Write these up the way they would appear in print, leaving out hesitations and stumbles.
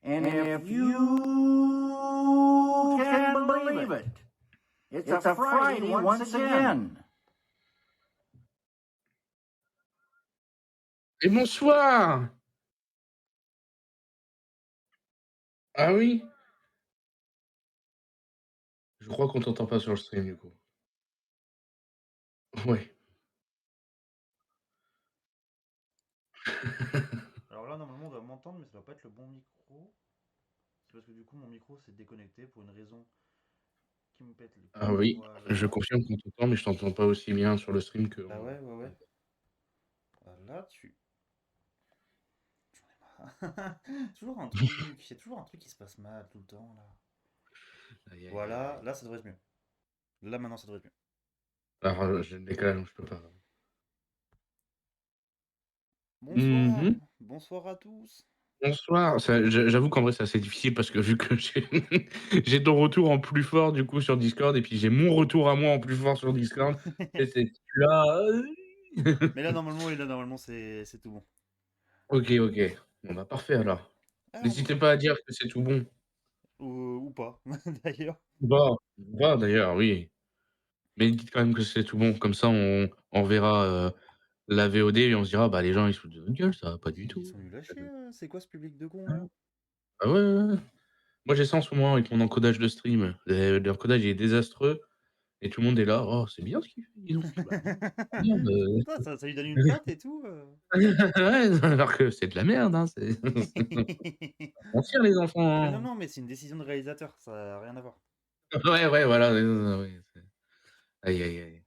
And if you can believe it, it's a Friday once again. Et bonsoir! Ah oui? Je crois qu'on t'entend pas sur le stream du coup. Ouais. Alors là, normalement, on doit m'entendre, mais ça doit pas être le bon micro. C'est parce que du coup, mon micro s'est déconnecté pour une raison qui me pète les Ah couilles. oui, je Voilà. confirme qu'on t'entend, mais je t'entends pas aussi bien sur le stream que Bah ouais, ouais, en ouais. Là, tu. J'en ai marre. Toujours un truc. Il y a toujours un truc qui se passe mal tout le temps, là. Aïe, aïe, aïe, Voilà, aïe. là, ça devrait être mieux. Là, maintenant, ça devrait être mieux. Alors, j'ai le décalage, donc je peux pas. Bonsoir. Mmh. Bonsoir à tous. Bonsoir. Ça, j'avoue qu'en vrai, c'est assez difficile parce que vu que j'ai j'ai ton retour en plus fort du coup sur Discord et puis j'ai mon retour à moi en plus fort sur Discord et c'est là. Mais là, normalement, c'est tout bon. OK, OK. Bon bah parfait alors. Alors, N'hésitez pas à dire que c'est tout bon. ou pas, d'ailleurs. Va d'ailleurs, oui. Mais dites quand même que c'est tout bon, comme ça on verra, la VOD et on se dira: «Bah, les gens ils se foutent de notre gueule, ça va pas du Ils tout». sont nuls à chier, hein. C'est quoi ce public de cons, là? Ah ouais, ouais, ouais. Moi j'ai ça en ce moment avec mon encodage de stream. L'encodage il est désastreux et tout le monde est là: «Oh c'est bien ce qu'il fait, dis donc». Je fais: «Bah non, c'est de la merde, Putain, ça lui donne une patte et tout. ouais, alors que c'est de la merde, hein, c'est mentir les Ah mais enfants, non, hein». non, mais c'est une décision de réalisateur, ça a rien à voir. Ouais, ouais, voilà, ouais, c'est aïe, aïe, aïe.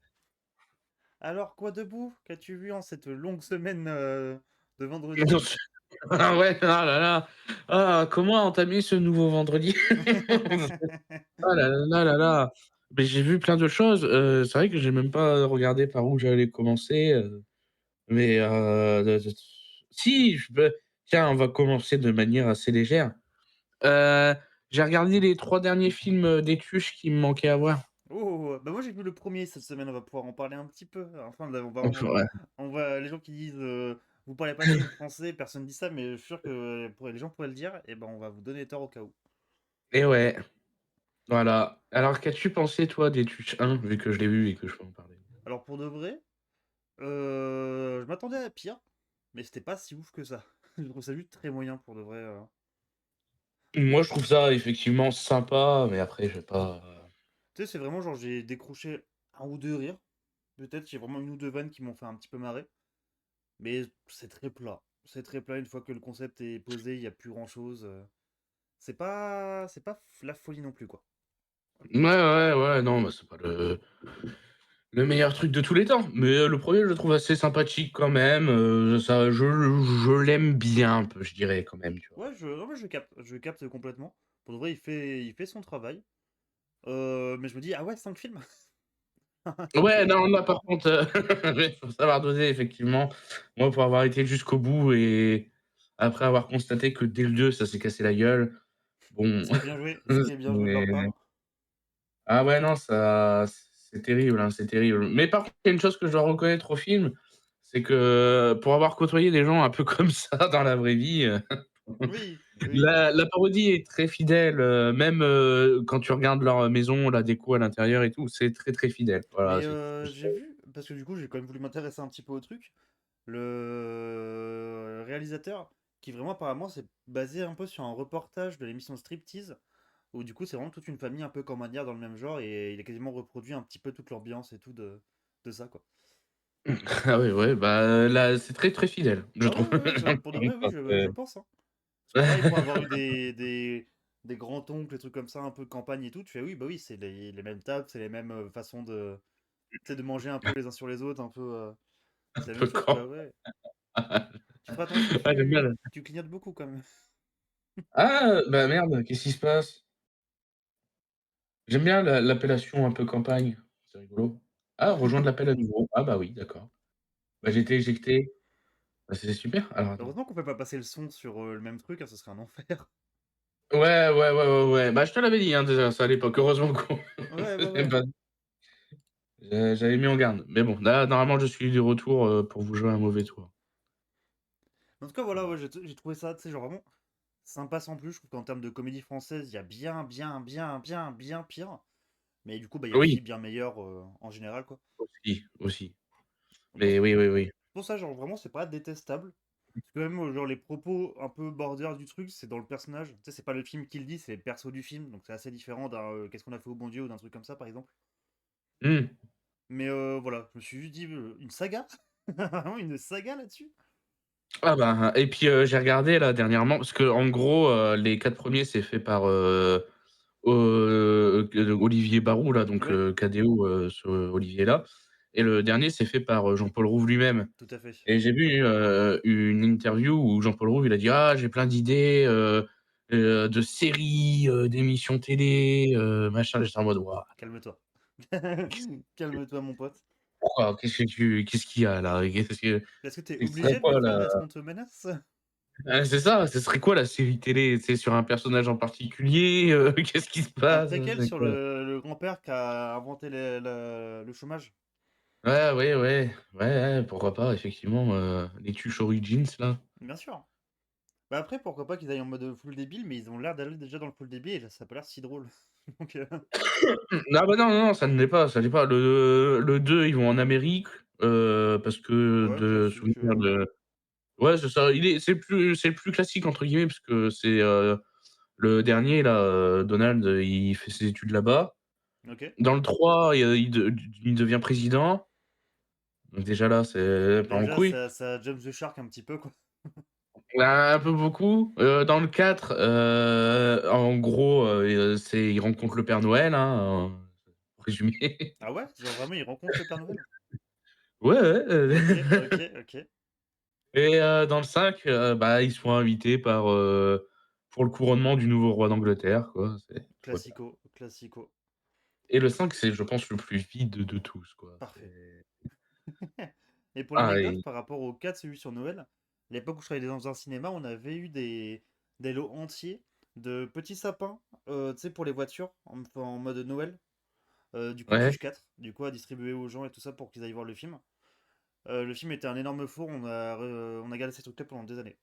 Alors, quoi de beau qu'as-tu vu en cette longue semaine de vendredi? Non, ah ouais, ah là là, ah comment entamer ce nouveau vendredi? Ah là là là là. Mais j'ai vu plein de choses, c'est vrai que j'ai même pas regardé par où j'allais commencer, mais de si, je peux tiens, on va commencer de manière assez légère. Heu, j'ai regardé les 3 derniers films, des Tuches qui me manquaient à voir. Oh, bah moi j'ai vu le premier cette semaine, on va pouvoir en parler un petit peu. Enfin, Enfin, ouais. on va les gens qui disent vous parlez pas de film français, personne dit ça, mais je suis sûr que les gens pourraient le dire, et ben on va vous donner tort au cas où. Et ouais, voilà. Alors qu'as-tu pensé toi des Tuches 1, vu que je l'ai vu et que je peux en parler? Alors pour de vrai, je m'attendais à pire, mais c'était pas si ouf que ça. Je trouve ça juste très moyen pour de vrai. Moi, je trouve ça effectivement sympa, mais après je vais pas, Tu sais, c'est vraiment genre j'ai décroché un ou deux rires. Peut-être j'ai vraiment une ou deux vannes qui m'ont fait un petit peu marrer. Mais c'est très plat. C'est très plat une fois que le concept est posé, il n'y a plus grand chose. C'est pas la folie non plus, quoi. ouais, ouais, ouais, non, bah, c'est pas le meilleur truc de tous les temps, mais le premier je le trouve assez sympathique quand même, ça je l'aime bien un peu, je dirais quand même, tu vois? Ouais, non, mais je capte complètement. Pour de vrai, il fait son travail. Mais je me dis, ah ouais, 5 films? Ouais, non, là par contre, il faut savoir doser effectivement. Moi, pour avoir été jusqu'au bout et après avoir constaté que dès le 2 ça s'est cassé la gueule, bon, Ce qui est bien joué de leur c'est part. ah ouais, non, ça c'est terrible, hein, c'est terrible. Mais par contre, il y a une chose que je dois reconnaître au film, c'est que pour avoir côtoyé des gens un peu comme ça dans la vraie vie, Oui, oui. la parodie est très fidèle, même, quand tu regardes leur maison, la déco à l'intérieur et tout, c'est très, très fidèle. Voilà, Mais c'est j'ai vu, parce que du coup, j'ai quand même voulu m'intéresser un petit peu au truc, le réalisateur, qui vraiment apparemment s'est basé un peu sur un reportage de l'émission Striptease, où du coup c'est vraiment toute une famille un peu comme manière dans le même genre, et il a quasiment reproduit un petit peu toute l'ambiance et tout de ça, quoi. ah oui, ouais, bah, là, c'est très, très fidèle, je Ah ouais, trouve. ouais, ouais, pour de vrai, oui, je pense, hein. Parce que pareil, pour avoir eu des grands-oncles, des trucs comme ça, un peu campagne et tout, tu fais oui, bah oui, c'est les mêmes tables, c'est les mêmes façons de, tu sais, de manger un peu les uns sur les autres, un peu... Un c'est la même peu chose, quand quoi, ouais. Tu feras attention, ah, j'aime bien tu clignotes beaucoup quand même. ah, bah, merde, qu'est-ce qui se passe? J'aime bien l'appellation un peu campagne, c'est rigolo. Ah, rejoindre l'appel à nouveau. Ah bah oui, d'accord. Bah, j'ai été éjecté. Bah, c'est super. Alors attends. Heureusement qu'on peut pas passer le son sur le même truc, hein, ce serait un enfer. Ouais, ouais, ouais, ouais, ouais. Bah, je te l'avais dit, hein, déjà ça à l'époque. Heureusement qu'on Ouais, ouais, j'ai ouais. pas j'avais mis en garde. Mais bon, là, normalement, je suis de retour, pour vous jouer un mauvais tour. En tout cas, voilà, ouais, j'ai trouvé ça, tu sais, genre vraiment. sympa sans plus. Je trouve qu'en termes de comédie française, il y a bien pire. Mais du coup, bah, il y a aussi Oui, bien meilleur en général, quoi. aussi. Donc moi, Mais oui, oui, oui. pour ça, genre, vraiment, c'est pas détestable. Parce que même, genre, les propos un peu border du truc, c'est dans le personnage. Tu sais, c'est pas le film qui le dit, c'est les persos du film. Donc c'est assez différent d'un Qu'est-ce qu'on a fait au bon Dieu ou d'un truc comme ça, par exemple. Mmh. Mais voilà, je me suis juste dit, une saga? Vraiment une saga là-dessus? Ah bah et puis, j'ai regardé là dernièrement parce qu'en gros, les 4 premiers c'est fait par, Olivier Barou là, donc Ouais, KDO, ce Olivier-là et le dernier c'est fait par, Jean-Paul Rouve lui-même tout à fait. et j'ai vu, une interview où Jean-Paul Rouve il a dit: «Ah j'ai plein d'idées, de séries, d'émissions télé, machin». J'étais en mode: «Waouh, Calme-toi. qu'est-ce Calme-toi, mon pote. pourquoi? Qu'est-ce qu'il y a là? Qu'est-ce que Est-ce que t'es ce serait obligé de le quoi faire? la» Est-ce qu'on te menace? C'est ça, ce serait quoi la série télé? C'est sur un personnage en particulier? Qu'est-ce qui se Un passe? préquel C'est sur quoi? le grand-père qui a inventé le chômage? Ouais, ouais, ouais, ouais, pourquoi pas effectivement, les Tuches Origins là. Bien sûr. Bah, après, pourquoi pas qu'ils aillent en mode full débile, mais ils ont l'air d'aller déjà dans le full débile et là, ça a pas l'air si drôle. Donc, Ah bah non, non, non, ça ne l'est pas, ça l'est pas. Le 2 ils vont en Amérique, parce que ouais, de classique. souvenir de ouais, c'est ça, c'est le plus «classique» entre guillemets parce que c'est, le dernier là, Donald, il fait ses études là-bas. OK. Dans le 3 il devient président, donc déjà là, c'est part en Déjà, couille. ça jump the shark un petit peu, quoi. Bah, un peu beaucoup. Dans le 4, en gros, il rencontre le Père Noël, hein, pour résumer. Ah ouais? Genre vraiment, ils rencontrent le Père Noël? Ouais, ouais, OK, OK, OK. et dans le 5, bah, ils sont invités par, pour le couronnement du nouveau roi d'Angleterre, quoi, c'est tout va bien. Classico, classico. Et le 5, c'est, je pense, le plus vide de tous, quoi. Parfait. C'est Et pour ah l'anecdote, et par rapport au 4, celui sur Noël, à l'époque où je travaillais dans un cinéma, on avait eu des lots entiers de petits sapins, tu sais, pour les voitures, en mode Noël. Du coup, ouais. Tuche 4, du coup, à distribuer aux gens et tout ça pour qu'ils aillent voir le film. Le film était un énorme four, on a gardé ces trucs-là pendant des années.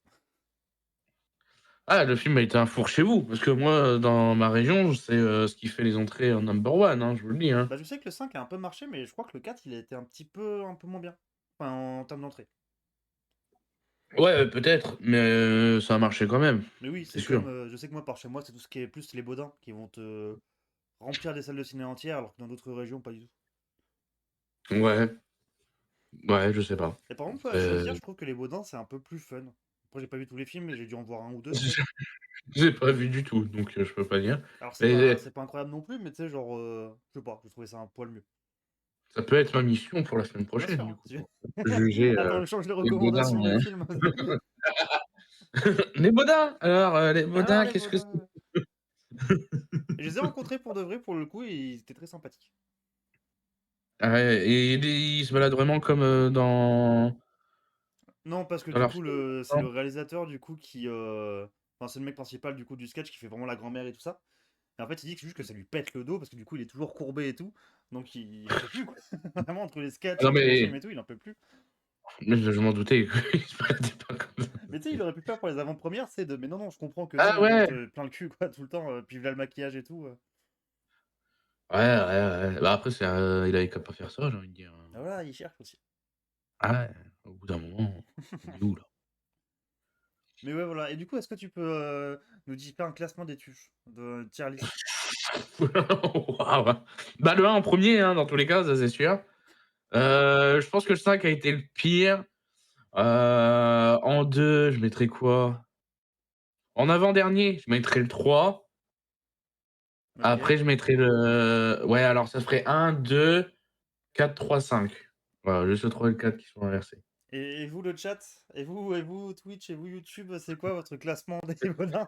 Ah, le film a été un four chez vous? Parce que moi, dans ma région, c'est, ce qui fait les entrées en number one, hein, je vous le dis, hein. Bah, je sais que le 5 a un peu marché, mais je crois que le 4, il a été un peu moins bien. Enfin, en termes d'entrée. Ouais, peut-être, mais ça a marché quand même, Mais oui, c'est c'est sûr. comme, je sais que moi, par chez moi, c'est tout ce qui est plus les Baudins qui vont te remplir des salles de ciné entières, alors que dans d'autres régions, pas du tout. Ouais, ouais, je sais pas. Et par contre, à Heu, choisir, je trouve que les Baudins, c'est un peu plus fun. Après, j'ai pas vu tous les films, mais j'ai dû en voir un ou deux, peut-être. j'ai pas vu du tout, donc je peux pas dire. Alors, c'est pas, Mais c'est pas incroyable non plus, mais tu sais, genre, je sais pas, j'ai trouvé ça un poil mieux. ça peut être ma mission pour la semaine Bien prochaine, sûr, du hein, coup, tu... pour juger, Attends, je change les les Baudins, recommandations de films. les Baudins! Alors, les Alors, Baudins, les qu'est-ce que c'est? Baudins. Je les ai rencontrés pour de vrai, pour le coup, et ils étaient très sympathiques. Ah ouais et ils se baladent vraiment comme, Non, parce que dans du leur coup, film, c'est non? le réalisateur, du coup, qui. Enfin, c'est le mec principal, du coup, du sketch qui fait vraiment la grand-mère et tout ça. Et en fait, il dit que c'est juste que ça lui pète le dos, parce que du coup, il est toujours courbé et tout. Donc, il en peut plus, quoi. Vraiment, entre les sketchs, Non entre les mais films et tout, il en peut plus. je m'en doutais qu'ils se baladaient pas comme ça. Mais tu sais, il aurait pu faire pour les avant-premières, c'est de. Mais non, non, je comprends que non, Ah on ouais! monte plein le cul, quoi, tout le temps. Puis là, le maquillage et tout. Ouais, ouais, ouais. Bah, après c'est, il avait qu'à pas faire ça, j'ai envie de dire, Ah, voilà, il cherche aussi. Ah ouais, au bout d'un moment, on est où là? Mais ouais, voilà. Et du coup, est-ce que tu peux nous dire faire un classement des tuches de tier list? Waouh! Bah, le 1 en premier hein, dans tous les cas, ça c'est sûr. Je pense que le 5 a été le pire. En 2 je mettrais quoi? En avant-dernier, je mettrais le 3. Ok. Après je mettrais le ouais, alors ça ferait 1, 2, 4, 3, 5. Voilà, juste le 3 et le 4 qui sont inversés. Et vous, le chat? Et vous, Twitch? Et vous, YouTube? C'est quoi votre classement des bonhommes?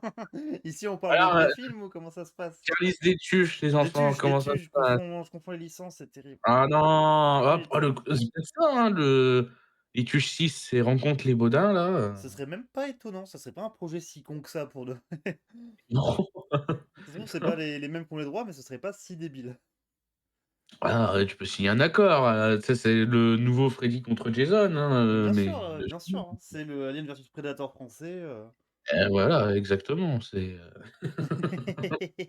Ici, on parle de Alors, vrais films ou comment ça se passe? tier list des tuches les enfants, Les comment ça se tuches, passe? je confonds les licences, c'est terrible. Ah non! Hop, Oui, oh le c'est peut-être ça, hein, les tuches 6 c'est Rencontre les Baudins là, ce serait même pas étonnant, ça serait pas un projet si con que ça pour de vrai. non. Ça se trouve, c'est pas les mêmes qui ont les droits, mais ce serait pas si débile. Ah, tu peux signer un accord, tu sais, c'est le nouveau Freddy contre Jason, hein, mais Bien sûr, hein, c'est le Alien versus Predator français. Voilà, exactement, c'est,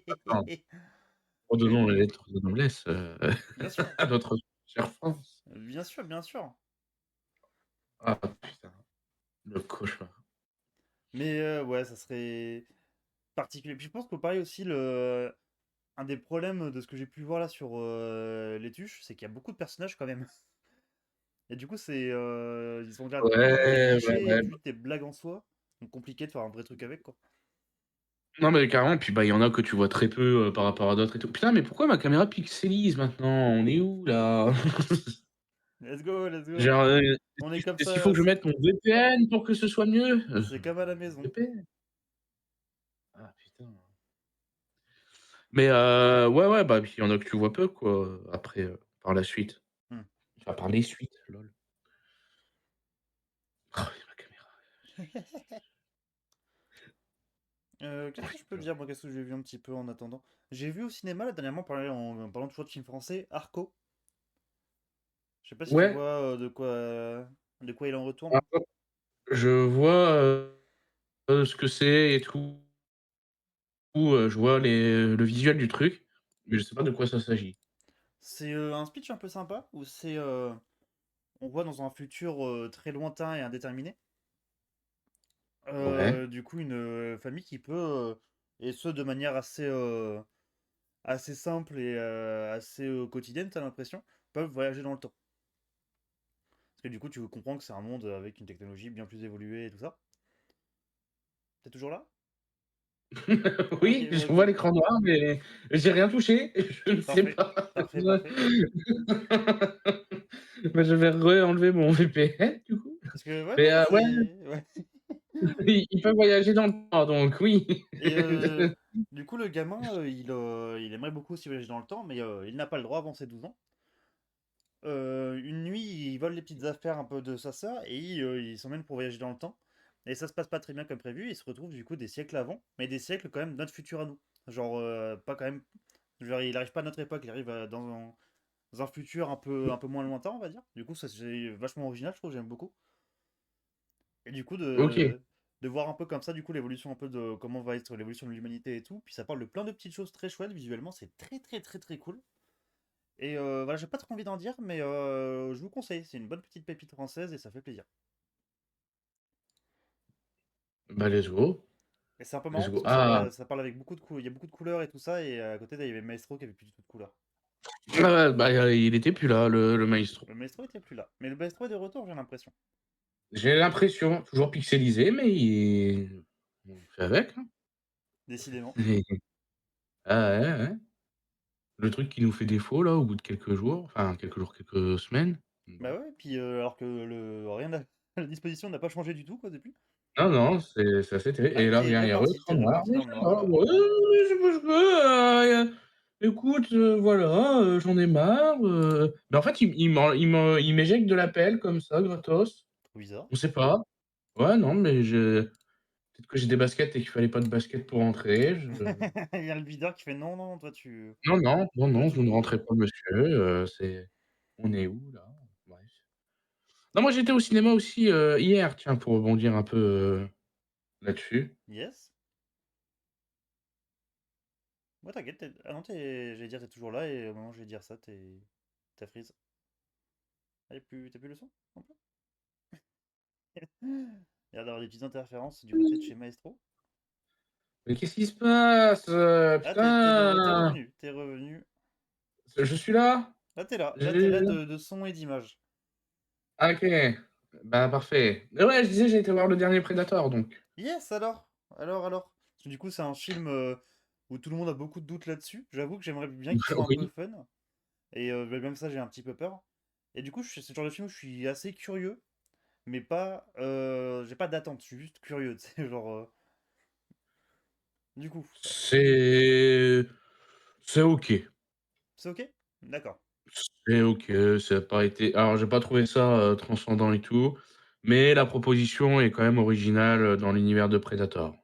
attends, Oui, redonnons les lettres de noblesse, bien sûr, à notre chère France. bien sûr, bien sûr. Ah putain, le cauchemar. Mais ouais, ça serait particulier. Puis je pense que pareil aussi, un des problèmes de ce que j'ai pu voir là sur les tuches, c'est qu'il y a beaucoup de personnages quand même. Et du coup, ils ont déjà plus des Ouais, ouais, clichés et ouais. plus des blagues en soi. Donc compliqué de faire un vrai truc avec, quoi. Non, mais carrément, puis, bah, il y en a que tu vois très peu, par rapport à d'autres et tout. Putain, mais pourquoi ma caméra pixelise maintenant? On est où là? Let's go, let's go. Genre, On est comme est-ce qu'il faut ça, que je mette mon VPN pour que ce soit mieux? c'est comme à la maison. VPN? Ah putain. Mais ouais, ouais, bah, puis il y en a que tu vois peu quoi, après, par la suite. Hmm. Enfin, par les suites, lol. Oh, et ma caméra. Qu'est-ce J'ai que envie je de peux dire, pleurer. moi, qu'est-ce que j'ai vu un petit peu en attendant? J'ai vu au cinéma, là, dernièrement, en parlant toujours de films français, Arco. Je sais pas si tu Ouais, vois de quoi il en retourne. ah, je vois, ce que c'est et tout, je vois le visuel du truc, mais je sais pas de quoi ça s'agit. C'est un speech un peu sympa où on voit dans un futur très lointain et indéterminé, Ouais. du coup, une famille qui peut, et ce de manière assez simple et assez quotidienne, t'as l'impression, peuvent voyager dans le temps. Parce que du coup, tu comprends que c'est un monde avec une technologie bien plus évoluée et tout ça. T'es toujours là? Ok, Oui, je vois ok. l'écran noir, mais j'ai rien touché, je ne sais Parfait, pas. parfait, parfait. Bah, je vais re-enlever mon VPN du coup. Parce que, ouais, Mais non, ouais, c'est. Ouais. il peut voyager dans le temps, donc oui. Et du coup, le gamin, il aimerait beaucoup aussi voyager dans le temps, mais il n'a pas le droit avant ses 12 ans. Une nuit, il vole les petites affaires un peu de sa sœur et il s'emmène pour voyager dans le temps. Et ça se passe pas très bien comme prévu. Il se retrouve du coup des siècles avant, mais des siècles quand même notre futur à nous. Genre, pas quand même. Genre, il arrive pas à notre époque, il arrive dans un futur un peu moins lointain, on va dire. Du coup, ça c'est vachement original, je trouve, j'aime beaucoup. Et du coup, OK. de voir un peu comme ça, du coup, l'évolution un peu de comment va être l'évolution de l'humanité et tout. Puis ça parle de plein de petites choses très chouettes visuellement, c'est très très très très cool. Et voilà, j'ai pas trop envie d'en dire, mais je vous conseille, c'est une bonne petite pépite française et ça fait plaisir. Bah, let's go, Et c'est un peu marrant let's parce go. que Ah! ça parle avec beaucoup de couleurs, il y a beaucoup de couleurs et tout ça, et à côté, il y avait Maestro qui avait plus du tout de couleurs. Ouais, bah, il était plus là, le maestro. Le Maestro était plus là. Mais le Maestro est de retour, j'ai l'impression. J'ai l'impression, toujours pixelisé, mais on fait avec, hein. Décidément. Ah ouais, ouais. Le truc qui nous fait défaut là, au bout de quelques jours, enfin quelques jours, quelques semaines. Bah Bon. ouais, puis alors que rien n'a... la disposition n'a pas changé du tout, quoi, depuis. Non, non, c'est assez terrible Ah, et là vient il y a t'es l'écran noir, reparti mais dans le ça noir, va, voilà. ouais, je peux, écoute, voilà, j'en ai marre, mais en fait, il m'éjecte de l'appel comme ça, gratos. Trop bizarre. On sait pas. Ouais, non, mais je peut-être que j'ai des baskets et qu'il fallait pas de baskets pour entrer, je Il y a le videur qui fait non, non, non, non, non, toi non, tu vous ne bouges. rentrez pas monsieur, c'est on est où là? Bref. Non, moi j'étais au cinéma aussi, hier, tiens, pour rebondir un peu, là-dessus. Yes. Ouais, t'inquiète, ah non, j'allais dire t'es toujours là, et au moment où je vais dire ça, t'as freeze. Ah, t'as plus le son? Un peu. Il y a d'avoir des petites interférences du côté de chez Maestro. Mais qu'est-ce qui se passe? Ah, t'es Putain! revenu, t'es revenu. Je suis là? Là t'es J'ai là de son et d'image. ah OK. Bah, parfait. Mais ouais, je disais, j'ai été voir le dernier Predator, donc. Yes, alors. Parce que du coup, c'est un film où tout le monde a beaucoup de doutes là-dessus. J'avoue que j'aimerais bien qu'il soit un peu Oui. fun. Et bah, même ça, j'ai un petit peu peur. Et du coup, c'est le genre de film où je suis assez curieux, mais pas. J'ai pas d'attente, je suis juste curieux, tu sais, genre. Du coup, C'est c'est OK. c'est ok? D'accord. C'est OK, ça a pas été alors j'ai pas trouvé ça, transcendant et tout, mais la proposition est quand même originale, dans l'univers de Predator.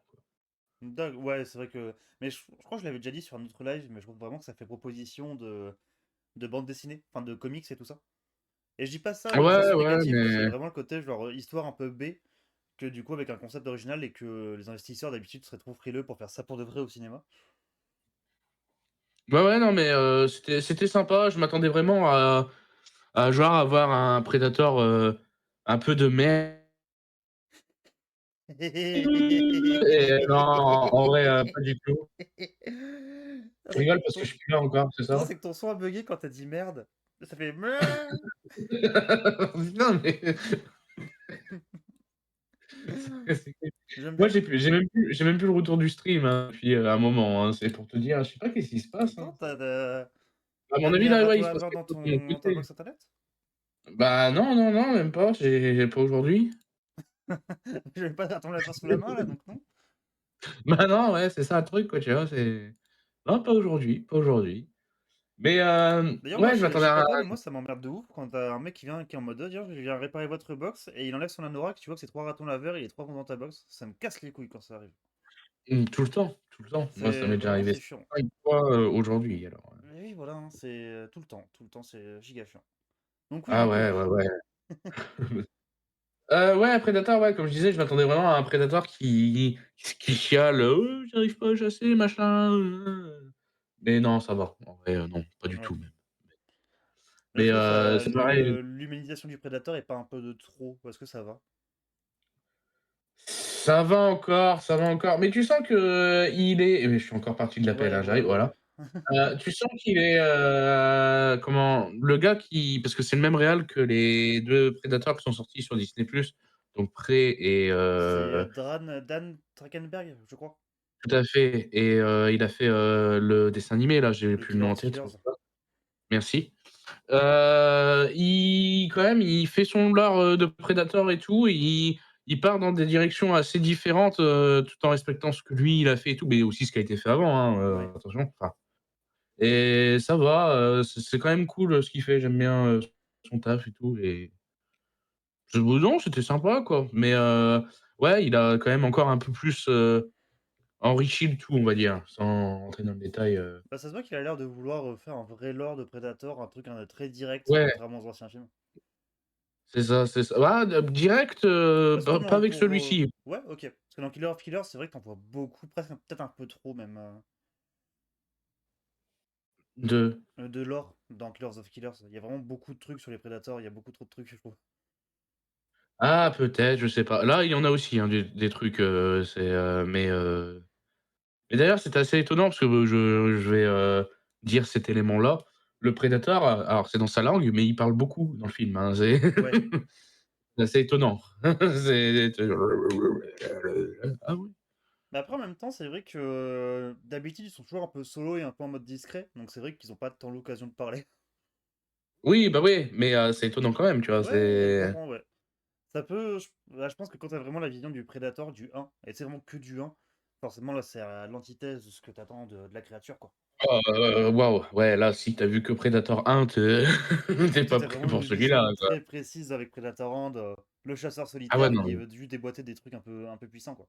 Ouais, c'est vrai que. Mais je crois que je l'avais déjà dit sur un autre live, mais je trouve vraiment que ça fait proposition de bande dessinée, enfin de comics et tout ça. Et je dis pas ça dans le sens Ouais, ouais, négatif, c'est mais vraiment le côté genre histoire un peu B que du coup, avec un concept original et que les investisseurs d'habitude seraient trop frileux pour faire ça pour de vrai au cinéma. Ouais, ouais, non, mais c'était sympa. Je m'attendais vraiment à genre avoir un Predator, un peu de merde et non, en vrai, pas du tout. Ah, Tu c'est que rigoles parce que ton... je suis là encore, c'est Non, ça? c'est que ton son a bugué quand t'as dit merde. Ça fait merde. Non, mais c'est J'aime moi, bien. j'ai même plus le retour du stream, hein, depuis, un moment, hein. C'est pour te dire, je sais pas qu'est-ce qui se passe, hein. Pourtant, À mon t'as mis avis, un là, ouais, raton il se passe laveur quelque dans chose de mon dans ta côté. box internet? Bah, non, non, non, même pas, j'ai pas aujourd'hui. J'avais pas de raton laveur sous la main là, donc non. Bah, non, ouais, c'est ça le truc, quoi, tu vois? C'est non, pas aujourd'hui, pas aujourd'hui. Mais D'ailleurs, moi, ouais, je je m'attendais sais à pas toi, mais moi, ça m'emmerde de ouf quand t'as un mec qui est en mode, dire, je viens réparer votre box et il enlève son anorak, tu vois que c'est trois ratons laveurs, il est trois dans ta box. Ça me casse les couilles quand ça arrive. tout le temps, tout le temps. Moi, ça C'est m'est déjà vraiment, arrivé c'est chiant. 5 fois, aujourd'hui, alors, Mais oui, voilà, hein, c'est tout le temps, c'est giga chiant. Donc oui, ah du coup. ouais, ouais, ouais. Ouais, Predator, ouais, comme je disais, je m'attendais vraiment à un Predator qui chiale: j'arrive pas à chasser, machin, Mais non, ça va. En vrai, non, pas du Ouais. tout même. Mais Mais est-ce que ça, c'est pareil. l'humanisation du prédateur est pas un peu de trop? Ou est-ce que ça va? Ça va encore, mais tu sens qu'il est mais je suis encore parti de l'appel, Ouais, hein, ouais, j'arrive, ouais. voilà. Tu sens qu'il est, comment? Le gars qui parce que c'est le même réal que les 2 Predators qui sont sortis sur Disney+, donc Prey et C'est Dan Trachtenberg, je crois. tout à fait et il a fait, le dessin animé là, j'ai De plus le nom Killers en of tête, c'est pour Killers. ça. Merci. Il quand même, il fait son lore, de Predator et tout, et il part dans des directions assez différentes, tout en respectant ce que lui, il a fait et tout, mais aussi ce qui a été fait avant, hein, Ouais. attention, enfin et ça va, c'est quand même cool, ce qu'il fait. J'aime bien, son taf et tout et non, c'était sympa, quoi, mais ouais, il a quand même encore un peu plus, enrichi le tout, on va dire, sans rentrer dans le détail, Bah, ça se voit qu'il a l'air de vouloir faire un vrai lore de Predator, un truc très direct, ouais, contrairement aux anciens films. c'est ça, c'est ça. Ah, direct, Parce que pas non, avec pour. celui-ci. Ouais, ok. Parce que dans Killer of Killers, c'est vrai que t'en vois beaucoup, presque peut-être un peu trop même, De de lore dans Killers of Killers. Il y a vraiment beaucoup de trucs sur les Predators, il y a beaucoup trop de trucs, je trouve. Ah, peut-être, je sais pas. Là, il y en a aussi, hein, des trucs, mais d'ailleurs, c'était assez étonnant parce que, je vais, dire cet élément-là. Le Predator, alors c'est dans sa langue, mais il parle beaucoup dans le film, hein, c'est Ouais. c'est assez étonnant. C'est ah oui? Mais après, en même temps, c'est vrai que d'habitude, ils sont toujours un peu solo et un peu en mode discret, donc c'est vrai qu'ils ont pas tant l'occasion de parler. Oui, bah, oui, mais c'est étonnant quand même, tu vois? Ouais, je C'est comprends, ouais. Ça peut. Bah, je pense que quand t'as vraiment la vision du Predator du 1, et c'est vraiment que du 1, forcément là c'est à l'antithèse de ce que t'attends de la créature, quoi. oh, waouh, ouais, là, si tu as vu que Predator 1, tu Toi, pas t'as prêt vraiment pour une celui-là, vision quoi. très précise avec Predator Hand, le chasseur Ah ouais, solitaire non. qui veut juste déboîter des trucs un peu puissants, quoi.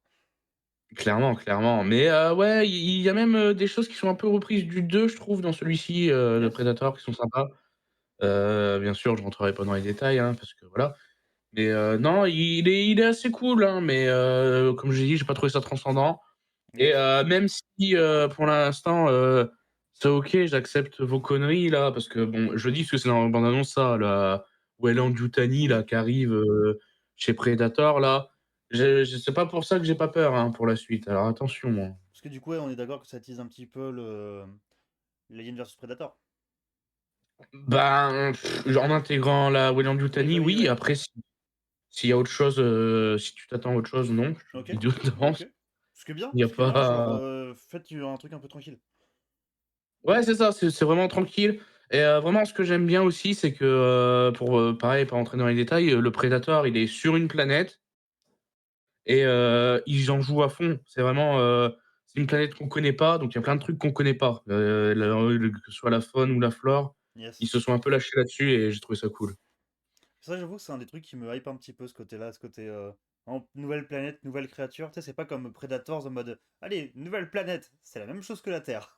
Clairement, clairement. Mais ouais, il y a même, des choses qui sont un peu reprises du 2, je trouve, dans celui-ci, de Yes. Predator, qui sont sympas. Bien sûr, je rentrerai pas dans les détails, hein, parce que voilà. Mais non, il est assez cool, hein, mais comme j'ai dit, j'ai pas trouvé ça transcendant et Yes. même si, pour l'instant, c'est OK, j'accepte vos conneries là, parce que bon, je le dis parce que c'est dans la bande annonce ça, la Weyland-Yutani là, Oui. qui arrive, chez Predator là. Je c'est pas pour ça que j'ai pas peur, hein, pour la suite, alors attention, hein. Parce que du coup, ouais, on est d'accord que ça tease un petit peu l'Alien vs Predator. Ben, en intégrant la Oui, bah Weyland-Yutani, oui, oui. ouais. Après, s'il y a autre chose, si tu t'attends à autre chose, non, je te le Ok. dis d'avance. Ok. Ce qui est bien, Il y a genre, pas faites un truc un peu tranquille. ouais, c'est ça, c'est vraiment tranquille et vraiment ce que j'aime bien aussi, c'est que, pour, pareil, pas rentrer dans les détails, le Predator, il est sur une planète et ils en jouent à fond. C'est vraiment, c'est une planète qu'on connaît pas, donc il y a plein de trucs qu'on connaît pas. Que ce soit la faune ou la flore, ils Yes. se sont un peu lâchés là-dessus et j'ai trouvé ça cool. Ça, j'avoue que c'est un des trucs qui me hype un petit peu, ce côté-là, ce côté nouvelle planète, nouvelle créature. Tu sais, c'est pas comme Predators en mode allez, nouvelle planète, c'est la même chose que la Terre.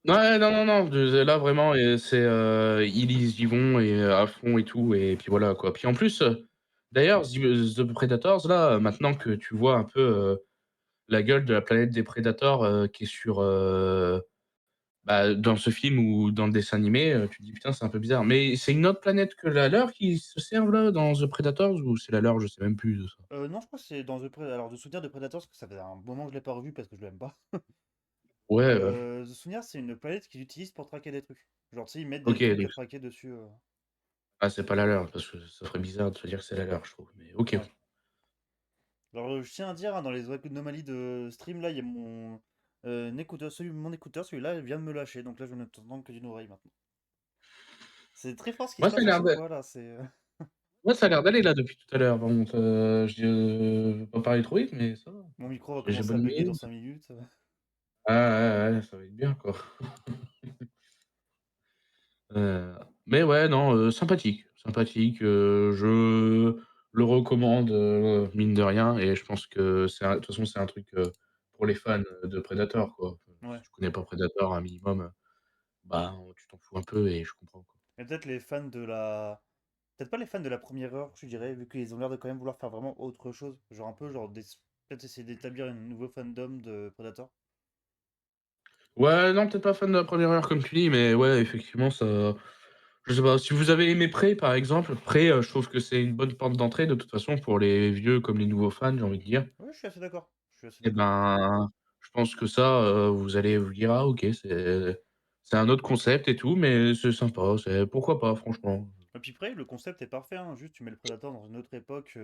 Ouais, non, non, non, là vraiment, c'est, ils y vont et à fond et tout et puis voilà quoi. Puis en plus, D'ailleurs, The Predators là, maintenant que tu vois un peu, la gueule de la planète des prédateurs, qui est sur, bah, dans ce film ou dans le dessin animé, tu te dis: «Putain, c'est un peu bizarre». Mais c'est une autre planète que la leur qui se servent là, dans The Predators ou c'est la leur? Je sais même plus de ça. Non, je crois que c'est dans alors de souvenir de Predator, parce que ça fait un moment que je l'ai pas revu parce que je l'aime pas. Ouais, The souvenir, c'est une planète qu'ils utilisent pour traquer des trucs. Genre, tu sais, ils mettent des OK, trucs donc à traquer dessus. ah, c'est pas la leur, parce que ça ferait bizarre de se dire que c'est la leur, je trouve, mais OK. Ouais. Alors, je tiens à dire, hein, dans les anomalies de stream, là, il y a écouteur, mon écouteur, celui-là, il vient de me lâcher, donc là, je n'entends que d'une oreille maintenant. C'est très fort ce qui se Moi, ça passe a à l'air chaque de fois, là. moi, ça a l'air d'aller là depuis tout à l'heure, par contre, je veux pas parler trop vite, mais ça va. Mon micro va J'ai commencer à bonne bugger dans mine. 5 minutes. Ah ouais, ouais, ça va être bien, quoi. Heu, mais ouais, non, sympathique, sympathique, je le recommande, mine de rien et je pense que c'est un de toute façon, c'est un truc, pour les fans, de Predator, quoi. Si Ouais. tu connais pas Predator un minimum, bah, tu t'en fous un peu et je comprends, quoi. Et peut-être les fans de la. Peut-être pas les fans de la première heure, je dirais, vu qu'ils ont l'air de quand même vouloir faire vraiment autre chose. Genre un peu, peut-être essayer d'établir un nouveau fandom de Predator. Ouais, non, peut-être pas fan de la première heure comme tu dis, mais ouais, effectivement, ça je sais pas, si vous avez aimé Prey, par exemple, Prey, je trouve que c'est une bonne porte d'entrée de toute façon pour les vieux comme les nouveaux fans, j'ai envie de dire. Ouais, je suis assez d'accord. Je suis assez Et d'accord. ben, je pense que ça, vous allez vous dire: «Ah OK, c'est un autre concept et tout, mais c'est sympa, c'est pourquoi pas franchement». Et puis après, le concept est parfait, hein. Juste, tu mets le Predator dans une autre époque,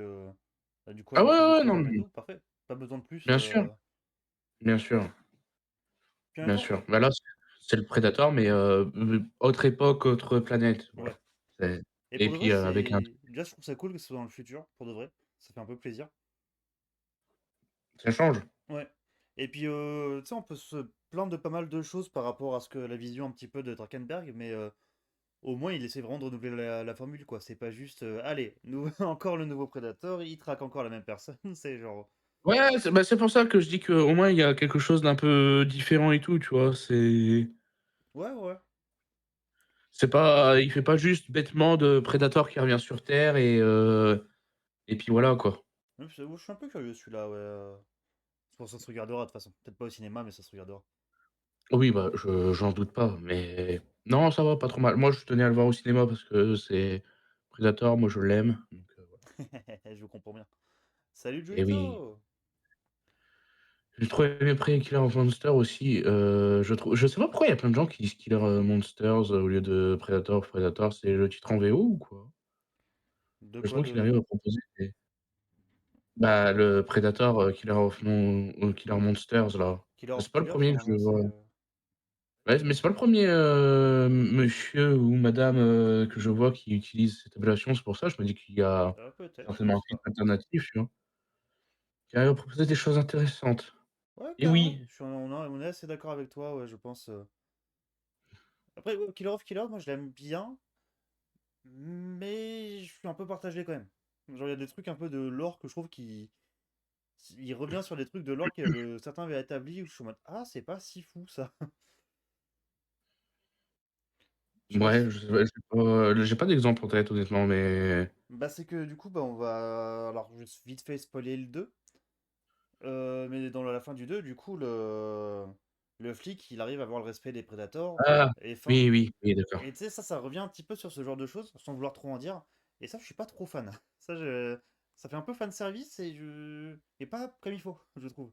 bah, du coup, Ah ouais, avec les ouais, ouais, non, dinosaures et mais tout, parfait. Pas besoin de plus. bien sûr, bien sûr, Puis en même bien temps, sûr. Bah, là, c'est le Predator, mais autre époque, autre planète, voilà. ouais. C'est Et et pour de vrai, puis, avec un déjà, je trouve ça cool que ce soit dans le futur, pour de vrai. Ça fait un peu plaisir. ça change. Ouais. Et puis, tu sais, on peut se plaindre de pas mal de choses par rapport à ce que la vision un petit peu de Drakensberg, mais au moins il essaie vraiment de renouveler la formule, quoi. C'est pas juste, allez, encore le nouveau Predator, il traque encore la même personne. C'est genre, Ouais, c'est pour ça que je dis qu'au moins il y a quelque chose d'un peu différent et tout, tu vois? ouais, ouais. C'est pas il fait pas juste bêtement de Predator qui revient sur terre et puis voilà, quoi. Même si- je suis un peu curieux celui-là, ouais. Je pense que ça se regardera de toute façon. Peut-être pas au cinéma, mais ça se regardera. Oui, bah, j'en doute pas, mais non, ça va, pas trop mal. Moi, je tenais à le voir au cinéma parce que c'est Predator, moi je l'aime, donc voilà. Je vous comprends bien. Salut Et oui. Joito! J'ai trop aimé Prey et Killer of Monsters aussi, je sais pas pourquoi il y a plein de gens qui disent Killer, Monsters, au lieu de Predator. Predator, c'est le titre en VO ou quoi? De Je quoi trouve qu'il de. arrive à proposer des bah, le Predator, Killer Monsters là. Killer C'est of pas le Killers, premier que je normalement, c'est. vois. Ouais, mais c'est pas le premier monsieur ou madame, que je vois qui utilise cette appellation. C'est pour ça, je me dis qu'il y a Peut-être, je certainement un pense titre pas. alternatif, tu vois? Qui arrive à proposer des choses intéressantes. Ouais, Et carrément. oui, On est assez d'accord avec toi, ouais, je pense. Après, ouais, Killer of Killers, moi je l'aime bien, mais je suis un peu partagé quand même. Genre, il y a des trucs un peu de lore que je trouve qui. Il revient sur des trucs de lore que certains avaient établis où je suis en mode, ah, c'est pas si fou ça. Je sais pas ouais, si. j'ai pas d'exemple en tête honnêtement, mais Bah, c'est que du coup, bah, on va. Alors, je vais vite fait spoiler le 2. Mais dans la fin du 2 du coup, le flic, il arrive à avoir le respect des prédateurs ah! et fin. Oui, oui, oui, d'accord. Et tu sais, ça revient un petit peu sur ce genre de choses, sans vouloir trop en dire. Et ça, je suis pas trop fan. Ça fait un peu fan service et pas comme il faut, je trouve.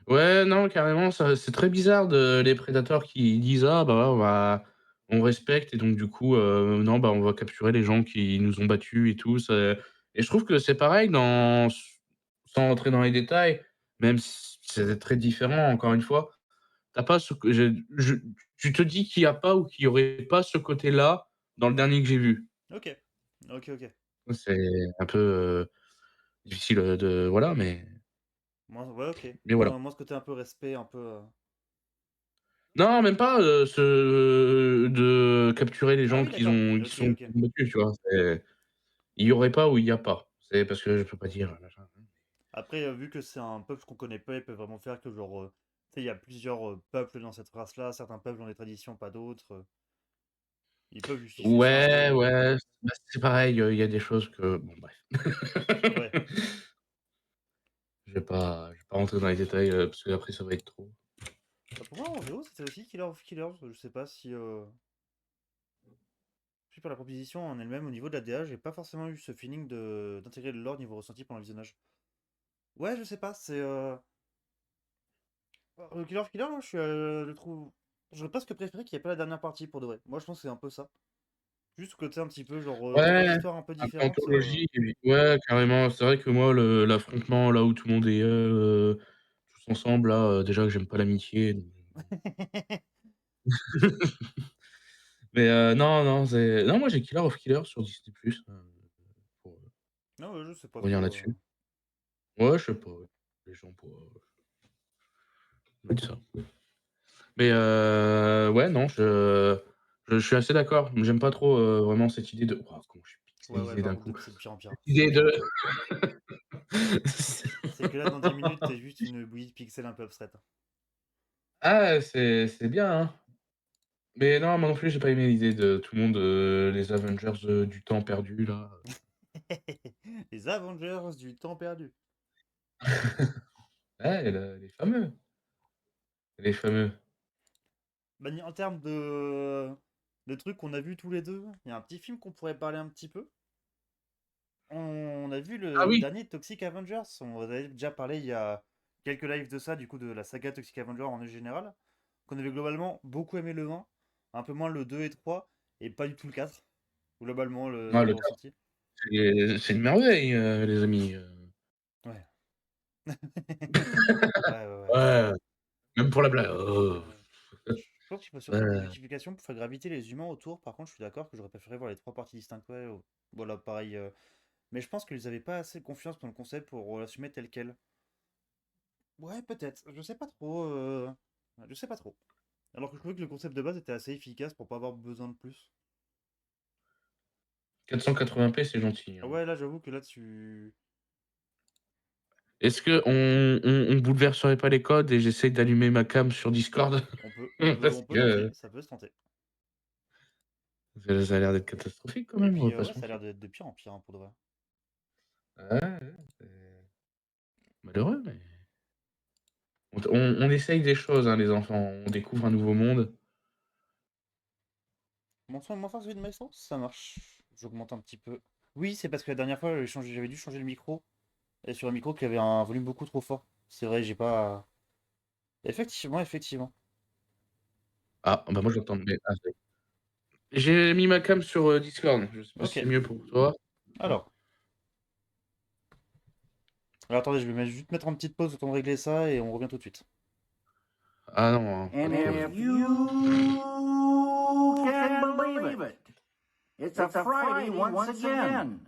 Ouais, non, carrément, ça c'est très bizarre de les prédateurs qui disent: «Ah bah, on respecte et donc du coup, non, bah, on va capturer les gens qui nous ont battus et tout». C'est et je trouve que c'est pareil sans rentrer dans les détails, même si c'est très différent encore une fois, tu pas ce que je tu te dis qu'il y a pas ou qu'il y aurait pas ce côté-là dans le dernier que j'ai vu. Ok, ok, ok. C'est un peu, difficile, de voilà, Moi, ouais, ok. mais voilà. Moi, ce côté un peu respect, un peu. Non, même pas, de capturer les Ah gens oui, d'accord. qui Ok, sont ok. combattus, tu vois? Il y aurait pas ou il y a pas. C'est parce que je peux pas dire, machin. Après, vu que c'est un peuple qu'on connaît pas, ils peuvent vraiment faire que, genre, tu sais, il y a plusieurs peuples dans cette race-là. Certains peuples ont des traditions, pas d'autres. Ils peuvent justifier ça un Ouais, peu. ouais, bah, c'est pareil, il y a des choses que bon bref. Ouais. Je vais pas rentrer dans les détails, parce qu'après ça va être trop. Bah, pour moi, en VO, c'était aussi Killer of Killers. Je sais pas si. Je sais pas, la proposition en elle-même, au niveau de la DA, j'ai pas forcément eu ce feeling d'intégrer le lore niveau ressenti pendant le visionnage. Ouais, je sais pas, c'est. Killer of Killers, moi, je trouve. J'aurais presque préféré qu'il n'y ait pas la dernière partie pour de vrai. Moi, je pense que c'est un peu ça. Juste côté un petit peu, genre, trois Ouais, histoires un peu un peu différentes. anthologie et puis ouais, carrément. C'est vrai que moi, l'affrontement là où tout le monde est, tous ensemble là, déjà que j'aime pas l'amitié, donc mais non, non, non, moi j'ai Killer of Killers sur Disney+, pour, Non, ouais, je sais pas pour revenir trop. là-dessus. Ouais, je sais pas, ouais, les gens pourraient mettre ça. Mais ouais, non, je suis assez d'accord. J'aime pas trop, vraiment cette idée de waouh, comment je suis Ouais, ouais, pixelisé par d'un contre, coup. c'est de pire en pire. Cette C'est de idée pire en de pire. C'est que là, dans 10 minutes, t'es juste une bouillie de pixels un peu abstraite. ah, c'est bien, hein. Mais non, moi non plus, j'ai pas aimé l'idée de tout le monde, les Avengers, du temps perdu là. Les Avengers du temps perdu. Ouais, les fameux, les fameux. Bah, en termes de trucs qu'on a vus tous les deux, il y a un petit film qu'on pourrait parler un petit peu. On a vu Ah le oui! dernier Toxic Avengers. On en avait déjà parlé il y a quelques lives de ça, du coup, de la saga Toxic Avenger en général. Qu'on avait globalement beaucoup aimé le 1, un peu moins le 2 et 3, et pas du tout le 4. Globalement, le Ah le niveau 4, ressenti. c'est une merveille, les amis, Ouais. Ouais, ouais, ouais. ouais, même pour la blague, Je pense qu'il faut surtout des ouais. justifications pour faire graviter les humains autour. Par contre, je suis d'accord que j'aurais préféré voir les trois parties distinctes. Ouais, voilà, pareil. Mais je pense qu'ils avaient pas assez confiance dans le concept pour l'assumer tel quel. Ouais, peut-être. Je sais pas trop. Je sais pas trop. Alors que je trouvais que le concept de base était assez efficace pour pas avoir besoin de plus. 480p, c'est gentil, Ah hein. ouais, là, j'avoue que là, tu. Est-ce qu'on bouleverserait pas les codes et j'essaie d'allumer ma cam sur Discord? Parce On peut tenter. que Ça peut se tenter. ça a l'air d'être catastrophique quand Et même, on puis, va pas ouais, se ça a l'air mentir. de pire en pire, hein, pour de vrai. Ouais, ouais, c'est malheureux, mais on essaye des choses, hein, les enfants, on découvre un nouveau monde. Mon force vie de maestro, ça marche. J'augmente un petit peu. Oui, c'est parce que la dernière fois, j'avais dû changer le micro. Et sur un micro qui avait un volume beaucoup trop fort. C'est vrai, j'ai pas. Effectivement, effectivement. Ah, bah, moi j'entends mais ah, c'est j'ai mis ma cam sur, Discord, je sais pas si Ok. c'est mieux pour toi? Alors. Alors attendez, je vais juste mettre en petite pause, le temps de régler ça et on revient tout de suite. Ah non, hein, And OK, if you can believe it, it's a Friday once again.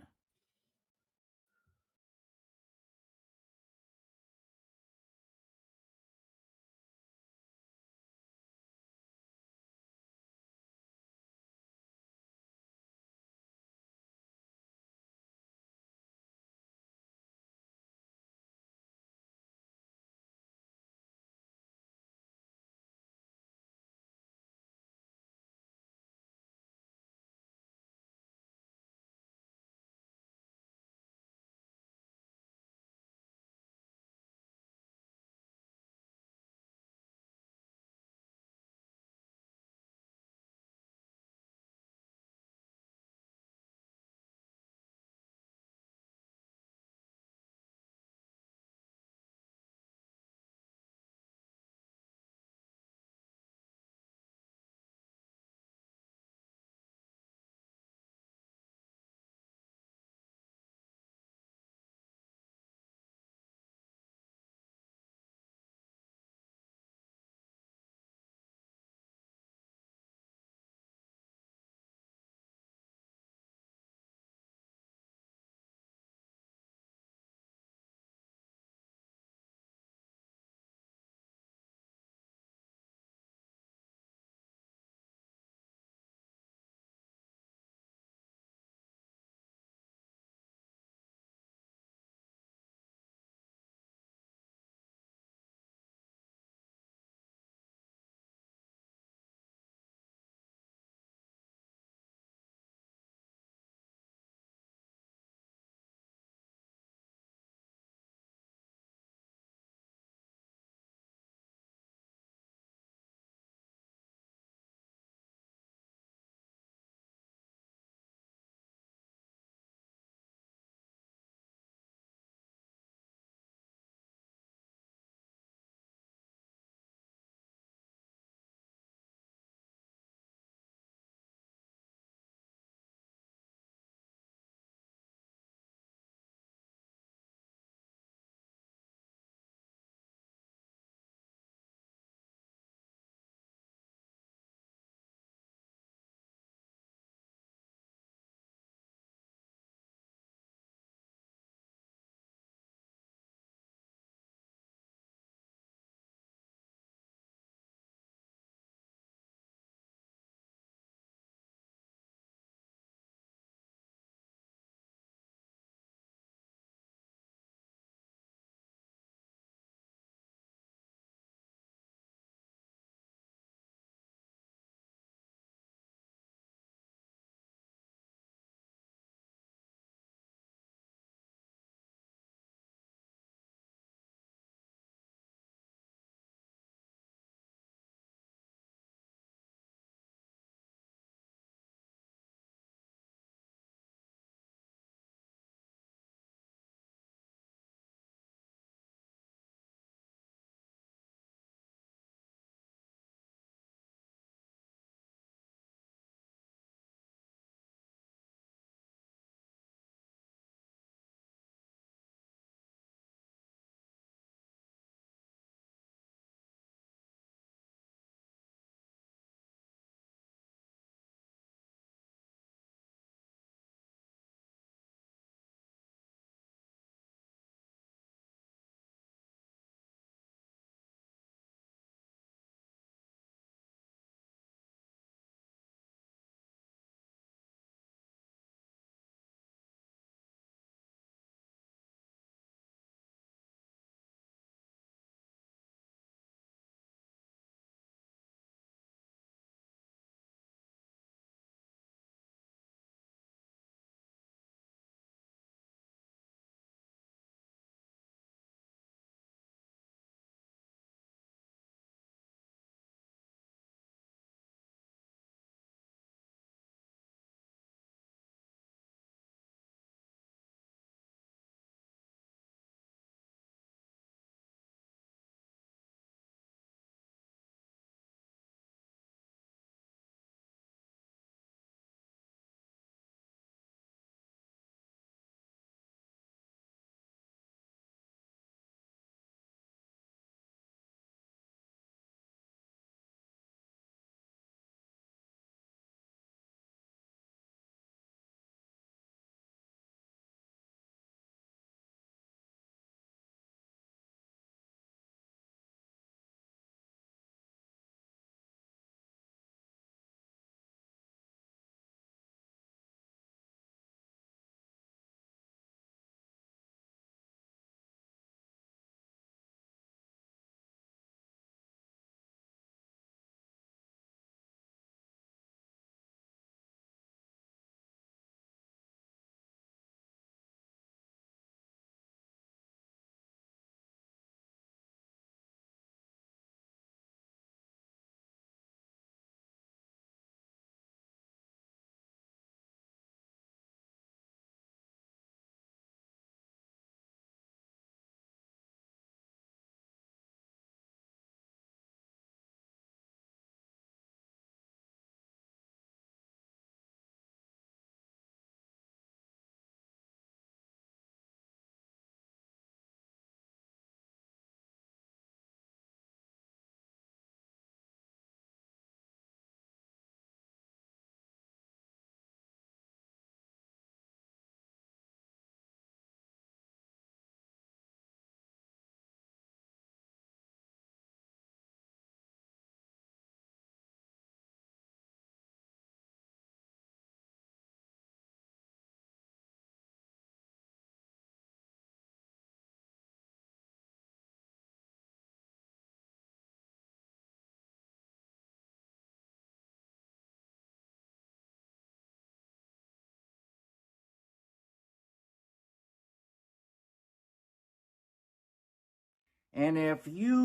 And if you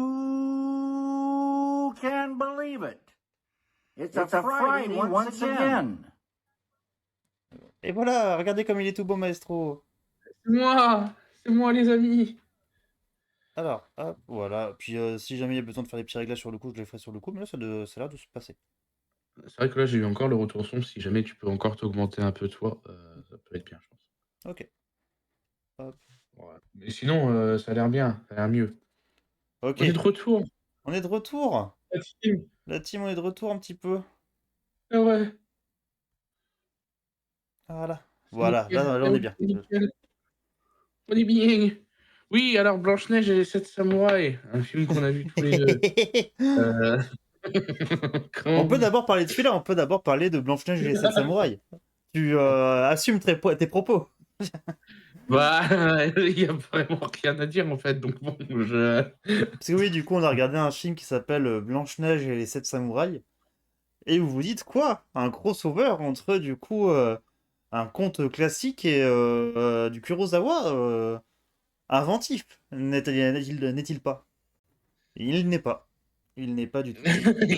can believe it, it's a Friday once again. Et voilà, regardez comme il est tout beau, Maestro. C'est moi les amis. Alors, hop, voilà. Puis si jamais il y a besoin de faire des petits réglages sur le coup, je les ferai sur le coup, mais là, ça a l'air de se passer. C'est vrai que là, j'ai eu encore le retour son. Si jamais tu peux encore t'augmenter un peu, toi, ça peut être bien, je pense. Ok. Hop. Ouais. Mais sinon, ça a l'air bien, ça a l'air mieux. Ok. On est de retour. On est de retour. La team. La team, on est de retour un petit peu. Ah ouais. Voilà. C'est Voilà, nickel. là, on est bien. C'est nickel. On est bien. Oui, alors Blanche-Neige et les 7 samouraïs, un film qu'on a vu tous les deux. Comment On peut d'abord parler de celui-là, on peut d'abord parler de Blanche-Neige et les 7 samouraïs. Tu assumes tes propos. Bah, il y a vraiment rien à dire en fait, donc bon, je... Parce que oui, du coup, on a regardé un film qui s'appelle Blanche-Neige et les 7 samouraïs. Et vous vous dites quoi? Un crossover entre, du coup, un conte classique et du Kurosawa inventif, n'est-il pas? Il n'est pas. Il n'est pas du tout.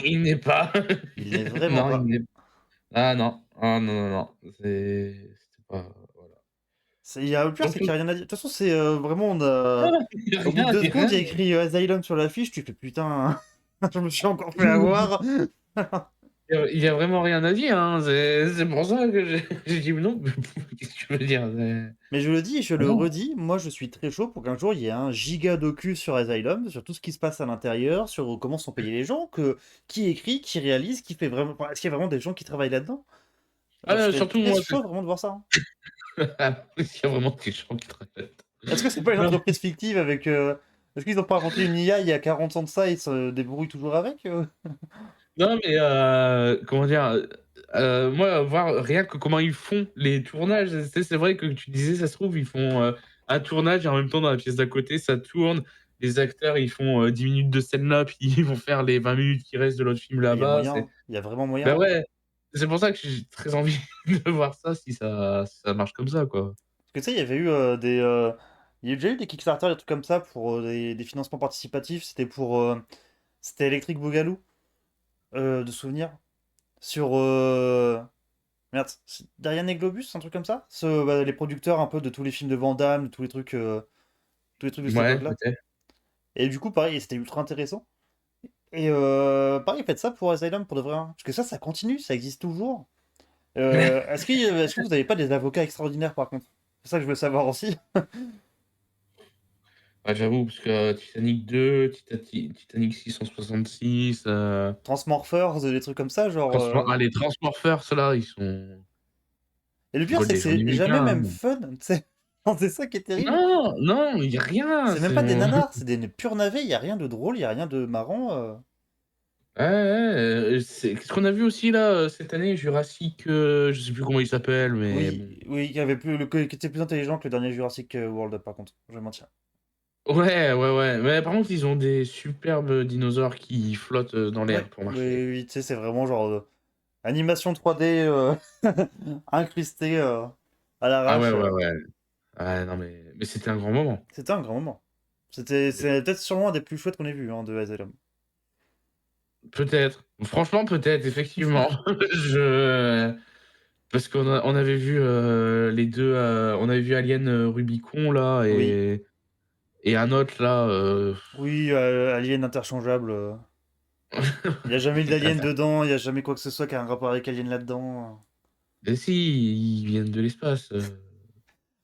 Il n'est pas. Il n'est vraiment Non, il pas. n'est ah non. Ah non, non, non. C'était pas... Voilà. Le pire, Donc, c'est qu'il n'y a rien à dire. De toute façon, c'est vraiment... il y a Au bout de rien, 2 il y a secondes, il y a rien. écrit Asylum sur l'affiche, tu fais putain, je me suis encore fait avoir. Il y a vraiment rien à dire, hein. C'est pour ça que j'ai dit non. Qu'est-ce que tu veux dire? Mais je le dis et je Ah le non. redis, moi je suis très chaud pour qu'un jour il y ait un giga docu sur Asylum, sur tout ce qui se passe à l'intérieur, sur comment sont payés les gens, qui écrit, qui réalise, qui fait vraiment... Est-ce qu'il y a vraiment des gens qui travaillent là-dedans? Je serais Surtout très moi, chaud vraiment de voir ça. Hein. il y a vraiment des gens qui travaillent. Est-ce que c'est pas une Non. entreprise fictive avec... Est-ce qu'ils n'ont pas inventé une IA il y a 40 ans de ça et ils se débrouillent toujours avec Non, mais comment dire? Moi, voir rien que comment ils font les tournages, c'est vrai que tu disais, ça se trouve, ils font un tournage et en même temps, dans la pièce d'à côté, ça tourne. Les acteurs, ils font 10 minutes de scène-là, puis ils vont faire les 20 minutes qui restent de l'autre film Il y a là-bas. moyen, hein. Il y a vraiment Ben moyen. ouais, c'est pour ça que j'ai très envie de voir ça si ça marche comme ça, quoi. Parce que tu sais, il y avait eu il y a déjà eu des Kickstarter, des trucs comme ça pour des financements participatifs. C'était pour... C'était Electric Boogaloo, de souvenir. Sur... Merde, Darian et Globus, un truc comme ça? Les producteurs un peu de tous les films de Van Damme, de tous les trucs de cette Ouais, époque-là. peut-être. Et du coup, pareil, c'était ultra intéressant. Et pareil, faites ça pour Asylum, pour de vrai. Hein. Parce que ça continue, ça existe toujours. Est-ce que vous n'avez pas des avocats extraordinaires, par contre? C'est ça que je veux savoir aussi. Ouais, j'avoue, parce que Titanic 2, Titanic 666, Transmorphers, des trucs comme ça, genre... Les Transmorphers, ceux-là, ils sont... Et le Ils pire, volent c'est que des gens c'est du jamais week-end. même fun, tu sais. C'est ça qui est terrible. Non, non, il y a rien. C'est même pas des nanars, c'est des purs navets, il y a rien de drôle, il y a rien de marrant. Ouais, ouais, qu'est-ce qu'on a vu aussi là cette année? Jurassic, je sais plus comment il s'appelle, mais bon. Oui, oui, qui était plus intelligent que le dernier Jurassic World, par contre, je maintiens. Ouais, ouais, ouais. Mais par contre, ils ont des superbes dinosaures qui flottent dans Oui, l'air pour marcher. oui, oui, tu sais, c'est vraiment genre animation 3D incrustée à Ah ouais, l'arrache. ouais, ouais. Ouais, non, mais c'était un grand moment. C'était un grand moment. C'est peut-être sûrement un des plus chouettes qu'on ait vu hein, de Asylum. Peut-être. Franchement, peut-être, effectivement. Je... Parce on avait vu les deux, on avait vu Alien Rubicon là Oui, et un autre là. oui, Alien interchangeable. Il n'y a jamais eu d'Alien dedans, il n'y a jamais quoi que ce soit qui a un rapport avec Alien là-dedans. Mais si, ils viennent de l'espace.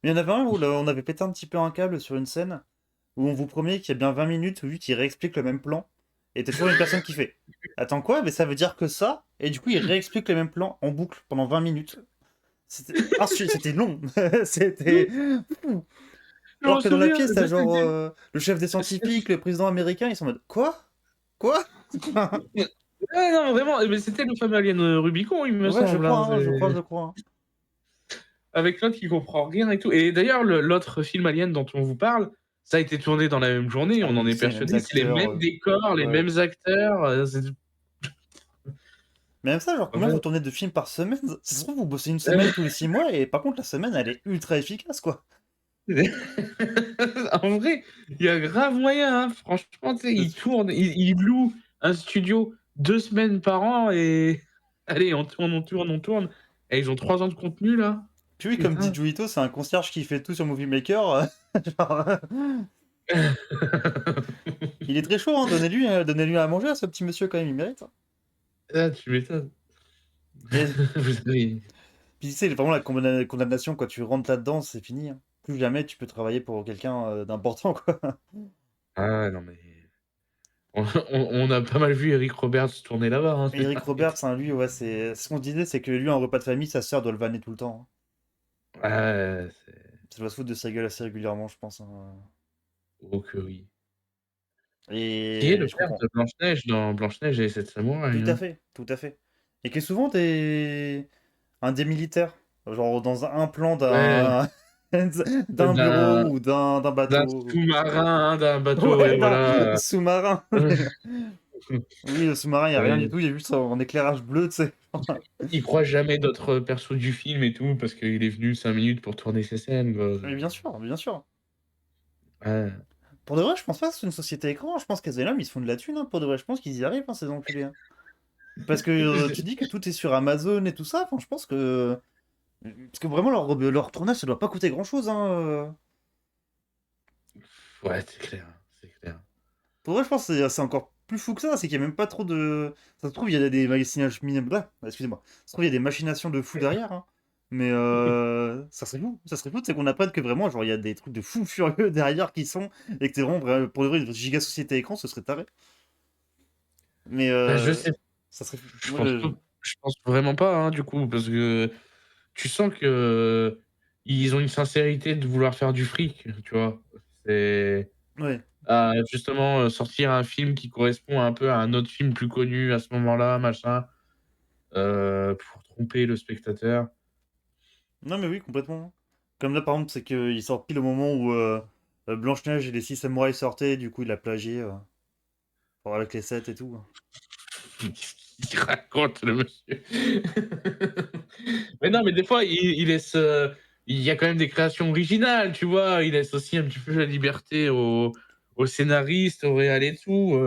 Il y en avait un où là, on avait pété un petit peu un câble sur une scène où on vous promet qu'il y a bien 20 minutes où lui qui réexplique le même plan. Et t'as toujours une personne qui fait Attends quoi? Mais ça veut dire que ça? Et du coup, il réexplique le même plan en boucle pendant 20 minutes. C'était long. C'était fou. Je Alors m'en que dans la souviens, pièce, t'as de genre le chef des scientifiques, le président américain, ils sont en mode Quoi? Quoi? Ouais, non, vraiment, mais c'était le fameux Alien Rubicon, il me Ouais, je semble. crois, Hein, hein, je crois. Hein. avec l'autre qui comprend rien et tout. Et d'ailleurs, l'autre film Alien dont on vous parle, ça a été tourné dans la même journée, Ah on en oui, est c'est les mêmes persuadé. C'est les acteurs. mêmes décors, les Ouais. mêmes acteurs. Mais même ça, genre, combien Ouais. vous tournez de films par semaine? Ça se trouve, vous bossez une semaine tous les 6 mois et par contre, la semaine, elle est ultra efficace, quoi. En vrai, il y a grave moyen, hein. Franchement, tu sais, C'est ils sûr. tournent, ils louent un studio 2 semaines par an et allez, on tourne, on tourne, on tourne et ils ont 3 ans de contenu là. Puis oui, comme dit Putain. Juito, c'est un concierge qui fait tout sur Movie Maker. Genre, il est très chaud, hein. Donnez-lui à manger à ce petit monsieur quand même, il mérite, hein. Ah, tu m'étonnes. Et Vous avez puis tu sais, vraiment la condamnation, quand tu rentres là-dedans, c'est fini, hein. Plus jamais tu peux travailler pour quelqu'un d'important, quoi. ah non mais on a pas mal vu Eric Roberts tourner là-bas, hein, Et ces Eric derniers Roberts, temps. hein, lui, ouais, c'est ce qu'on se disait, c'est que lui, un repas de famille, sa sœur doit le vanner tout le temps, hein. Ouais, Ça doit se foutre de sa gueule assez régulièrement, je pense, hein. oh que oui. Qui est Et le je père comprends. de Blanche-Neige dans Blanche-Neige et les 7 samouraïs, Tout à hein. fait, tout à fait. Et qui est souvent un des militaires, genre dans un plan Ouais, d'un d'un bureau ou d'un d'un bateau. sous-marin, d'un bateau et Ouais, d'un voilà. sous-marin. Oui, le sous-marin, il n'y a rien du Ouais, tout, il y a juste un éclairage bleu, tu sais. il croise jamais d'autres persos du film et tout parce qu'il est venu 5 minutes pour tourner ses scènes, quoi. Mais bien sûr, bien sûr. Ouais. Pour de vrai, je pense pas que c'est une société écran. Je pense qu'Asylum, ils se font de la thune, hein, pour de vrai. Je pense qu'ils y arrivent, hein, ces enculés, hein. Parce que tu dis que tout est sur Amazon et tout ça. Enfin, je pense que. Parce que vraiment, leur tournage, ça doit pas coûter grand-chose, hein. Ouais, c'est clair, c'est clair. Pour vrai, je pense que c'est encore plus fou que ça. C'est qu'il y a même pas trop de. Ça se trouve, il y a des machinations. Excusez-moi. Ça se trouve, il y a des machinations de fou derrière, hein. Mais ça serait fou. Ça serait fou, c'est qu'on apprenne que vraiment, genre, il y a des trucs de fous furieux derrière qui sont. Et que c'est vraiment, pour de vrai, une giga société écran, ce serait taré. Mais Bah, je sais ça serait fou. je Moi, pense pas je pense vraiment pas, hein, du coup, parce que tu sens que ils ont une sincérité de vouloir faire du fric, tu vois? C'est Ouais. justement, sortir un film qui correspond un peu à un autre film plus connu à ce moment-là, machin, pour tromper le spectateur. Non, mais oui, complètement. Comme là, par exemple, c'est qu'il sort pile au moment où Blanche-Neige et les 6 samouraïs sortaient, du coup, il a plagié avec les 7 et tout. Qu'est-ce qu'il raconte le monsieur? Mais non, mais des fois, il laisse, il y a quand même des créations originales, tu vois? Il laisse aussi un petit peu la liberté aux scénaristes, aux réals et tout,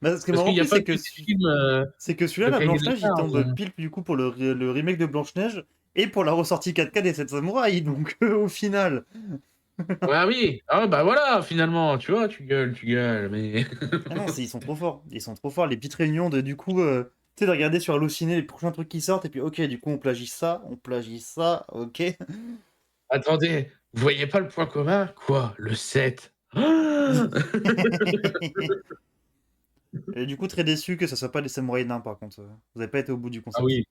Mais ce qui est parce marrant qu'il en y a plus, pas que des films, c'est que celui-là, de la cahier des Blanche-Neige, il charges. tombe pile du coup pour le remake de Blanche-Neige et pour la ressortie 4K des 7 samouraïs. Donc, au final. Ah oui, ah bah voilà, finalement, tu vois? Tu gueules, mais Ah non, ils sont trop forts. Ils sont trop forts. Les petites réunions de, du coup, tu sais, de regarder sur Allociné les prochains trucs qui sortent, et puis, ok, du coup, on plagie ça, ok. attendez, vous voyez pas le point commun? Quoi? Le 7? Et du coup, très déçu que ça soit pas les samouraïs nains, par contre. Vous avez pas été au bout du Ah concept. oui.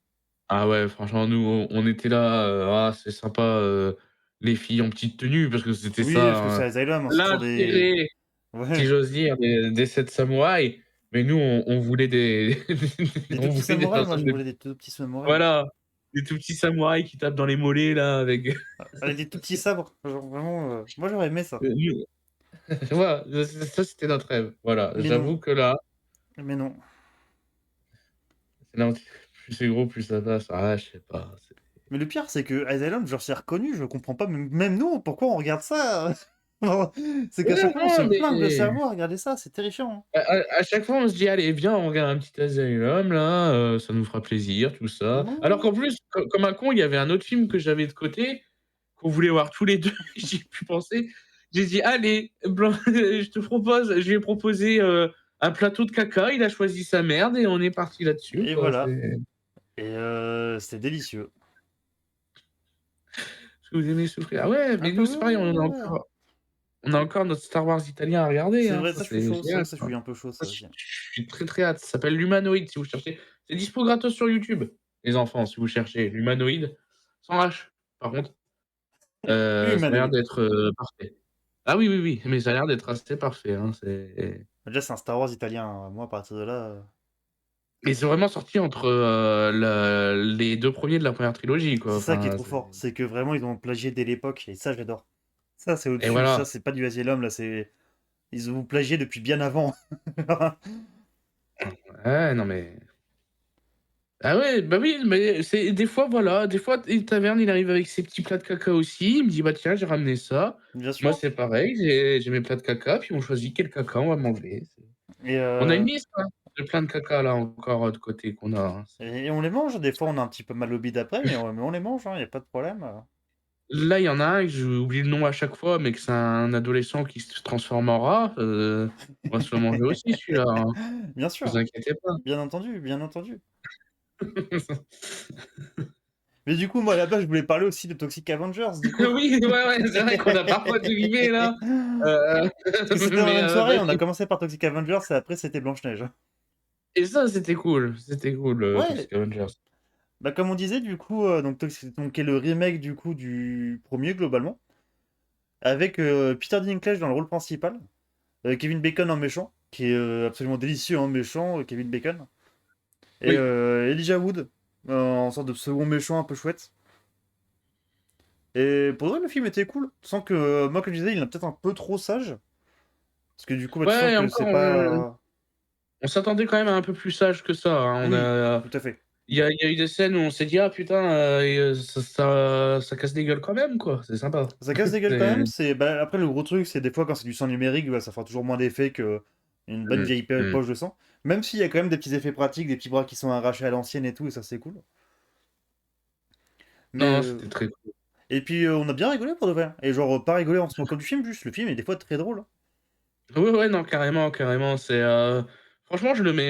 Ah ouais, franchement, nous, on était là, ah, c'est sympa, les filles en petite tenue parce que c'était Oui, parce ça, que c'est hein, Asylum, hein, c'est toujours des. l'intérêt, si Ouais, j'ose dire, des 7 samouraïs. Mais nous, on voulait des des tout on petits voulait des samouraïs. Moi, personnes je de voulais des tout petits samouraïs. voilà, des tout petits samouraïs qui tapent dans les mollets là avec Avec des tout petits sabres. Genre, vraiment, moi, j'aurais aimé ça. nous voilà, ça c'était notre rêve. Voilà, Mais non. j'avoue que là, Mais non. c'est là, plus c'est gros, plus ça passe. Ah, je sais pas, c'est Mais le pire, c'est que Asylum, genre, c'est reconnu, je comprends pas, même nous, pourquoi on regarde ça? Genre, c'est qu'à ouais, chaque fois, on se non, plaint le mais cerveau à regarder ça, c'est terrifiant, hein. à chaque fois, on se dit: «Allez, viens, on regarde un petit Asylum là, ça nous fera plaisir, tout ça». Alors Non. qu'en plus, comme un con, il y avait un autre film que j'avais de côté, qu'on voulait voir tous les 2. J'y ai plus pensé. J'ai dit: «Allez, blanc je lui ai proposé, un plateau de caca, il a choisi sa merde et on est parti là-dessus, Et quoi». voilà. C'est Et c'était délicieux. est-ce que vous aimez souffrir? Ah ouais, Un mais peu, nous, c'est pareil, ouais, ouais, ouais. on a encore notre Star Wars italien à regarder, C'est hein, vrai, ça ça, je suis c'est chaud, génial, ça, je ça. suis un peu chaud, Ça, ça aussi. je suis très, très hâte. Ça s'appelle l'Humanoïde, si vous cherchez. C'est dispo gratos sur YouTube, les enfants, si vous cherchez l'Humanoïde, sans H, par contre. Ça a l'air Humanoïde. d'être, parfait. Ah oui, oui, oui, mais ça a l'air d'être assez parfait, hein, c'est Déjà, c'est un Star Wars italien, hein. Moi, à partir de là. et c'est vraiment sorti entre, les 2 premiers de la première trilogie, quoi, C'est ça qui est enfin, trop c'est fort. C'est que vraiment, ils ont plagié dès l'époque, et ça, j'adore. Ça, c'est et au-dessus. Ça, voilà. c'est pas du Asylum, là, c'est. Ils ont plagié depuis bien avant. Ouais, non mais Ah ouais, bah oui, mais c'est des fois, voilà, des fois, une taverne, il arrive avec ses petits plats de caca aussi. Il me dit: «Bah, tiens, j'ai ramené ça». Bien Moi, sûr. c'est pareil, j'ai mes plats de caca, puis on choisit quel caca on va manger. Et, On a une liste, hein, de plein de caca là encore, de côté qu'on a, hein. et on les mange. Des fois, on a un petit peu mal au bide après, mais on les mange, hein, y a pas de problème. Là, il y en a un que j'oublie le nom à chaque fois, mais que c'est un adolescent qui se transforme en rat, on va se le manger aussi celui-là, hein, Bien vous sûr, inquiétez pas. bien entendu, bien entendu. Mais du coup, moi, à la base, je voulais parler aussi de Toxic Avengers, du coup. Oui, ouais, ouais, c'est vrai qu'on a parfois dérivé là, Parce que c'était dans la mais même soirée, on a vas-y. commencé par Toxic Avengers et après c'était Blanche-Neige. Et ça, c'était cool, Ouais, Toxic Avengers. bah comme on disait, du coup, donc qui est le remake du coup du premier globalement, avec Peter Dinklage dans le rôle principal, Kevin Bacon en méchant, qui est absolument délicieux en méchant, Kevin Bacon, et Oui. Elijah Wood en sorte de second méchant un peu chouette. Et pour vrai, le film était cool, sans que moi, comme je disais, il est peut-être un peu trop sage, parce que du coup, bah, tu sens Ouais, et que c'est encore, pas. on s'attendait quand même à un peu plus sage que ça, hein. Oui, tout à fait. Il y a eu des scènes où on s'est dit: «Ah putain, ça casse des gueules quand même, quoi». C'est sympa. Ça casse des gueules quand C'est même. Bah, après, le gros truc, c'est des fois quand c'est du sang numérique, bah, ça fera toujours moins d'effet que une bonne mmh, vieille mmh. poche de sang. Même s'il y a quand même des petits effets pratiques, des petits bras qui sont arrachés à l'ancienne et tout, et ça c'est cool. Mais Non, c'était très cool. et puis on a bien rigolé pour de vrai. Et genre pas rigolé en se moquant du film, juste le film est des fois très drôle, hein. Ouais, ouais, non, carrément, carrément, franchement, je le mais,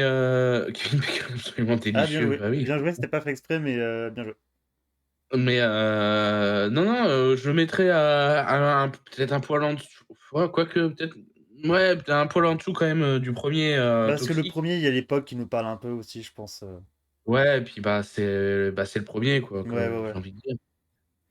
Kevin Bacon absolument Ah délicieux, bah oui. bien joué, c'était pas fait exprès, mais bien joué. Mais non, non, je le mettrais à peut-être un poil en dessous, ouais, quoique peut-être, ouais, peut-être un poil en dessous quand même, du premier Parce que le Toxic. premier, il y a l'époque qui nous parle un peu aussi, je pense. Ouais, et puis, c'est le premier quoi, Ouais, que ouais, j'ai ouais. envie de dire.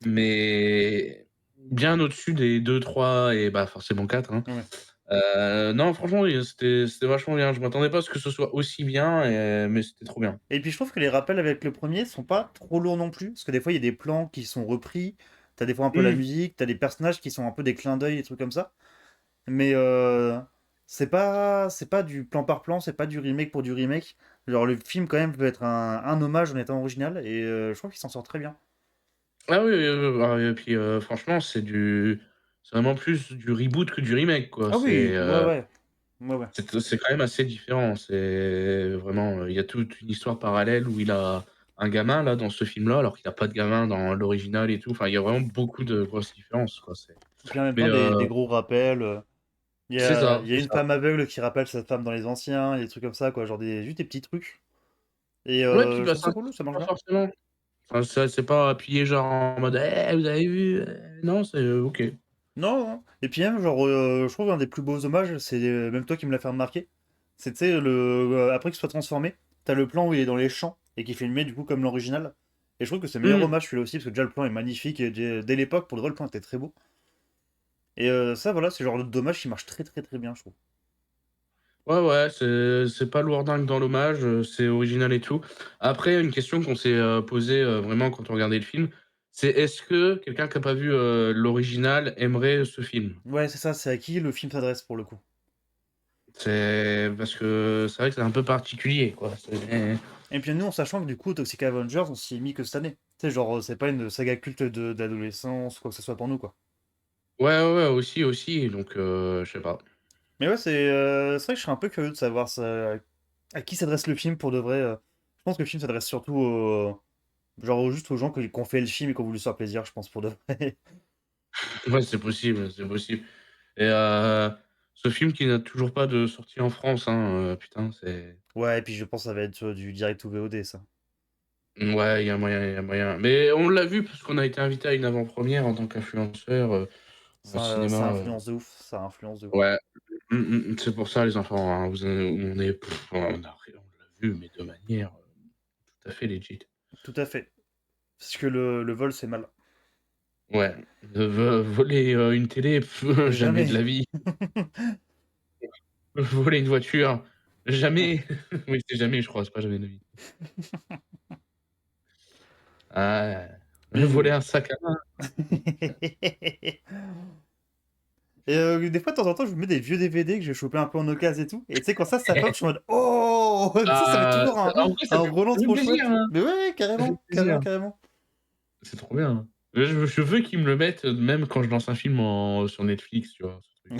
Mais bien au-dessus des 2, 3 et forcément 4, hein. Ouais. Non, franchement, c'était vachement bien. Je m'attendais pas à ce que ce soit aussi bien, mais c'était trop bien. Et puis je trouve que les rappels avec le premier sont pas trop lourds non plus, parce que des fois il y a des plans qui sont repris, t'as des fois un peu la Mmh. musique, t'as des personnages qui sont un peu des clins d'œil, des trucs comme ça. Mais c'est pas du plan par plan, c'est pas du remake pour du remake. Genre le film quand même peut être un hommage en étant original, et je trouve qu'il s'en sort très bien. Ah oui, et puis, franchement, c'est vraiment plus du reboot que du remake, quoi. Ah oui, ouais, ouais, ouais, ouais. C'est quand même assez différent. C'est vraiment, il y a toute une histoire parallèle où il a un gamin, là, dans ce film-là, alors qu'il a pas de gamin dans l'original et tout. Enfin, il y a vraiment beaucoup de grosses différences, quoi. Et puis en même Mais temps des gros rappels. Il y c'est a, ça, il y a c'est une ça. femme aveugle qui rappelle sa femme dans les anciens, et des trucs comme ça, quoi, genre juste des petits trucs. Et Ouais, puis, je trouve ça ça cool, ça marche pas bien. forcément. Enfin, ça c'est pas appuyé genre en mode: «Eh, vous avez vu?» Non, c'est OK. Non, non. Et puis même, genre, je trouve un des plus beaux hommages, c'est même toi qui me l'as fait remarquer. C'est, tu sais, après qu'il soit transformé, t'as le plan où il est dans les champs et qui est filmé du coup comme l'original. Et je trouve que c'est le meilleur Mmh. hommage celui-là aussi, parce que déjà le plan est magnifique et dès l'époque, pour le vrai, le plan était très beau. Et ça, voilà, c'est le genre d'hommage qui marche très très très bien, je trouve. Ouais, ouais, c'est pas lourdingue dans l'hommage, c'est original et tout. Après, une question qu'on s'est, posée, vraiment quand on regardait le film, c'est est-ce que quelqu'un qui a pas vu, l'original aimerait ce film? Ouais, c'est ça, c'est à qui le film s'adresse pour le coup. C'est parce que c'est vrai que c'est un peu particulier, quoi. Et puis nous, en sachant que du coup, Toxic Avengers, on s'y est mis que cette année. Tu sais, genre, c'est pas une saga culte d'adolescence, quoi que ce soit pour nous, quoi. Ouais, ouais, ouais, aussi, aussi, donc je sais pas. Mais ouais, c'est vrai que je serais un peu curieux de savoir ça, à qui s'adresse le film pour de vrai. Je pense que le film s'adresse surtout genre juste aux gens qui ont fait le film et qui ont voulu se faire plaisir, je pense, pour de vrai. Ouais, c'est possible, c'est possible. Et ce film qui n'a toujours pas de sortie en France, hein, putain, c'est Ouais, et puis je pense que ça va être du direct ou VOD, ça. ouais, il y a moyen, il y a moyen. Mais on l'a vu parce qu'on a été invité à une avant-première en tant qu'influenceur, au Ça cinéma, influence de ouf, ça influence de ouf. ouais. C'est pour ça les enfants, hein, on est on l'a vu, mais de manière, tout à fait legit. Tout à fait. Parce que le vol, c'est mal. Ouais, voler, une télé, jamais de Jamais. la vie. Voler une voiture, jamais. Oui, c'est jamais, je crois, c'est pas jamais de la vie. Ah, voler Mais. un sac à main. Et des fois, de temps en temps, je me mets des vieux DVD que j'ai chopé un peu en occasion et tout. Et tu sais, quand ça pop, je suis en mode Oh! Oh, ça va être toujours en vrai, un Roland ça fait trop plaisir, chouette. hein, Mais ouais, ça fait carrément, carrément, plaisir. carrément. C'est trop bien. Je veux qu'ils me le mettent, même quand je lance un film sur Netflix, tu vois? Ce truc,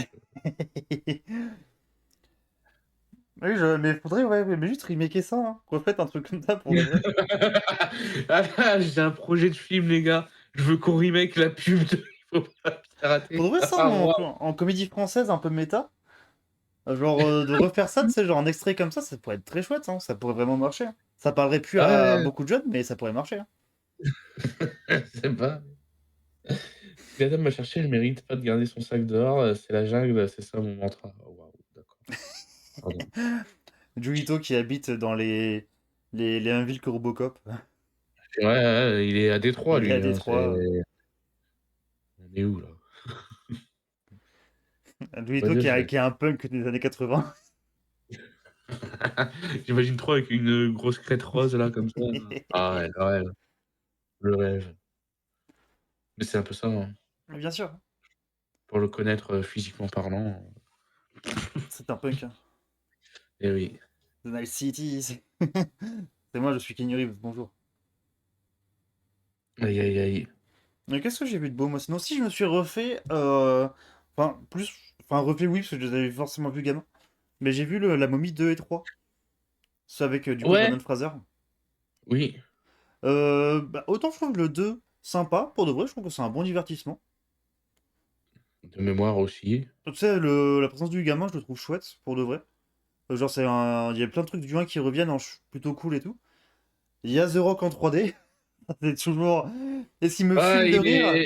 Oui, mais faudrait, ouais, mais juste remaker ça, hein. Refaites un truc comme ça pour de vrai. Ah là, j'ai un projet de film, les gars. Je veux qu'on remake la pub de Il faut pas Pour de pirater. vrai, ça, Ah waouh! en comédie française un peu méta, genre de refaire ça, tu sais, genre un extrait comme ça pourrait être très chouette, hein. Ça pourrait vraiment marcher, hein. Ça parlerait plus à Ouais, beaucoup de jeunes, mais ça pourrait marcher, hein. je sais pas. Si la dame m'a cherché, elle mérite pas de garder son sac dehors, c'est la jungle, c'est ça mon mantra. Oh waouh, d'accord. Pardon. Julito qui habite dans les mêmes villes que Robocop. Ouais, ouais, il est à Détroit Il est à lui, hein, c'est Détroit. on est où là? On va Julito dire je qui est un punk des années 80. j'imagine trop avec une grosse crête rose là comme ça. Ah ouais, le rêve, le rêve. Mais c'est un peu ça, hein. Bien sûr, Pour le connaître, physiquement parlant, c'est un punk, hein. eh oui. The Night City. C'est moi, je suis Keanu Reeves, bonjour. Aïe, aïe, aïe. Mais qu'est-ce que j'ai vu de beau, moi? Sinon, si je me suis refait. Enfin, plus. Enfin, refait, oui, parce que je les avais forcément vus gamin. Mais j'ai vu la momie 2 et 3. C'est avec, du coup, Ouais, Brendan Fraser. oui, Bah, autant je trouve le 2 sympa, pour de vrai, je trouve que c'est un bon divertissement. de mémoire aussi. Tu sais, la présence du gamin, je le trouve chouette, pour de vrai. Genre, il y a plein de trucs du 1 qui reviennent plutôt cool et tout. Il y a The Rock en 3D. C'est toujours. Et ce qui me Ah, fume de rire,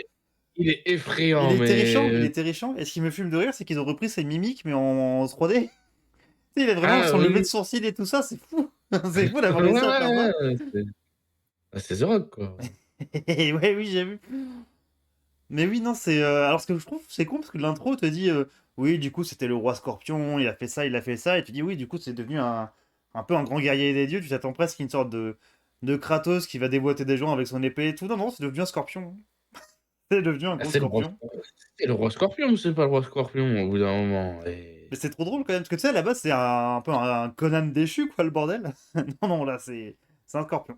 il est effrayant, il mais est terrifiant. Et ce qui me fume de rire, c'est qu'ils ont repris ses mimiques, mais en 3D. Tu sais, il a vraiment ah son lever oui, de sourcil et tout ça, c'est fou. C'est fou ouais, d'avoir réussi à faire ouais, ça. ouais, c'est The Rock, quoi. Et ouais, oui, j'ai vu. Mais oui, non, c'est. Alors, ce que je trouve, c'est con parce que l'intro te dit oui, du coup, c'était le roi scorpion, il a fait ça, il a fait ça. Et tu dis oui, du coup, c'est devenu un peu un grand guerrier des dieux. Tu t'attends presque à une sorte de Kratos qui va déboîter des gens avec son épée et tout. Non, non, c'est devenu un scorpion. C'est devenu un Ah, gros scorpion. c'est le roi Scorpion, c'est pas le roi Scorpion au bout d'un moment et Mais c'est trop drôle quand même, parce que tu sais, à la base, c'est un peu un Conan déchu, quoi, le bordel. Non, non, là, c'est un scorpion.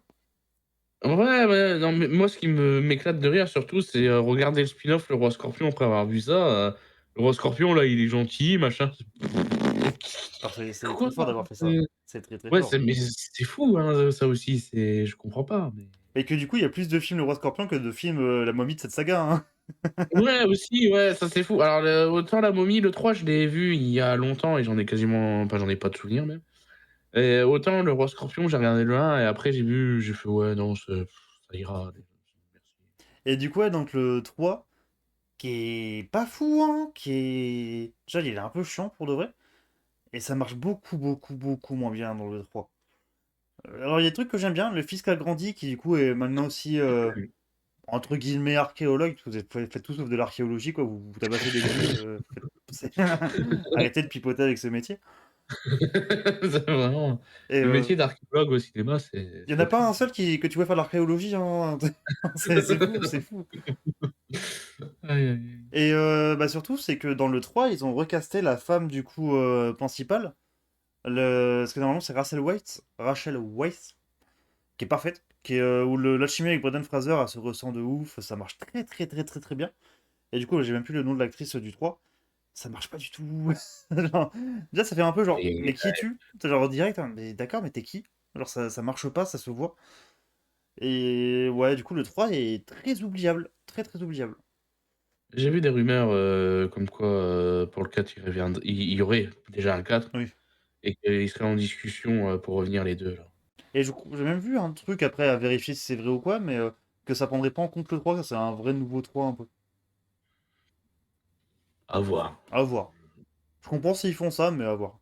ouais, ouais, non, mais moi, ce qui m'éclate de rire surtout, c'est, regarder le spin-off Le Roi Scorpion après avoir vu ça, le roi Scorpion, là, il est gentil, machin. Alors, c'est Quoi? très fort d'avoir fait ça. C'est C'est très très ouais, fort. c'est fou, hein, ça aussi, je comprends pas, mais Et que du coup, il y a plus de films Le Roi Scorpion que de films La Momie de cette saga, hein. ouais, aussi, ouais, ça, c'est fou. Alors, autant La Momie, le 3 je l'ai vu il y a longtemps et j'en ai pas de souvenir même. Et autant Le Roi Scorpion, j'ai regardé le 1 et après j'ai fait: «Ouais, non, ça ira, allez, merci». Et du coup, ouais, donc le 3 qui est pas fou, hein, qui est. Déjà, il est un peu chiant pour de vrai. Et ça marche beaucoup, beaucoup, beaucoup moins bien dans le 3. Alors, il y a des trucs que j'aime bien. Le fils qui a grandi, qui du coup est maintenant aussi, entre guillemets, archéologue. Parce que faites tout sauf de l'archéologie, quoi. Vous tabassez des gnous. Arrêtez de pipoter avec ce métier. C'est vraiment Et le métier d'archéologue au cinéma, il y en c'est a autre pas un chose. seul que tu vois faire de l'archéologie, hein. C'est fou, c'est fou. Aïe, aïe, aïe. Et bah surtout, c'est que dans le 3 ils ont recasté la femme du coup principale. Parce que normalement, c'est Rachel Weisz, qui est parfaite. Où l'alchimie avec Brendan Fraser, elle se ressent de ouf. Ça marche très, très, très, très, très bien. Et du coup, j'ai même plus le nom de l'actrice du 3. Ça marche pas du tout. Genre, déjà, ça fait un peu genre, Et mais qui es-tu? T'es genre direct, hein, mais d'accord, mais t'es qui? Alors, ça marche pas, ça se voit. Et ouais, du coup, le 3 est très oubliable. Très, très oubliable. j'ai vu des rumeurs, comme quoi, pour le 4, il y aurait déjà un 4 Oui. et qu'il serait en discussion, pour revenir les 2 là. Et j'ai même vu un truc après à vérifier si c'est vrai ou quoi, mais que ça prendrait pas en compte le 3, que c'est un vrai nouveau 3 un peu. À voir. À voir. Je comprends s'ils font ça, mais à voir.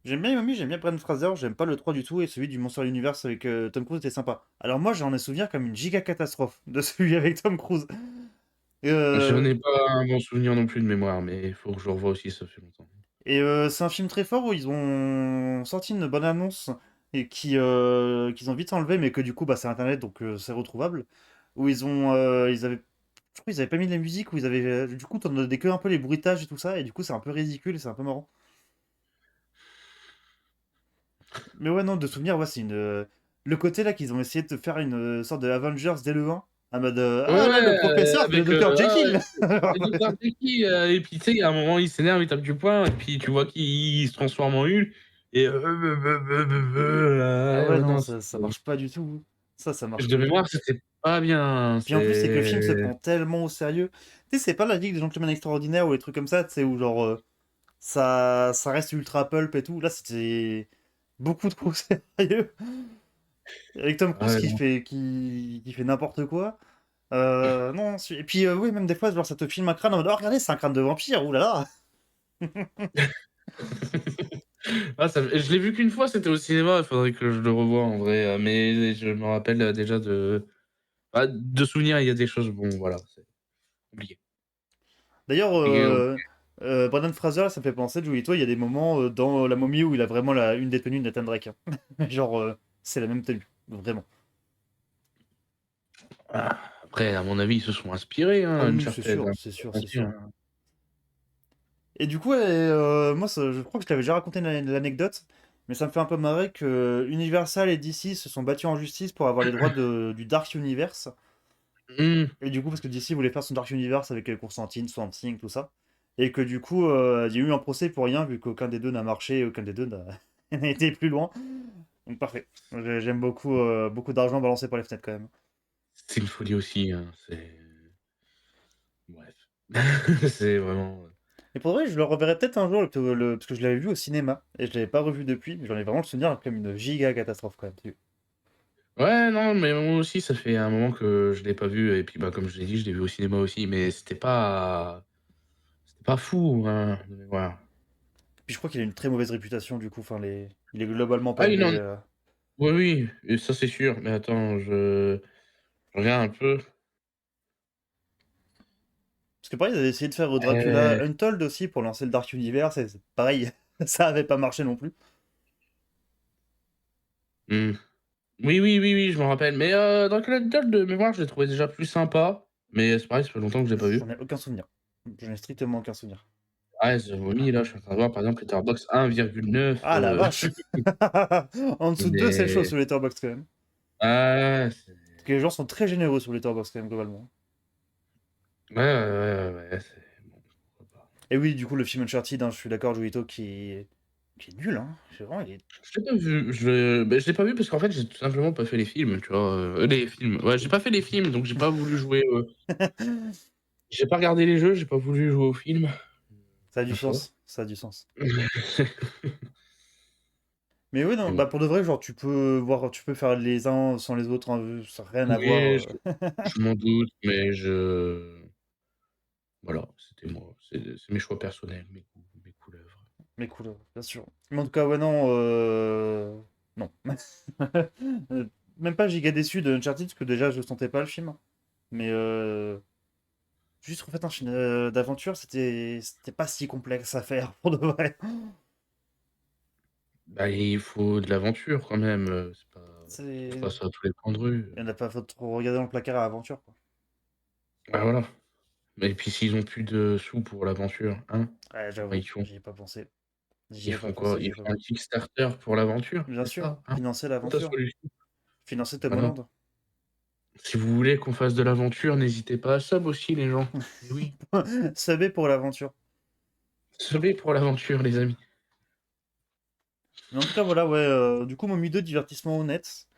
J'aime bien les momies, j'aime bien Brendan Fraser, j'aime pas le 3 du tout, et celui du Monster Universe avec Tom Cruise était sympa. Alors moi, j'en ai souvenir comme une giga catastrophe de celui avec Tom Cruise. J'en Euh, ai pas un bon souvenir non plus de mémoire, mais il faut que je le revoie aussi, ça fait longtemps. c'est un film très fort où ils ont sorti une bonne annonce et qu'ils ont vite enlevé, mais que du coup, bah, c'est internet, donc c'est retrouvable. Où ils avaient, je crois qu'ils avaient pas mis de la musique, où ils avaient, du coup, t'entendais que un peu les bruitages et tout ça, et du coup, c'est un peu ridicule et c'est un peu marrant. Mais ouais, non, de souvenir, ouais, c'est le côté là qu'ils ont essayé de te faire une sorte de Avengers dès le 1, en mode Ouais, ah là, le ouais, professeur, c'est le avec, docteur ah Jekyll! ouais, c'est Docteur Jekyll, et puis tu sais, il y a un moment, il s'énerve, il tape du poing, et puis tu vois qu'il se transforme en Hulk, et Ah ouais, non, non, ça marche pas du tout. Ça marche de pas du tout. mémoire, c'était pas bien, Puis en plus, c'est que le film se c'est prend tellement au sérieux. Tu sais, c'est pas la Ligue des Gentlemen Extraordinaires ou les trucs comme ça, tu sais, où genre ça reste ultra pulp et tout. Là, c'était beaucoup trop sérieux. Avec Tom Cruise ouais, qui non. fait, qui fait n'importe quoi. Non, et puis oui, même des fois, genre, ça te filme un crâne en mode oh, regardez, c'est un crâne de vampire, oulala! Ah, je l'ai vu qu'une fois, c'était au cinéma, il faudrait que je le revoie en vrai, mais je me rappelle, déjà de souvenirs, il y a des choses, bon, voilà, c'est compliqué. D'ailleurs, Compliqué. Brendan Fraser, ça me fait penser, Joey, il y a des moments dans La Momie où il a vraiment une des tenues de Nathan Drake, hein. Genre, c'est la même tenue, vraiment. Ah, après, à mon avis, ils se sont inspirés, Ah hein, oui, oui, c'est Uncharted, sûr, hein, c'est faut sûr, pas c'est mentir, sûr. hein. Et du coup, ouais, moi, je crois que je t'avais déjà raconté l'anecdote, mais ça me fait un peu marrer que Universal et DC se sont battus en justice pour avoir les droits du Dark Universe. Mmh. Et du coup, parce que DC voulait faire son Dark Universe avec Constantine, Swamp Thing, tout ça. Et que du coup, il y a eu un procès pour rien, vu qu'aucun des deux n'a marché et aucun des deux n'a été plus loin. Donc parfait. J'aime beaucoup, beaucoup d'argent balancé par les fenêtres quand même. C'est une folie aussi, hein, c'est bref. C'est vraiment, Et pour vrai, je le reverrai peut-être un jour, parce que je l'avais vu au cinéma, et je l'avais pas revu depuis, mais j'en ai vraiment le souvenir comme une giga catastrophe quand même. ouais, non, mais moi aussi, ça fait un moment que je l'ai pas vu et puis, bah, comme je l'ai dit, je l'ai vu au cinéma aussi, mais c'était pas fou, hein, de mémoire. Puis je crois qu'il a une très mauvaise réputation du coup, enfin il est globalement pas Ah oui, aimé. non, oui, oui, et ça, c'est sûr, mais attends, je regarde un peu. Parce que pareil, ils avaient essayé de faire Dracula Heu, Untold aussi pour lancer le Dark Universe, et c'est pareil, ça avait pas marché non plus. mmh. Oui, oui, oui, oui, je m'en rappelle, mais Dracula Untold, de mémoire, je l'ai trouvé déjà plus sympa, mais c'est pareil, ça fait longtemps que je l'ai pas vu. J'en ai aucun souvenir. J'en ai strictement aucun souvenir. Ah, The Mummy, là, je suis en train de voir, par exemple, Letterboxd 1,9, Ah la vache! En dessous de 2, c'est chaud mais sur Letterboxd quand même. ah, c'est Parce que les gens sont très généreux sur Letterboxd quand même, globalement. ouais, ouais, ouais, ouais, ouais, c'est bon, pourquoi pas. Et oui, du coup, le film Uncharted, hein, je suis d'accord, Joito, qui est nul, hein. C'est vraiment, il est... Je l'ai pas vu, je l'ai pas vu parce qu'en fait, j'ai tout simplement pas fait les films, tu vois? Les films, ouais, j'ai pas fait les films, donc j'ai pas voulu jouer, j'ai pas regardé les jeux, j'ai pas voulu jouer aux films. Ça a du Ma foi. sens, ça a du sens. Mais oui, non, Mais bah bon. pour de vrai, genre tu peux faire les uns sans les autres, hein, ça n'a rien à Oui, voir. je m'en doute, mais voilà, c'était moi, c'est mes choix personnels, mes goûts, mes couleurs. Mais cool, bien sûr. Mais en tout cas, ouais, non, non. Euh, Même pas giga déçu de Uncharted, parce que déjà, je sentais pas le film. Mais juste, en fait, un film d'aventure, c'était pas si complexe à faire, pour de vrai. Bah, il faut de l'aventure quand même, c'est pas on C'est... fait pas ça à tous les coins de rue. Il y en a pas, faut trop regarder dans le placard à aventure, quoi. Bah, voilà. Et puis s'ils ont plus de sous pour l'aventure, hein? Ouais, Comment j'avoue, ils font? j'y ai pas pensé. J'y Ils ai pas font quoi? pensé, j'y Ils ai pas font un pensé. Kickstarter pour l'aventure, Bien c'est sûr, ça, hein? financer C'est ta l'aventure. solution? Financer Tom Voilà. Holland. Si vous voulez qu'on fasse de l'aventure, n'hésitez pas à sub aussi les gens. Et oui, Subé pour l'aventure. subez pour l'aventure les amis. Mais en tout cas, voilà, ouais, du coup, Mommy 2, divertissement honnête.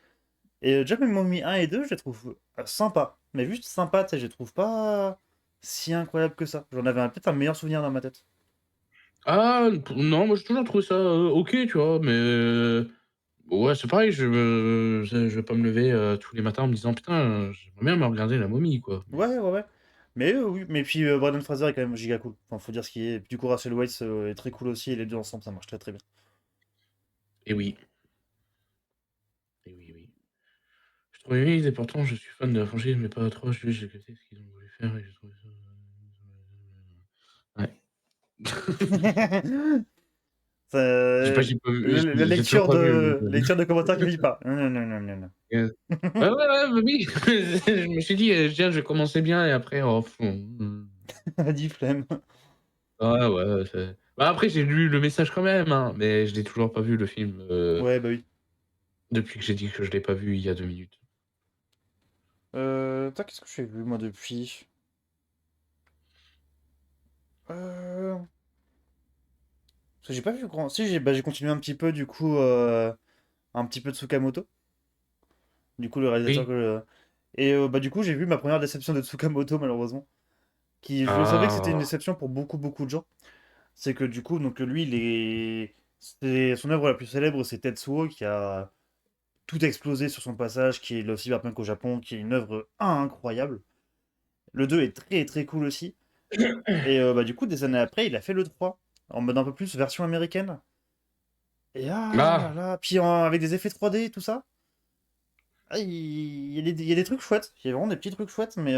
Et déjà, même Mommy 1 et 2, je les trouve sympas. Mais juste sympas, tu sais, je les trouve pas si incroyables que ça. J'en avais peut-être un meilleur souvenir dans ma tête. Ah p non, moi j'ai toujours trouvé ça, OK, tu vois? Mais ouais, c'est pareil, je vais pas me lever, tous les matins en me disant: «Putain, j'aimerais bien me regarder La Momie», quoi. Mais Ouais, ouais, ouais. Mais oui, mais puis Brandon Fraser est quand même giga cool. Enfin, faut dire ce qui est. Du coup, Rachel Weisz est très cool aussi, et les deux ensemble, ça marche très très bien. et oui, et oui, oui. Je trouvais oui et pourtant je suis fan de la franchise, mais pas trop, juste j'ai capté ce qu'ils ont voulu faire et j'ai trouvé ça, ouais. Ça, J'ai pas vu, la j'ai toujours pas vu, donc lecture de commentaires qui finit pas. Non, non, non, non, non. ouais, ouais, ouais, bah, oui, je me suis dit, tiens, je vais commencer bien et après, oh, Dit flemme. ah ouais, c'est Bah, après, j'ai lu le message quand même, hein, mais je l'ai toujours pas vu le film, Ouais, bah oui. depuis que j'ai dit que je l'ai pas vu il y a 2 minutes. Attends, qu'est-ce que j'ai vu moi depuis? Euh... Parce que j'ai pas vu grand. Si, j'ai continué un petit peu du coup, un petit peu de Tsukamoto. Du coup, le réalisateur Oui. que. Et bah du coup, j'ai vu ma première déception de Tsukamoto malheureusement. Qui, je savais que c'était une Ah! déception pour beaucoup beaucoup de gens. C'est que du coup, donc lui, son œuvre la plus célèbre, c'est Tetsuo, qui a tout explosé sur son passage, qui est le cyberpunk au Japon, qui est une œuvre incroyable. Le 2 est très très cool aussi. Et bah du coup, des années après, il a fait le 3 en mode un peu plus version américaine. Et ah là Ah! là, puis avec des effets 3D, tout ça. Ah, il y a des trucs chouettes. Il y a vraiment des petits trucs chouettes, mais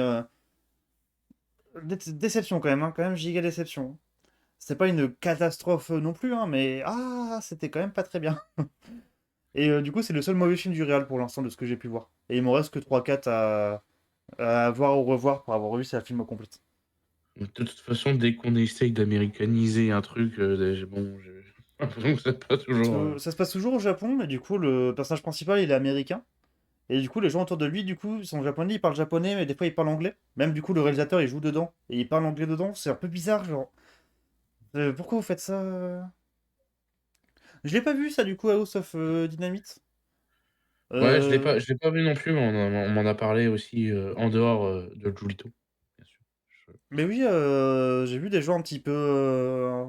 déception quand même giga déception. C'est pas une catastrophe non plus, hein, mais ah, c'était quand même pas très bien. Et du coup, c'est le seul mauvais film du réal pour l'instant de ce que j'ai pu voir. Et il m'en reste que 3-4 à voir ou revoir pour avoir vu sa film complète. De toute façon, dès qu'on essaye d'américaniser un truc, bon, j'ai l'impression que c'est pas toujours, Ça se passe toujours au Japon, mais du coup, le personnage principal, il est américain. Et du coup, les gens autour de lui, du coup, ils sont japonais, ils parlent japonais, mais des fois, ils parlent anglais. Même du coup, le réalisateur, il joue dedans. Et il parle anglais dedans. C'est un peu bizarre, genre. Pourquoi vous faites ça Je l'ai pas vu, ça, du coup, House of Dynamite. ouais, Euh, je l'ai pas vu non plus, mais on m'en a parlé aussi, en dehors, de Julito, bien sûr. Je Mais oui, j'ai vu des gens un petit peu.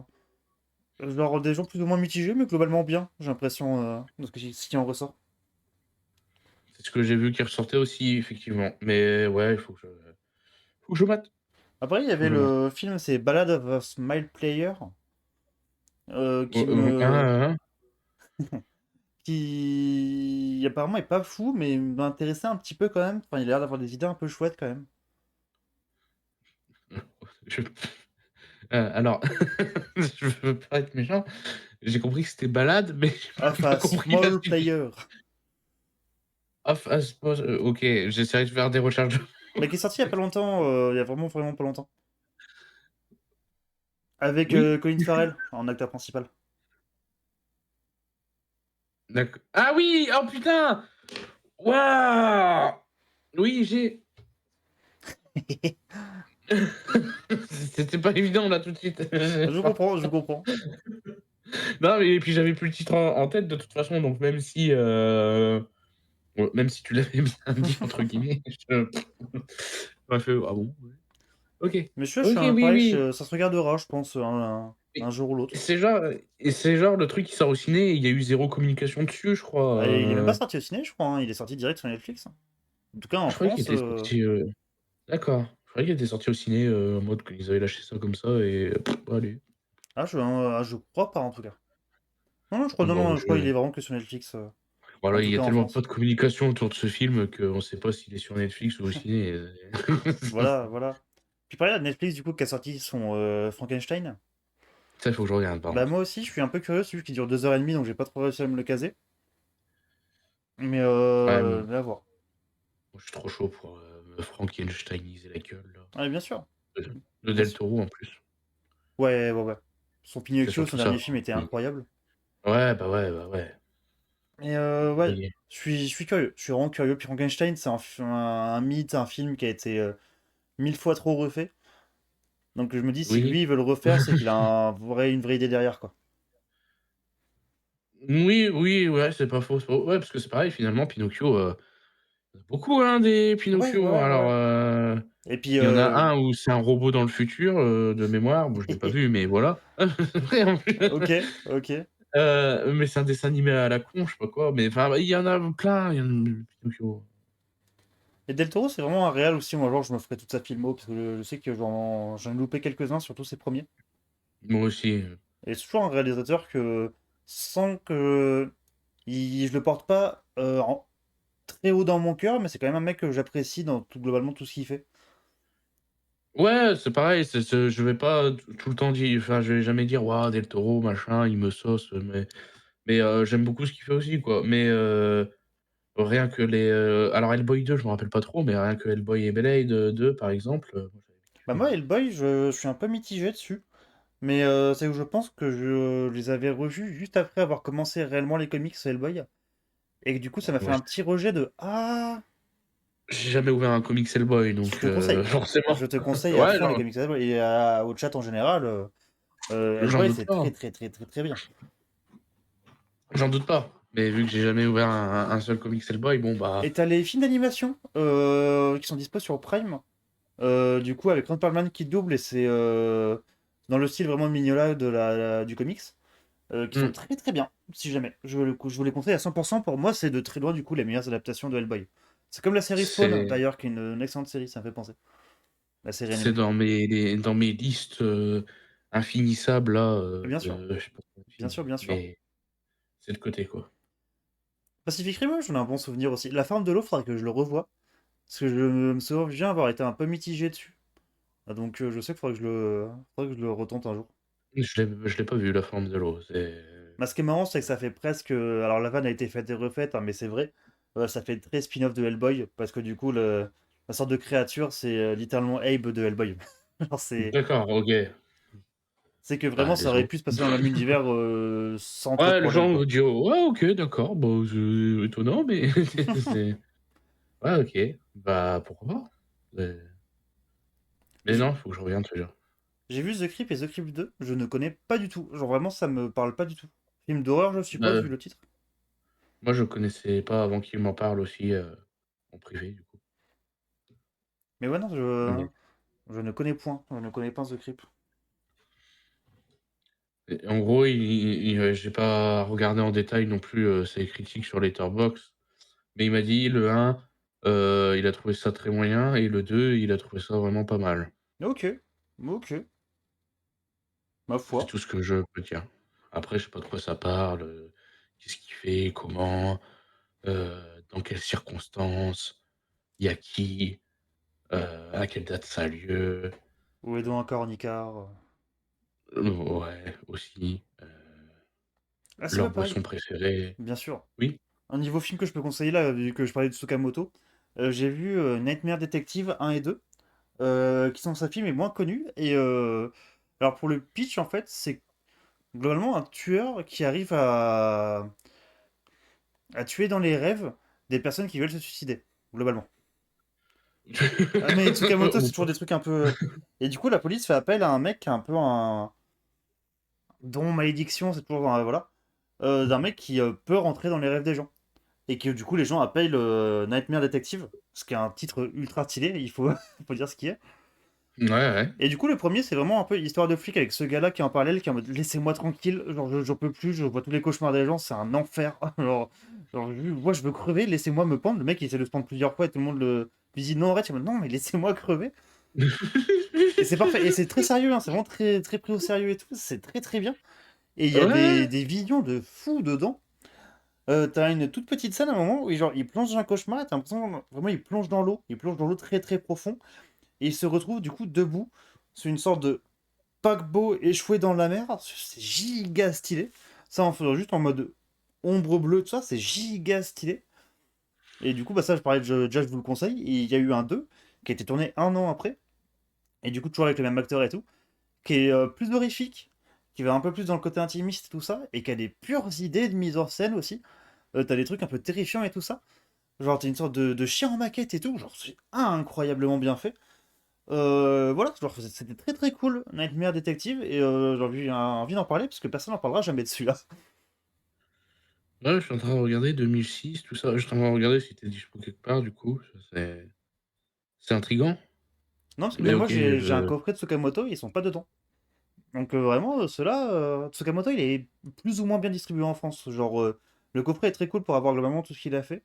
Genre des gens plus ou moins mitigés, mais globalement bien, j'ai l'impression, de ce qui en ressort. c'est ce que j'ai vu qui ressortait aussi, effectivement. Mais ouais, faut que je mate. Après, il y Faut que avait je mate. le film, c'est Ballad of a Smile Player, Oh, hein? qui apparemment est pas fou, mais m'intéressait un petit peu quand même. Enfin, il a l'air d'avoir des idées un peu chouettes quand même. Je alors, je veux pas être méchant, j'ai compris que c'était balade, mais Of j'ai pas a compris la Small suite. Player. Off as pos OK, j'essaierai de faire des recherches. Mais qui est sorti il y a pas longtemps, il y a vraiment vraiment pas longtemps. Avec Oui, Colin Farrell en acteur principal. ah oui! Oh putain! Waouh! Oui, j'ai c'était pas évident là tout de suite. Je comprends, je comprends. Non, mais et puis j'avais plus le titre en tête de toute façon, donc même si tu l'avais bien dit entre guillemets, je j'aurais fait: «Ah bon? Ouais. OK. Mais je suis OK, un oui, pareil, oui». ça se regardera, je pense, un Et jour ou et l'autre. c'est genre le truc qui sort au ciné et il y a eu zéro communication dessus, je crois, Ah, il est même pas sorti au ciné, je crois, hein, il est sorti direct sur Netflix, hein. En tout cas, en je croyais qu'il France, était sorti, d'accord. Je croyais qu'il était sorti au ciné, en mode qu'ils avaient lâché ça comme ça et allez. je crois pas en tout cas. Non, non, je crois, non, Bon, non, je crois qu'il est vraiment que sur Netflix, en voilà, il tout y a cas en tellement pas France. de communication autour de ce film qu'on sait pas s'il est sur Netflix ou au ciné, Voilà, voilà. Puis pareil, Netflix, du coup, qui a sorti son Frankenstein. Ça, il faut que je regarde par Bah, contre. moi aussi, je suis un peu curieux, celui qui dure 2h30, donc j'ai pas trop réussi à me le caser. Ouais, Mais à voir. moi, je suis trop chaud pour, me frankensteiniser la gueule là. Ouais, bien sûr. De Bien Del sûr. Toro en plus. Ouais, ouais, ouais. Son C'est Pinocchio, son surtout ça, dernier film était oui. incroyable. Ouais, bah ouais, bah ouais. Et ouais, Oui. je suis curieux. Je suis vraiment curieux. Puis Frankenstein, c'est un mythe, un film qui a été 1000 fois trop refait. Donc je me dis, si Oui. lui, il veut le refaire, c'est qu'il a une vraie idée derrière, quoi. Oui, oui, ouais, c'est pas faux, c'est pas ouais, parce que c'est pareil finalement Pinocchio, il y en a beaucoup, hein, des Ouais, ouais, Pinocchio. ouais, Alors, ouais. Et puis, il y en a un où c'est un robot dans le futur, de mémoire. Bon, je l'ai pas vu, mais voilà. Après en plus, ok, ok. mais c'est un dessin animé à la con, je sais pas quoi, mais enfin, il y en a plein, il y en a Pinocchio. Et Del Toro, c'est vraiment un réal aussi. Moi, genre, je me ferais toute sa filmo, parce que je sais que j'en ai loupé quelques-uns, surtout ses premiers. Moi aussi, Et c'est toujours un réalisateur que, sans que je le porte pas très haut dans mon cœur, mais c'est quand même un mec que j'apprécie dans globalement tout ce qu'il fait. ouais, c'est pareil, je vais pas tout le temps dire enfin, je vais jamais dire: «Waouh, Del Toro, machin, il me sauce», mais j'aime beaucoup ce qu'il fait aussi, quoi. Mais rien que alors Hellboy 2, je me rappelle pas trop, mais rien que Hellboy et Blade, 2 par exemple, moi j'avais Bah kiffé, moi, hein. Hellboy, je suis un peu mitigé dessus. Mais c'est que je pense que je les avais revus juste après avoir commencé réellement les comics Hellboy. Et que du coup, ça m'a fait Ouais, un petit rejet de Ah, j'ai jamais ouvert un comics Hellboy, je donc te conseille. forcément. Je te conseille à Ouais, fond les comics Hellboy. Et au chat en général, j'en Hellboy, doute c'est pas. très, très, très, très, très bien. J'en doute pas. Mais vu que j'ai jamais ouvert un seul comics Hellboy, bon bah. Et t'as les films d'animation qui sont dispo sur Prime. Du coup, avec Ron Perlman qui double, et c'est dans le style vraiment mignola du comics, qui sont hmm, très très bien, si jamais. Je vous les conseille à 100%. Pour moi, c'est de très loin, du coup, les meilleures adaptations de Hellboy. C'est comme la série Spawn, c'est d'ailleurs, qui est une excellente série, ça me fait penser. La série c'est animée. dans mes listes infinissables là, Bien sûr, de je sais pas combien de bien films, sûr, bien sûr. mais c'est de côté quoi. Pacific Rim, j'en ai un bon souvenir aussi. La Forme de l'eau, faudrait que je le revoie. Parce que je me souviens avoir été un peu mitigé dessus. Ah, donc je sais qu'il faudrait que je le retente un jour. Je l'ai pas vu La Forme de l'eau. C'est Bah, ce qui est marrant, c'est que ça fait presque. Alors la vanne a été faite et refaite, hein, mais c'est vrai. Ça fait très spin-off de Hellboy. Parce que du coup, la sorte de créature, c'est littéralement Abe de Hellboy. Alors, d'accord, ok. c'est que vraiment, Bah ça aurait désolé. pu se passer dans le même univers sans trop de Ouais, les problèmes, gens quoi. vont dire ouais, ok, d'accord, bon, c'est étonnant, mais c'est ouais, ok, bah pourquoi pas. Mais, mais J'ai non, faut que je regarde celui-là. j'ai vu The Crypt et The Crypt 2. Je ne connais pas du tout. Genre vraiment, ça me parle pas du tout. Film d'horreur, je suppose, vu Euh, le titre. Moi, je connaissais pas avant qu'il m'en parle aussi en privé, du coup. Mais ouais, non, Donc, je ne connais point. Je ne connais pas The Crypt. en gros, j'ai pas regardé en détail non plus ses critiques sur Letterboxd, mais il m'a dit le un il a trouvé ça très moyen, et le 2 il a trouvé ça vraiment pas mal. Ok. Ok. Ma C'est foi. tout ce que je peux dire. Après, je sais pas de quoi ça parle, qu'est-ce qu'il fait, comment, dans quelles circonstances, il y a qui, à quelle date ça a lieu. Ou Edouard Cornicard. Ouais, aussi, Ah, c'est leur pas pareil. boisson préférée. Bien sûr. Oui? Un niveau film que je peux conseiller là, vu que je parlais de Tsukamoto, j'ai vu Nightmare Detective 1 et 2, qui sont sa film est moins connu. Et alors pour le pitch, en fait, c'est globalement un tueur qui arrive à tuer dans les rêves des personnes qui veulent se suicider, globalement. Ah mais Tsukamoto, c'est toujours des trucs un peu. Et du coup, la police fait appel à un mec qui a un peu un don malédiction, c'est toujours voilà, d'un mec qui peut rentrer dans les rêves des gens. Et que du coup les gens appellent Nightmare Detective, ce qui est un titre ultra stylé, il faut, faut dire ce qui est. Ouais, ouais. Et du coup le premier c'est vraiment un peu histoire de flic avec ce gars-là qui est en parallèle, qui est en mode laissez-moi tranquille, genre j'en peux plus, je vois tous les cauchemars des gens, c'est un enfer. Moi je veux crever, laissez-moi me pendre. Le mec il essaie de se pendre plusieurs fois et tout le monde lui dit non arrête, il est en mode, non mais laissez-moi crever. Et c'est parfait, et c'est très sérieux, hein, c'est vraiment très, très pris au sérieux et tout, c'est très très bien. Et il y a Ouais! des visions de fou dedans. T'as une toute petite scène à un moment où genre, il plonge dans un cauchemar, et t'as l'impression vraiment il plonge dans l'eau très très profond, et il se retrouve du coup debout sur une sorte de paquebot échoué dans la mer. C'est giga stylé. Ça en faisant juste en mode ombre bleue, tout ça, c'est giga stylé. Et du coup, bah ça, je parlais de déjà, je vous le conseille. Et il y a eu un 2 qui a été tourné un an après, et du coup, toujours avec le même acteur et tout, qui est plus horrifique, qui va un peu plus dans le côté intimiste et tout ça, et qui a des pures idées de mise en scène aussi. T'as des trucs un peu terrifiants et tout ça. Genre, t'as une sorte de chien en maquette et tout. Genre, c'est incroyablement bien fait. Voilà, genre, c'était très très cool, Nightmare Detective. Et j'ai envie d'en parler parce que personne n'en parlera jamais de celui-là. Ouais, je suis en train de regarder 2006, tout ça. Je suis en train de regarder si t'es dispo quelque part, du coup. Ça, c'est intriguant. Non, mais Mais moi ok, j'ai un coffret de Tsukamoto, ils sont pas dedans. Donc vraiment, ceux-là, Tsukamoto, il est plus ou moins bien distribué en France. Genre, le coffret est très cool pour avoir globalement tout ce qu'il a fait.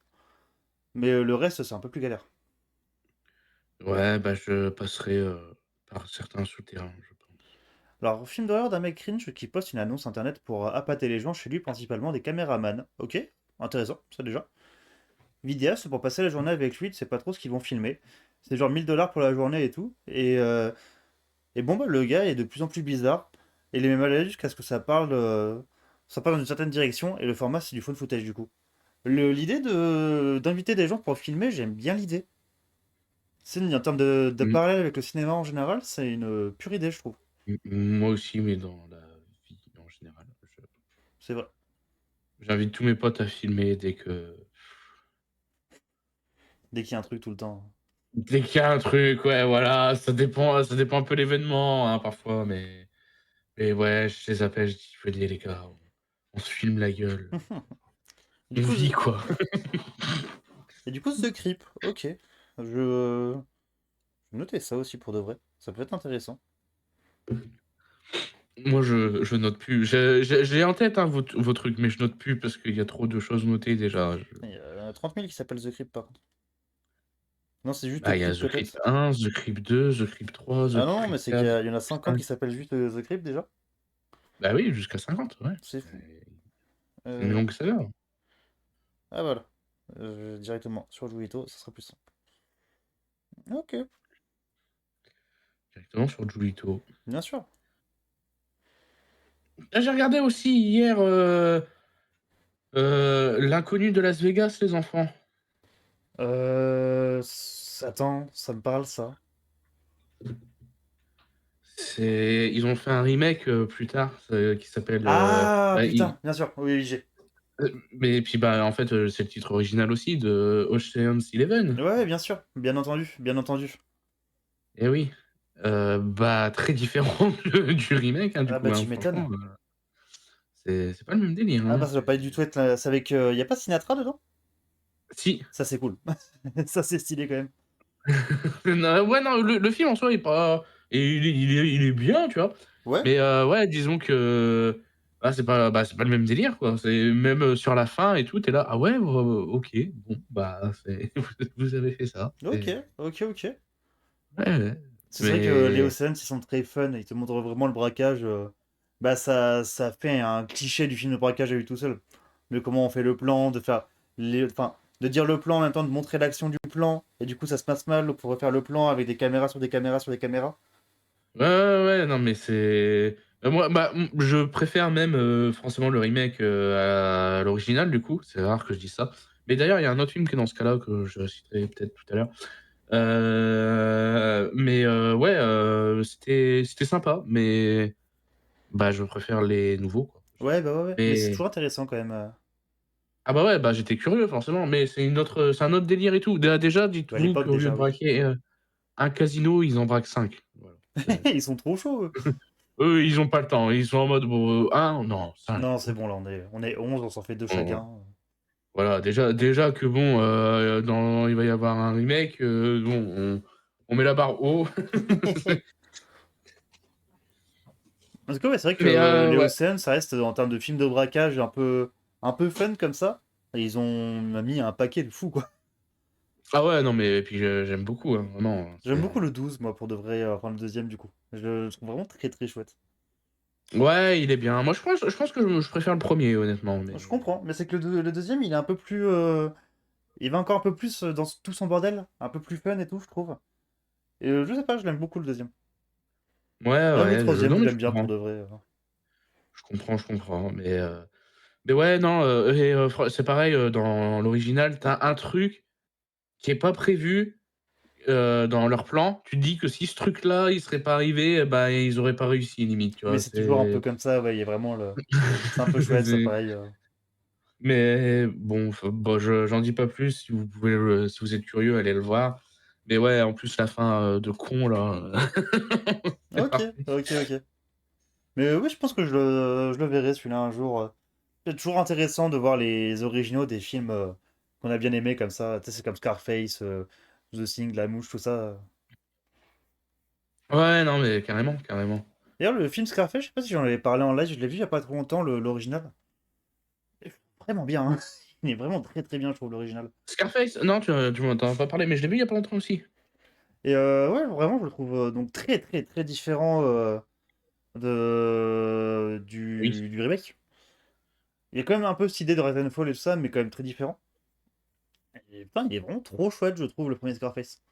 Mais le reste, c'est un peu plus galère. ouais, bah je passerai par certains souterrains, je pense. Alors, film d'horreur d'un mec cringe qui poste une annonce internet pour appâter les gens chez lui, principalement des caméramans. Ok, intéressant, ça déjà. Vidéaste pour passer la journée avec lui, tu sais pas trop ce qu'ils vont filmer. C'est genre 1000 $ pour la journée et tout. Et bon, bah, le gars est de plus en plus bizarre. Et il est même allé jusqu'à ce que ça parle dans une certaine direction. Et le format, c'est du phone footage du coup. L'idée d'inviter des gens pour filmer, j'aime bien l'idée. C'est en termes de Mm. parallèle avec le cinéma en général, c'est une pure idée, je trouve. Moi aussi, mais dans la vie en général. C'est vrai. J'invite tous mes potes à filmer Dès qu'il y a un truc tout le temps. dès qu'il y a un truc, ouais, voilà, ça dépend un peu l'événement, hein, parfois, mais ouais, je les appelle, je dis: «Venez les gars, on se filme la gueule, Du on coup, vit quoi». et du coup, The Creep, ok. Je vais noter ça aussi pour de vrai. Ça peut être intéressant. Moi, je note plus. J'ai en tête, hein, vos trucs, mais je note plus parce qu'il y a trop de choses notées déjà. Il y en a 30 000 qui s'appellent The Creep par contre. Non, c'est juste The Bah, il y a Creep The Crypt peut-être. 1, The Crypt 2, The Crypt 3, The Ah non, mais Crypt c'est 4, qu'il y en a 50 qui 5. s'appellent juste The Creep déjà. Bah oui, jusqu'à 50, ouais. C'est C'est fou. c'est une Euh, longue saga. Ah voilà. Directement sur Juito, ça sera plus simple. Ok, Directement sur Julito. bien sûr. Ah, j'ai regardé aussi hier L'inconnu de Las Vegas, les enfants. Attends, ça me parle ça. Ils ont fait un remake plus tard qui s'appelle. Ah putain, bien sûr, oui, oui, j'ai. Mais puis bah en fait c'est le titre original aussi de Ocean's Eleven. Ouais, bien sûr, bien entendu, bien entendu. Et oui. Bah très différent du remake hein, du Ah coup bah hein, tu m'étonnes. franchement c'est pas le même délire Ah hein, bah ça doit pas être du tout être c'est avec y a pas Sinatra dedans? Si. Ça c'est cool. Ça c'est stylé quand même. Non, ouais non le film en soi est pas et il est bien tu vois. Ouais? Mais ouais disons que c'est pas le même délire quoi. C'est même sur la fin et tout, tu es là: «Ah ouais, OK, bon bah c'est vous avez fait ça». OK, OK, OK. Ouais, ouais. C'est vrai que les Mais Oceans, ils sont très fun, ils te montrent vraiment le braquage. Bah ça fait un cliché du film de braquage à lui tout seul. De comment on fait le plan, de faire enfin, de dire le plan en même temps de montrer l'action du plan, et du coup ça se passe mal pour refaire le plan avec des caméras sur des caméras sur des caméras. ouais, ouais, ouais, non, mais c'est moi, je préfère même, forcément le remake, à l'original du coup, c'est rare que je dise ça. Mais d'ailleurs, il y a un autre film qui est dans ce cas-là, que je citerai peut-être tout à l'heure. Mais ouais, c'était sympa, mais bah, je préfère les nouveaux, quoi. Ouais, bah ouais, ouais. Mais c'est Mais toujours intéressant quand même. ah bah, ouais, bah, j'étais curieux forcément, mais c'est un autre délire et tout. Déjà, À dites-vous l'époque qu'au lieu déjà, de oui. braquer, un casino, ils en braquent 5. Voilà, Ils sont trop chauds, eux. eux, ils ont pas le temps. Ils sont en mode: «Bon, 1? Non, 5. Non, c'est bon, là, on est 11, on s'en fait 2 chacun. Voilà, déjà que bon, il va y avoir un remake, bon, on met la barre haut. En tout cas, ouais, c'est vrai que Mais les ouais. Océans, ça reste en termes de films de braquage un peu fun comme ça. Et ils ont mis un paquet de fou, quoi. Ah ouais, non, mais puis j'aime beaucoup, hein, vraiment, J'aime beaucoup c'est le 12 moi, pour de vrai, enfin le deuxième du coup. Je le trouve vraiment très très chouette. ouais, il est bien. Moi, je pense que je préfère le premier honnêtement, Je mais comprends, mais c'est que le deuxième, il est un peu plus. Il va encore un peu plus dans tout son bordel, un peu plus fun et tout, je trouve. Et je sais pas, je l'aime beaucoup le deuxième. ouais, Même le ouais, troisième, non, je mais je l'aime bien pour comprends. de vrai. Je comprends, mais ouais, non, c'est pareil, dans l'original, tu as un truc qui est pas prévu dans leur plan, tu te dis que si ce truc-là, il serait pas arrivé, bah, ils auraient pas réussi limite, tu Mais vois? c'est toujours un peu C'est comme ça, ouais, il y a vraiment le. C'est un peu chouette, ça, c'est pareil. mais bon, bon, j'en dis pas plus, si vous êtes curieux, allez le voir. Mais ouais, en plus la fin, de con là, c'est Ok, parfait. ok, ok. Mais oui, je pense que je le verrai celui-là un jour. C'est toujours intéressant de voir les originaux des films qu'on a bien aimés comme ça. Tu sais, c'est comme Scarface, The Thing, La Mouche, tout ça. Ouais, non, mais carrément, carrément. D'ailleurs, le film Scarface, je sais pas si j'en avais parlé en live, je l'ai vu il y a pas trop longtemps, l'original. Il est vraiment bien, hein. Il est vraiment très très bien, je trouve, l'original. Scarface? Non, tu m'en as pas parlé, mais je l'ai vu il y a pas longtemps aussi. Et ouais, vraiment, je le trouve donc très très très différent Oui. du remake. Il y a quand même un peu cette idée de Red Fall et tout ça, mais quand même très différent. Et putain, il est vraiment trop chouette, je trouve, le premier Scarface.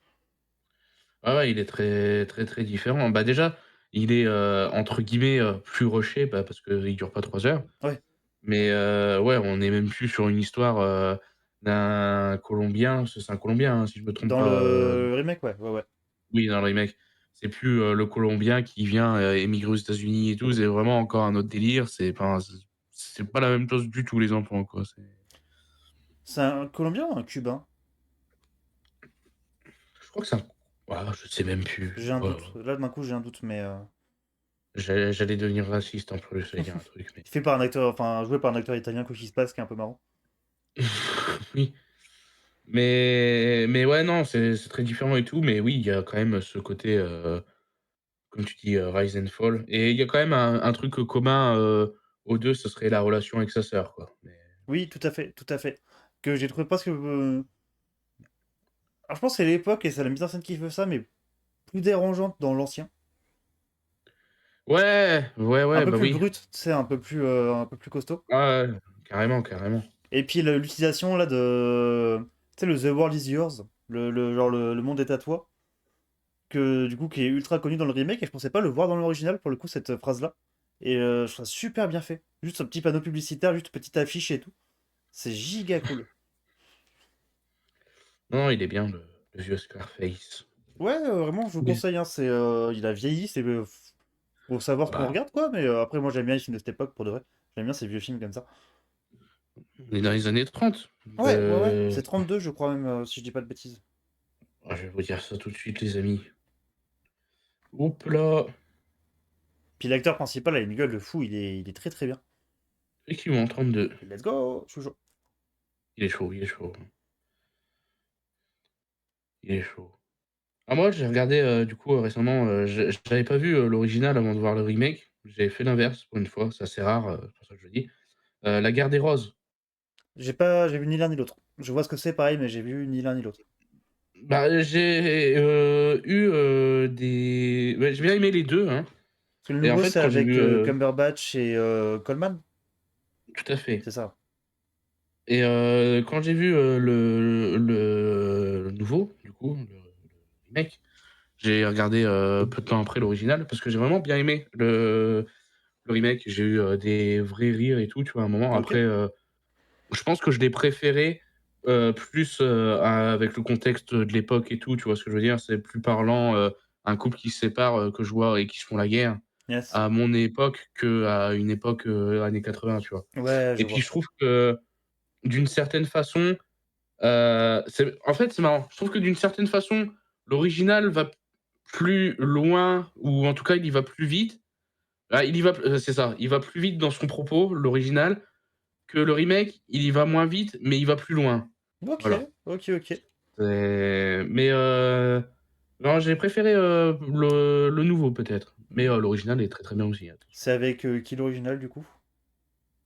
Ouais, ouais, il est très, très, très différent. Bah, déjà, il est, entre guillemets, «plus rushé», bah, parce qu'il dure pas 3 heures. Ouais. Mais ouais, on est même plus sur une histoire, d'un Colombien, c'est un Colombien, hein, si je me trompe Dans pas, le remake, ouais, ouais, ouais. oui, dans le remake. C'est plus, le Colombien qui vient, émigrer aux États-Unis et tout, c'est vraiment encore un autre délire. C'est pas la même chose du tout les enfants, quoi. C'est un Colombien ou un Cubain? Je crois que c'est un je sais même plus. J'ai un Oh là doute. Là, d'un coup, j'ai un doute, mais j'allais devenir raciste en plus, j'allais dire un truc, mais fait par un acteur, enfin, joué par un acteur italien, quoi qu'il se passe, qui est un peu marrant. oui. Mais ouais, non, c'est très différent et tout, mais oui, il y a quand même ce côté, comme tu dis, rise and fall et il y a quand même un truc, commun, aux 2, ce serait la relation avec sa sœur, quoi, mais Oui, tout à fait, tout à fait. Que j'ai trouvé presque. Alors, je pense que c'est l'époque et c'est la mise en scène qui fait ça, mais plus dérangeante dans l'ancien. ouais, ouais, Un ouais, peu bah plus oui. brute, tu sais, un peu plus costaud. Ah ouais, carrément, carrément. Et puis l'utilisation là de. Tu sais, le The World is Yours, genre le monde est à toi, que du coup qui est ultra connu dans le remake, et je pensais pas le voir dans l'original pour le coup, cette phrase-là. Et je trouve ça super bien fait. Juste un petit panneau publicitaire, juste une petite affiche et tout. C'est giga cool. Non, il est bien le vieux Scarface. Ouais, vraiment, je vous Mais conseille, hein, il a vieilli, faut savoir ce qu'on bah, regarde, quoi, mais après, moi, j'aime bien les films de cette époque, pour de vrai. J'aime bien ces vieux films comme ça. on est dans les années 30. Ouais, ouais, ouais, c'est 32, je crois même, si je dis pas de bêtises. Je vais vous dire ça tout de suite, les amis. Hop là! Puis l'acteur principal a une gueule de fou, il est très très bien. Effectivement, 32. Let's go, je suis chaud. Il est chaud, il est chaud. Il est chaud. Ah moi, j'ai regardé, du coup, récemment, j'avais pas vu, l'original avant de voir le remake. J'ai fait l'inverse pour une fois, c'est assez rare, c'est pour ça que je le dis. La Guerre des Roses. J'ai vu ni l'un ni l'autre. Je vois ce que c'est, pareil, mais j'ai vu ni l'un ni l'autre. Bah, j'ai, eu, ouais, j'ai bien aimé les 2, hein Parce que le et en nouveau, fait, c'est quand j'ai avec vu, Cumberbatch et Coleman, tout à fait c'est ça. et quand j'ai vu, le nouveau, du coup, le remake, j'ai regardé, peu de temps après l'original parce que j'ai vraiment bien aimé le remake. J'ai eu, des vrais rires et tout, tu vois? À un moment Ok. après, je pense que je l'ai préféré, plus, avec le contexte de l'époque et tout, tu vois ce que je veux dire? C'est plus parlant, un couple qui se sépare, que je vois et qui se font la guerre, Yes. à mon époque qu'à une époque, années 80, tu vois? Ouais, Et je puis vois. je trouve que d'une certaine façon, c'est marrant. Je trouve que d'une certaine façon, l'original va plus loin ou en tout cas, il y va plus vite. Ah, il y va c'est ça, il va plus vite dans son propos, l'original, que le remake, il y va moins vite, mais il va plus loin. Ok, Voilà. ok, ok. Mais non, j'ai préféré, le nouveau peut-être, mais l'original est très, très bien aussi, hein, attention. C'est avec qui l'original, du coup?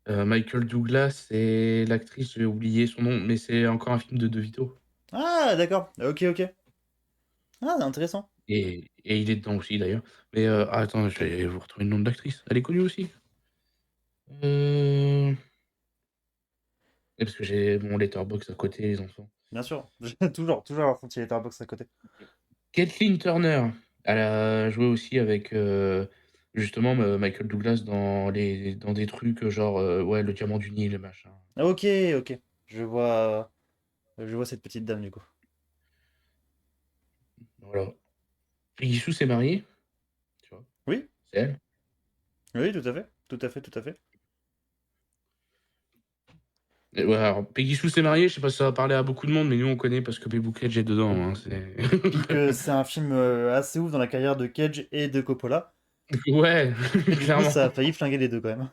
Michael Douglas et l'actrice, j'ai oublié son nom, mais c'est encore un film de De Vito Ah, d'accord. Ok, ok. Ah, intéressant. et il est dedans aussi d'ailleurs. Mais attends, je vais vous retrouver le nom de l'actrice. Elle est connue aussi. Heu, parce que j'ai mon Letterboxd à côté, les enfants. Bien sûr. Toujours avoir son petit letterbox à côté. Kathleen Turner, elle a joué aussi avec, justement, Michael Douglas dans des trucs, genre, ouais, Le Diamant du Nil, machin. Ok, ok. Je vois cette petite dame, du coup. Voilà. Peggy Sue s'est mariée, tu vois? Oui, C'est elle. oui, tout à fait. Tout à fait, tout à fait. Et ouais, alors Peggy Sue s'est mariée, je sais pas si ça va parler à beaucoup de monde, mais nous on connaît parce que Baby Cage est dedans, hein, c'est Puis que c'est un film assez ouf dans la carrière de Cage et de Coppola. ouais, Et du coup, clairement. ça a failli flinguer les deux, quand même.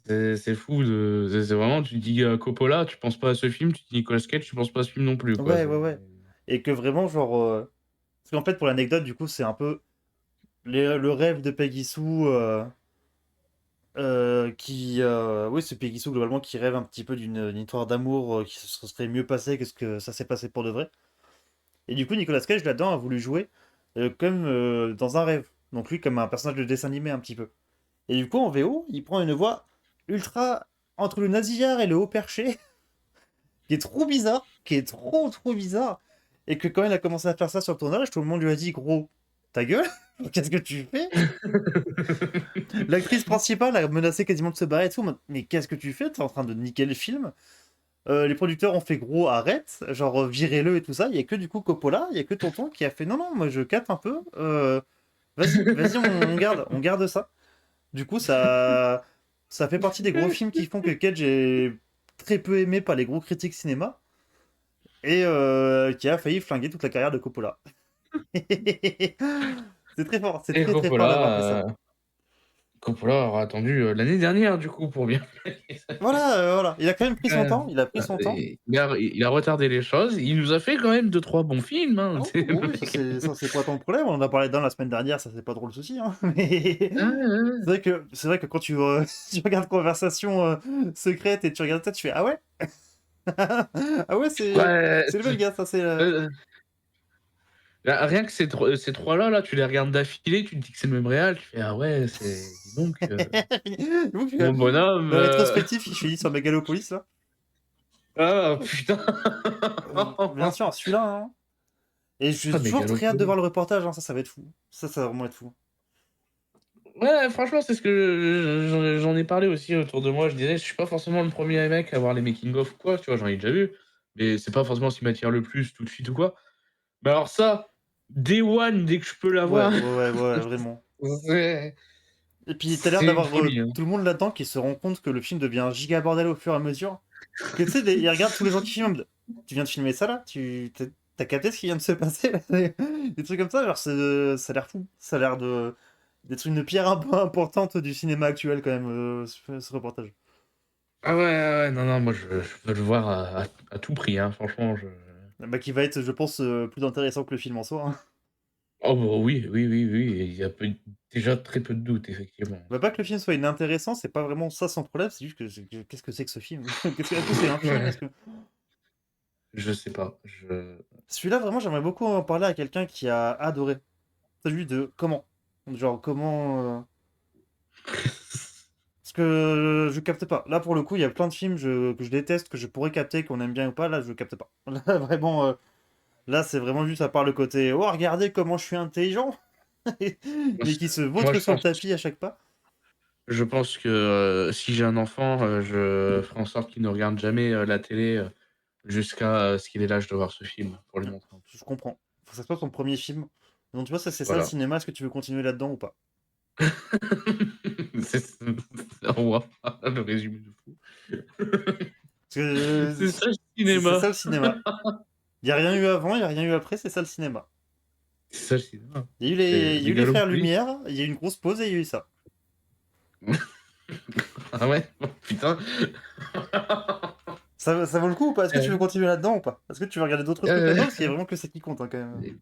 C'est fou de c'est vraiment tu dis, Coppola, tu penses pas à ce film, tu dis Nicolas Cage, tu penses pas à ce film non plus, quoi, Ouais, c'est ouais, ouais. Et que vraiment, genre. Parce qu'en fait, pour l'anecdote, du coup, c'est un peu le rêve de Peggy Sue. Oui, c'est Peggy Sue, globalement, qui rêve un petit peu d'une histoire d'amour qui se serait mieux passée que ce que ça s'est passé pour de vrai. Et du coup, Nicolas Cage, là-dedans, a voulu jouer comme dans un rêve. Donc lui, comme un personnage de dessin animé, un petit peu. Et du coup, en VO, il prend une voix ultra entre le nasillard et le haut perché, qui est trop bizarre, qui est trop, trop bizarre. Et que quand il a commencé à faire ça sur le tournage, tout le monde lui a dit, gros, ta gueule, qu'est-ce que tu fais? L'actrice principale a menacé quasiment de se barrer et tout. Mais qu'est-ce que tu fais? T'es en train de niquer le film. Les producteurs ont fait gros, arrête, genre virez-le et tout ça. Il y a que du coup Coppola, il y a que Tonton qui a fait non, non, moi je capte un peu. Vas-y, on garde ça. Du coup, ça fait partie des gros films qui font que Cage est très peu aimé par les gros critiques cinéma et qui a failli flinguer toute la carrière de Coppola. C'est très fort, c'est Et très très fort d'avoir fait ça. Coppola aura attendu l'année dernière, du coup, pour bien. Voilà, il a quand même pris son Euh, temps, il a pris son temps. il a retardé les choses. Il nous a fait quand même 2-3 bons films. Hein. Oh, oui, ça c'est pas tant le problème. On en a parlé d'un la semaine dernière, ça c'est pas trop le souci. Hein. Mais c'est vrai que quand tu, tu regardes Conversation secrète et tu regardes ça, tu fais ah ouais, ah ouais Ouais, c'est le bel gars, ça c'est. rien que ces trois-là, là, tu les regardes d'affilée, tu te dis que c'est le même réal, tu fais ah ouais, dis donc, Donc, mon bonhomme. le rétrospectif, je suis dit sur Megalopolis là. Ah putain. Bien sûr, celui-là. Hein. Et j'ai Ah, toujours très hâte de Megalopolis. voir le reportage, hein, ça va être fou. Ça va vraiment être fou. Ouais, franchement, c'est ce que j'en ai parlé aussi autour de moi. Je disais, je suis pas forcément le premier mec à voir les making-of ou quoi, tu vois, j'en ai déjà vu, mais c'est pas forcément ce qui m'attire le plus tout de suite ou quoi. Mais alors ça, Day One, dès que je peux l'avoir, Ouais, vraiment. c'est Et puis t'as l'air c'est une d'avoir folie. Hein. tout le monde là-dedans qui se rend compte que le film devient un giga bordel au fur et à mesure. Que tu sais, ils regardent tous les gens qui filment. Tu viens de filmer ça là? T'as capté ce qui vient de se passer là? Des trucs comme ça, genre ça a l'air fou. Ça a l'air d'être une pierre un peu importante du cinéma actuel quand même, ce reportage. Ah ouais, non, non, moi je veux le voir à tout prix, hein, franchement. Bah, qui va être, je pense, plus intéressant que le film en soi. Hein. Oh bah oui, il y a déjà très peu de doutes, effectivement. Bah, pas que le film soit inintéressant, c'est pas vraiment ça son problème, c'est juste que qu'est-ce que c'est que ce film? Est-ce que c'est un film? Ouais, Est-ce que... je sais pas. Celui-là, vraiment, j'aimerais beaucoup en parler à quelqu'un qui a adoré. Celui de comment? Genre, comment. Parce que je capte pas. Là, pour le coup, il y a plein de films que je déteste, que je pourrais capter, qu'on aime bien ou pas. Là, je capte pas. Là, vraiment, là, c'est vraiment juste à part le côté oh, regardez comment je suis intelligent mais qui se Moi, vautre sur le tapis à chaque pas. je pense que si j'ai un enfant, je ferai en sorte qu'il ne regarde jamais la télé jusqu'à ce qu'il ait l'âge de voir ce film pour lui Ouais, montrer. je comprends. Faut que ça soit ton premier film. Donc, tu vois, ça, c'est ça le Voilà. cinéma. Est-ce que tu veux continuer là-dedans ou pas? On voit pas le résumé de fou. Parce que C'est ça le c'est cinéma. ça le cinéma. Il n'y a rien eu avant, il n'y a rien eu après, c'est ça le cinéma. C'est ça le cinéma. Il y a eu C'est il y a eu les frères Megalopolis. Lumière, il y a eu une grosse pause et il y a eu ça. Ah ouais? Oh, putain. Ça vaut le coup ou pas? Est-ce que tu veux continuer là-dedans ou pas? Est-ce que tu veux regarder d'autres trucs Euh, là-dedans? Parce qu'il y a vraiment que ça qui compte hein, quand même.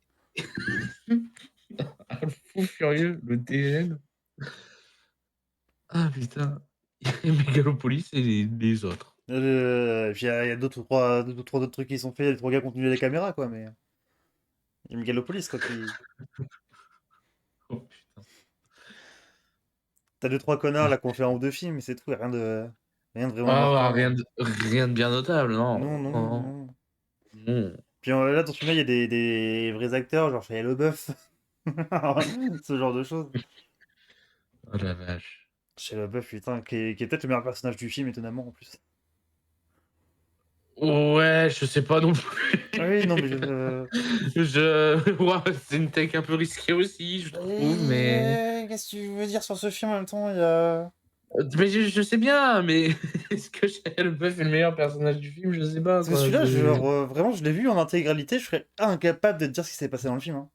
Ah, le fou furieux, le DGN. Ah putain. Il y a Megalopolis et les autres. Puis il y a deux, trois autres trucs qui sont faits, les trois gars qui ont tenu les caméras quoi, mais. Il y a Megalopolis quoi qui. Oh putain. T'as deux, trois connards là qui ont fait un ou deux films, mais c'est tout, rien de vraiment Ah ouais, marquant. rien de bien notable, non. Non, non, non, Non, non. non. Puis là, dans ce film-là, il y a des vrais acteurs, genre Shia LaBeouf. Ce genre de choses. Oh la vache. Shia LaBeouf, putain, qui est peut-être le meilleur personnage du film, étonnamment, en plus. Ouais, je sais pas non plus. Ah oui, non, mais Ouais, c'est une take un peu risquée aussi, je trouve, mais. Qu'est-ce que tu veux dire sur ce film en même temps? Il y a... Mais je sais bien, mais est-ce que Shia LaBeouf est le meilleur personnage du film? Je sais pas, Parce que quoi. celui-là, genre, vraiment, je l'ai vu en intégralité, je serais incapable de te dire ce qui s'est passé dans le film. Hein.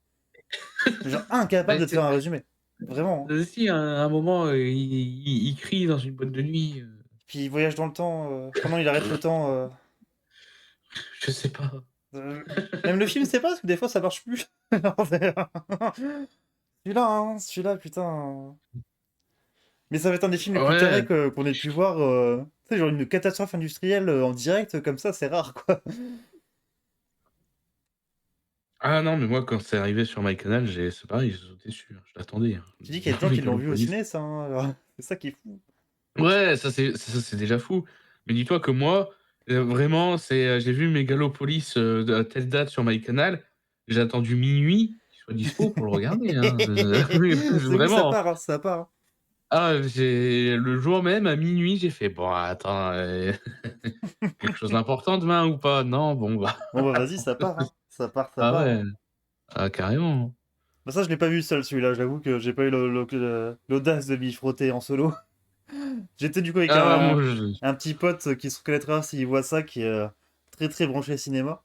Genre, incapable de te faire un résumé. Vraiment. Hein. Si, à un moment, il crie dans une boîte de nuit. Puis il voyage dans le temps. Comment il arrête le temps Je sais pas. Même le film, c'est pas, parce que des fois, ça marche plus. Celui-là, putain. Mais ça va être un des films les plus tarés Ouais. qu'on ait pu voir. Tu sais, genre une catastrophe industrielle en direct, comme ça, c'est rare, quoi. Ah non, mais moi, quand c'est arrivé sur MyCanal, c'est pareil, j'ai sauté dessus. Hein. Je l'attendais. Hein. Tu dis qu'il y a des gens qui l'ont vu au Megalopolis. ciné, ça. Hein, alors. C'est ça qui est fou. Ouais, ça c'est déjà fou. Mais dis-toi que moi, vraiment, j'ai vu Megalopolis à telle date sur MyCanal. J'ai attendu minuit qu'il soit dispo pour le regarder. Hein. C'est où ça Vraiment. part, hein, ça part. Hein. Le jour même à minuit, j'ai fait: «Bon attends, quelque chose d'important demain ou pas? Non? Bon bah». Bon, bah, vas-y, ça part, hein. Ça part, ça Ah part, hein. ouais, ah carrément. Bah, ça, je l'ai pas vu seul celui-là, j'avoue que j'ai pas eu l'audace de m'y frotter en solo. J'étais du coup avec Ah moi je un petit pote qui se reconnaîtra s'il voit ça, qui est très très branché cinéma.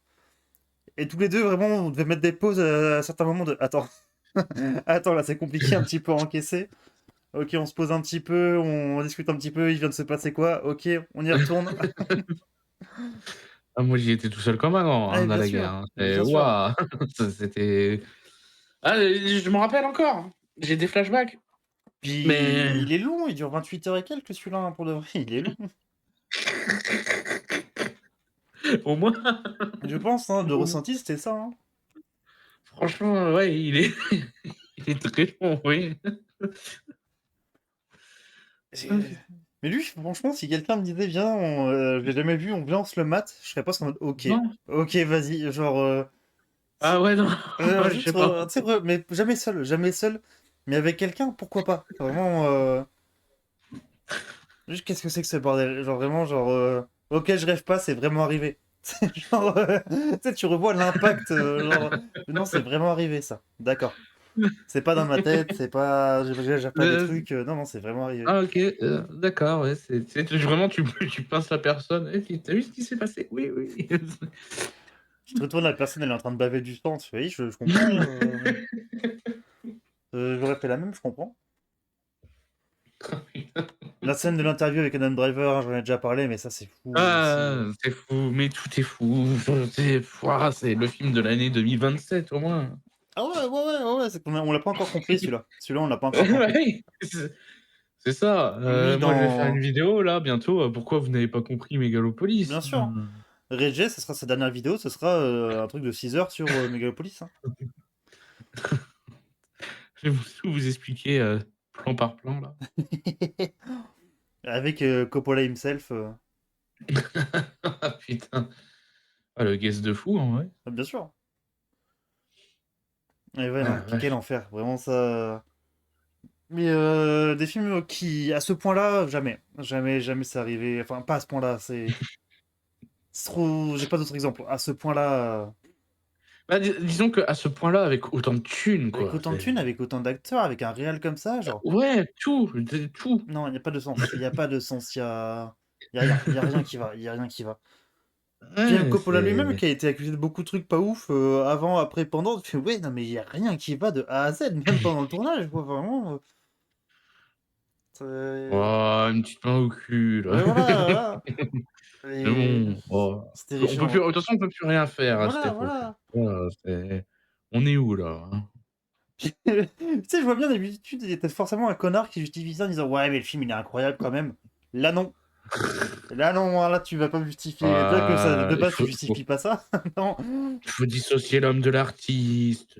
Et tous les deux, vraiment, on devait mettre des pauses à certains moments de attends, attends, là c'est compliqué un petit peu à encaisser. Ok, on se pose un petit peu, on discute un petit peu, il vient de se passer quoi? Ok, on y retourne. ah moi j'y étais tout seul comme un grand, Ah, hein, dans la guerre, hein. Et bien sûr. waouh! Ça c'était ah je me rappelle encore, j'ai des flashbacks, mais Puis il est long, il dure 28 heures et quelques celui-là, hein, pour de vrai, il est long. au moins Je pense, hein, de au moins ressenti, c'était ça, hein. franchement, ouais, il est il est très long, oui. J'ai- Mais lui, franchement, si quelqu'un me disait, viens, je l'ai jamais vu, on vient, on se le mate, je serais pas en mode, ok, Non? ok, vas-y, genre, Ah ouais, non, je juste, sais pas. tu sais, mais jamais seul, mais avec quelqu'un, pourquoi pas? Vraiment, juste, qu'est-ce que c'est que ce bordel? Genre, vraiment, genre, ok, je rêve pas, c'est vraiment arrivé. Genre, tu sais, tu revois l'impact, genre, non, c'est vraiment arrivé, ça. D'accord. C'est pas dans ma tête, c'est pas, j'ai pas des Le trucs, non, non, c'est vraiment arrivé. ah OK, d'accord, ouais, c'est vraiment tu pinces la personne: «Eh, tu vu ce qui s'est passé?» «Oui, oui». Tu te retournes, la personne, elle est en train de baver du sang, tu fais, oui, je comprends, j'aurais fait la même, je comprends. La scène de l'interview avec Adam Driver, hein, j'en ai déjà parlé, mais ça, c'est fou aussi. Ah, c'est fou, mais tout est fou, c'est ouah, c'est le film de l'année 2027 au moins. Ah ouais, ouais, ouais, ouais, ouais, c'est qu'on on l'a pas encore compris celui-là. Celui-là, on l'a pas encore Bah compris. oui, c'est ça, Lui, moi je vais faire une dans... vidéo là bientôt, pourquoi vous n'avez pas compris Bien Megalopolis? sûr, Reggie, ce sera sa dernière vidéo, ce sera un truc de 6 heures sur Megalopolis, hein. Je vais tout vous expliquer, plan par plan là. Avec Coppola himself, Ah putain, ah le guess de fou en vrai. bien sûr. Et ouais, Ah non, la quel vache. enfer, vraiment ça. Mais des films qui, à ce point-là, jamais. Jamais, jamais c'est arrivé. Enfin, pas à ce point-là, c'est trop. J'ai pas d'autres exemples. À ce point-là, Bah, disons qu'à ce point-là, avec autant de thunes, avec quoi, autant de c'est thunes, avec autant d'acteurs, avec un réal comme ça, genre. ouais, tout, tout. Non, il n'y a pas de sens. Il n'y a pas de sens. Il y a rien. Il y a rien qui va. Il y a rien qui va. Puis même Ouais, Coppola lui-même, c'est qui a été accusé de beaucoup de trucs pas ouf avant, après, pendant. Tu fais, ouais, non, mais il y a rien qui va de A à Z, même pendant le tournage, quoi. Vraiment. C'est- oh, une petite main au cul, là. Ouais, voilà, voilà. C'est Et bon, oh, c'était on peut plus riche. de toute façon, on peut plus rien faire à cette Voilà, époque. voilà. Voilà, c'est on est où là, hein? Tu sais, je vois bien d'habitude, il y a peut-être forcément un connard qui justifie ça en disant ouais, mais le film il est incroyable quand même. Là, non. Là, non, hein, là, tu vas pas me justifier. Déjà que ça, de Il base, tu faut justifies pas ça. Non. dissocier l'homme de l'artiste,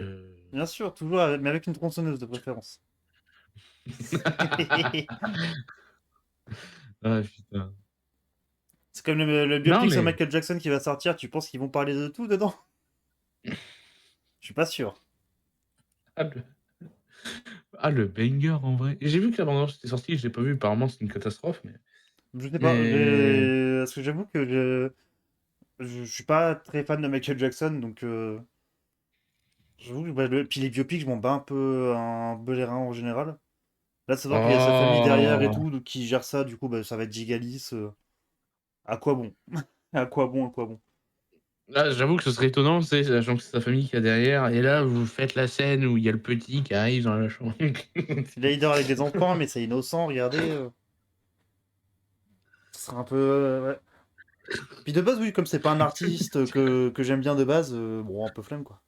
Bien sûr, toujours, mais avec une tronçonneuse de préférence. ah putain. C'est comme le Non biopic sur mais Michael Jackson qui va sortir. Tu penses qu'ils vont parler de tout dedans? Je suis pas sûr. ah le le banger en vrai. J'ai vu que la bande annonce était sortie, je l'ai pas vu, apparemment c'est une catastrophe, Je sais pas. mais Parce que j'avoue que je suis pas très fan de Michael Jackson, donc j'avoue que bah, puis les biopics, je m'en bats un peu les reins en général. Là, de savoir qu'il y a sa famille derrière et oh! tout, donc qui gère ça, du coup, bah, ça va être giga à quoi bon? À quoi bon, à quoi bon? Là, j'avoue que ce serait étonnant, tu sais, sachant que c'est sa famille qu'il y a derrière et là, vous faites la scène où il y a le petit qui arrive dans la chambre. Là, il dort avec des enfants, mais c'est innocent, regardez. Ce sera un peu. Ouais. Puis de base, oui, comme c'est pas un artiste que j'aime bien de base, bon, un peu flemme, quoi.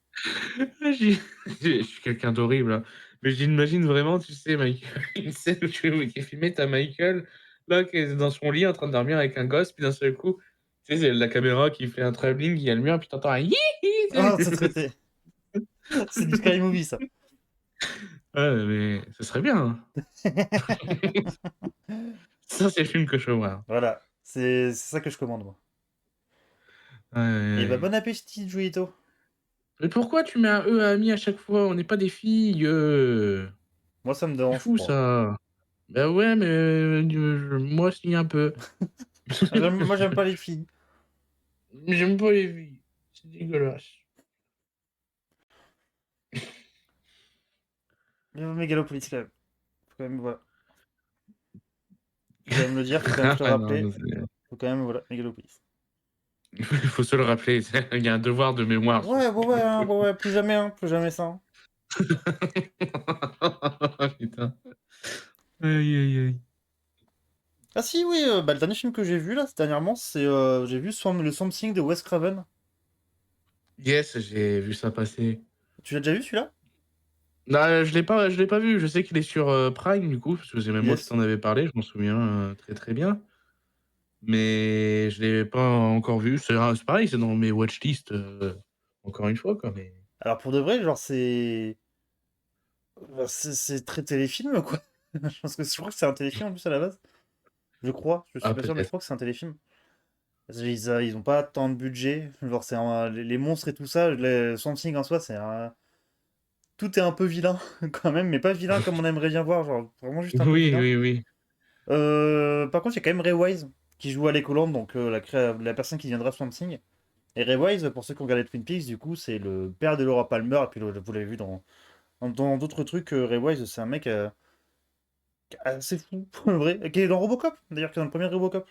J'ai je suis quelqu'un d'horrible, hein, mais j'imagine vraiment, tu sais, Michael, une scène où qui est filmée, tu Michael, là, qui est dans son lit en train de dormir avec un gosse, puis d'un seul coup, tu sais, c'est la caméra qui fait un travelling, il y a le mur, puis tu entends un «Hi hi», tu Ah, sais? ça serait. C'est du Scary Movie, ça. Ouais, mais ce serait bien, hein. Ça, c'est le film que je veux voir. Voilà, c'est ça que je commande, moi. Aïe, aïe, Et bah, aïe. bon appétit, Juito. Mais pourquoi tu mets un «e» à ami à chaque fois? On n'est pas des filles, Moi, ça me c'est dérange fou pas. ça. Bah ouais, mais moi aussi un peu. Moi, j'aime pas les filles. J'aime pas les filles, c'est dégueulasse. Mégalopolis, quand même. Faut quand même, voilà. Faut quand même le dire, faut quand même se le Ah non, rappeler. non, c'est Faut quand même, voilà, Mégalopolis. il faut se le rappeler, il y a un devoir de mémoire sur Ouais, ce film. plus jamais ça. Hein. Putain. Aïe, aïe, aïe. Ah si, oui, bah, le dernier film que j'ai vu, là, dernièrement, c'est... j'ai vu le Swamp Thing de Wes Craven. Yes, j'ai vu ça passer. Tu l'as déjà vu, celui-là? Non, je l'ai pas vu. Je sais qu'il est sur, Prime du coup, parce que c'est même moi qui Yes. t'en avais parlé, je m'en souviens, très, très bien. Mais je l'ai pas encore vu. C'est pareil, c'est dans mes watchlist, encore une fois, quoi, mais Alors, pour de vrai, genre, c'est... bah, c'est très téléfilm, quoi. Je crois que c'est un téléfilm, en plus, à la base. Je crois, je suis ah pas sûr, mais je peut-être. crois que c'est un téléfilm. Ils ont pas tant de budget. Genre, les monstres et tout ça, les Swamp Thing en soi, c'est un... Tout est un peu vilain, quand même, mais pas vilain comme on aimerait bien voir, genre, vraiment juste un peu Oui, vilain. oui, oui. Par contre, il y a quand même Ray Wise qui joue à l'écolante, donc la personne qui deviendra Swamp Thing. Et Ray Wise, pour ceux qui ont regardé Twin Peaks, du coup, c'est le père de Laura Palmer, et puis vous l'avez vu dans d'autres trucs. Ray Wise, c'est un mec assez fou, pour le vrai, qui est dans Robocop, d'ailleurs, qui est dans le premier Robocop.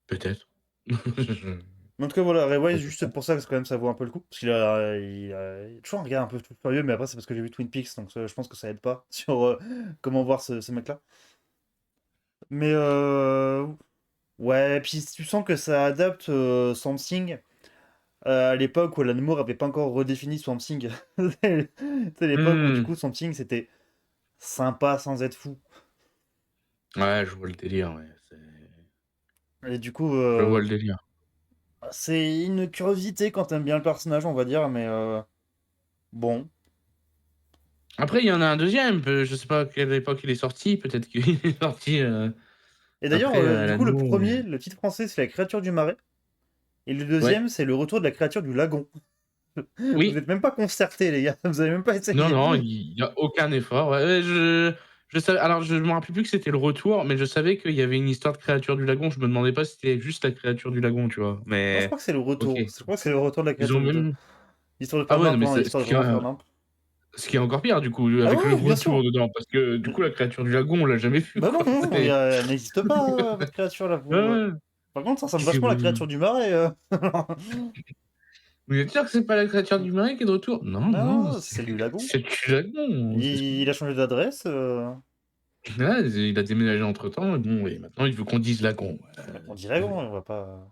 Peut-être. Je Mais en tout cas, voilà, Ray je Wise, sais juste pas. pour ça, quand même, ça vaut un peu le coup. Parce il a toujours un regard un peu tout furieux, mais après, c'est parce que j'ai vu Twin Peaks, donc je pense que ça aide pas sur comment voir ce mec-là. Mais ouais, puis tu sens que ça adapte Swamp Thing à l'époque où Alan Moore avait pas encore redéfini Swamp Thing. C'est l'époque où du Mmh. coup Swamp Thing c'était sympa sans être fou. Ouais, je vois le délire, ouais, Et du coup, je vois le délire. c'est une curiosité quand t'aimes bien le personnage, on va dire, mais bon. Après, il y en a un deuxième, je sais pas à quelle époque il est sorti, peut-être qu'il est sorti, Et d'ailleurs, après, du Alan coup, le Moore, mais premier, le titre français, c'est La créature du marais. Et le ouais. deuxième, c'est Le retour de la créature du lagon. Vous Oui. êtes même pas concertés, les gars. Vous avez même pas Non, essayé. non, il y a aucun effort. Ouais, ouais, je savais alors je me rappelle plus que c'était le retour, mais je savais qu'il y avait une histoire de créature du lagon. Je me demandais pas si c'était juste la créature du lagon, tu vois? Non, je Mais crois que c'est le OK. retour. Je crois que c'est le retour de la Ils ont créature de... même L'histoire de ah ouais, non, Fernand, mais pendant c'est l'histoire de vraiment Fernand. ce qui est encore pire du coup, Ah avec le ouais, bien retour sûr. dedans, parce que du coup la créature du lagon, on l'a jamais vue, Bah non, quoi. non, non, C'est elle n'existe pas, votre créature là. ouais, ouais. Par contre, ça ressemble Qu'est-ce que vachement à la vous créature du marais. vous êtes sûr que c'est pas la créature du marais qui est de retour? Non, non, Non, c'est du lagon. c'est du lagon, c'est Il a changé d'adresse. ouais, il a déménagé entre-temps et bon et maintenant il veut qu'on dise lagon. On dit lagon, on va pas.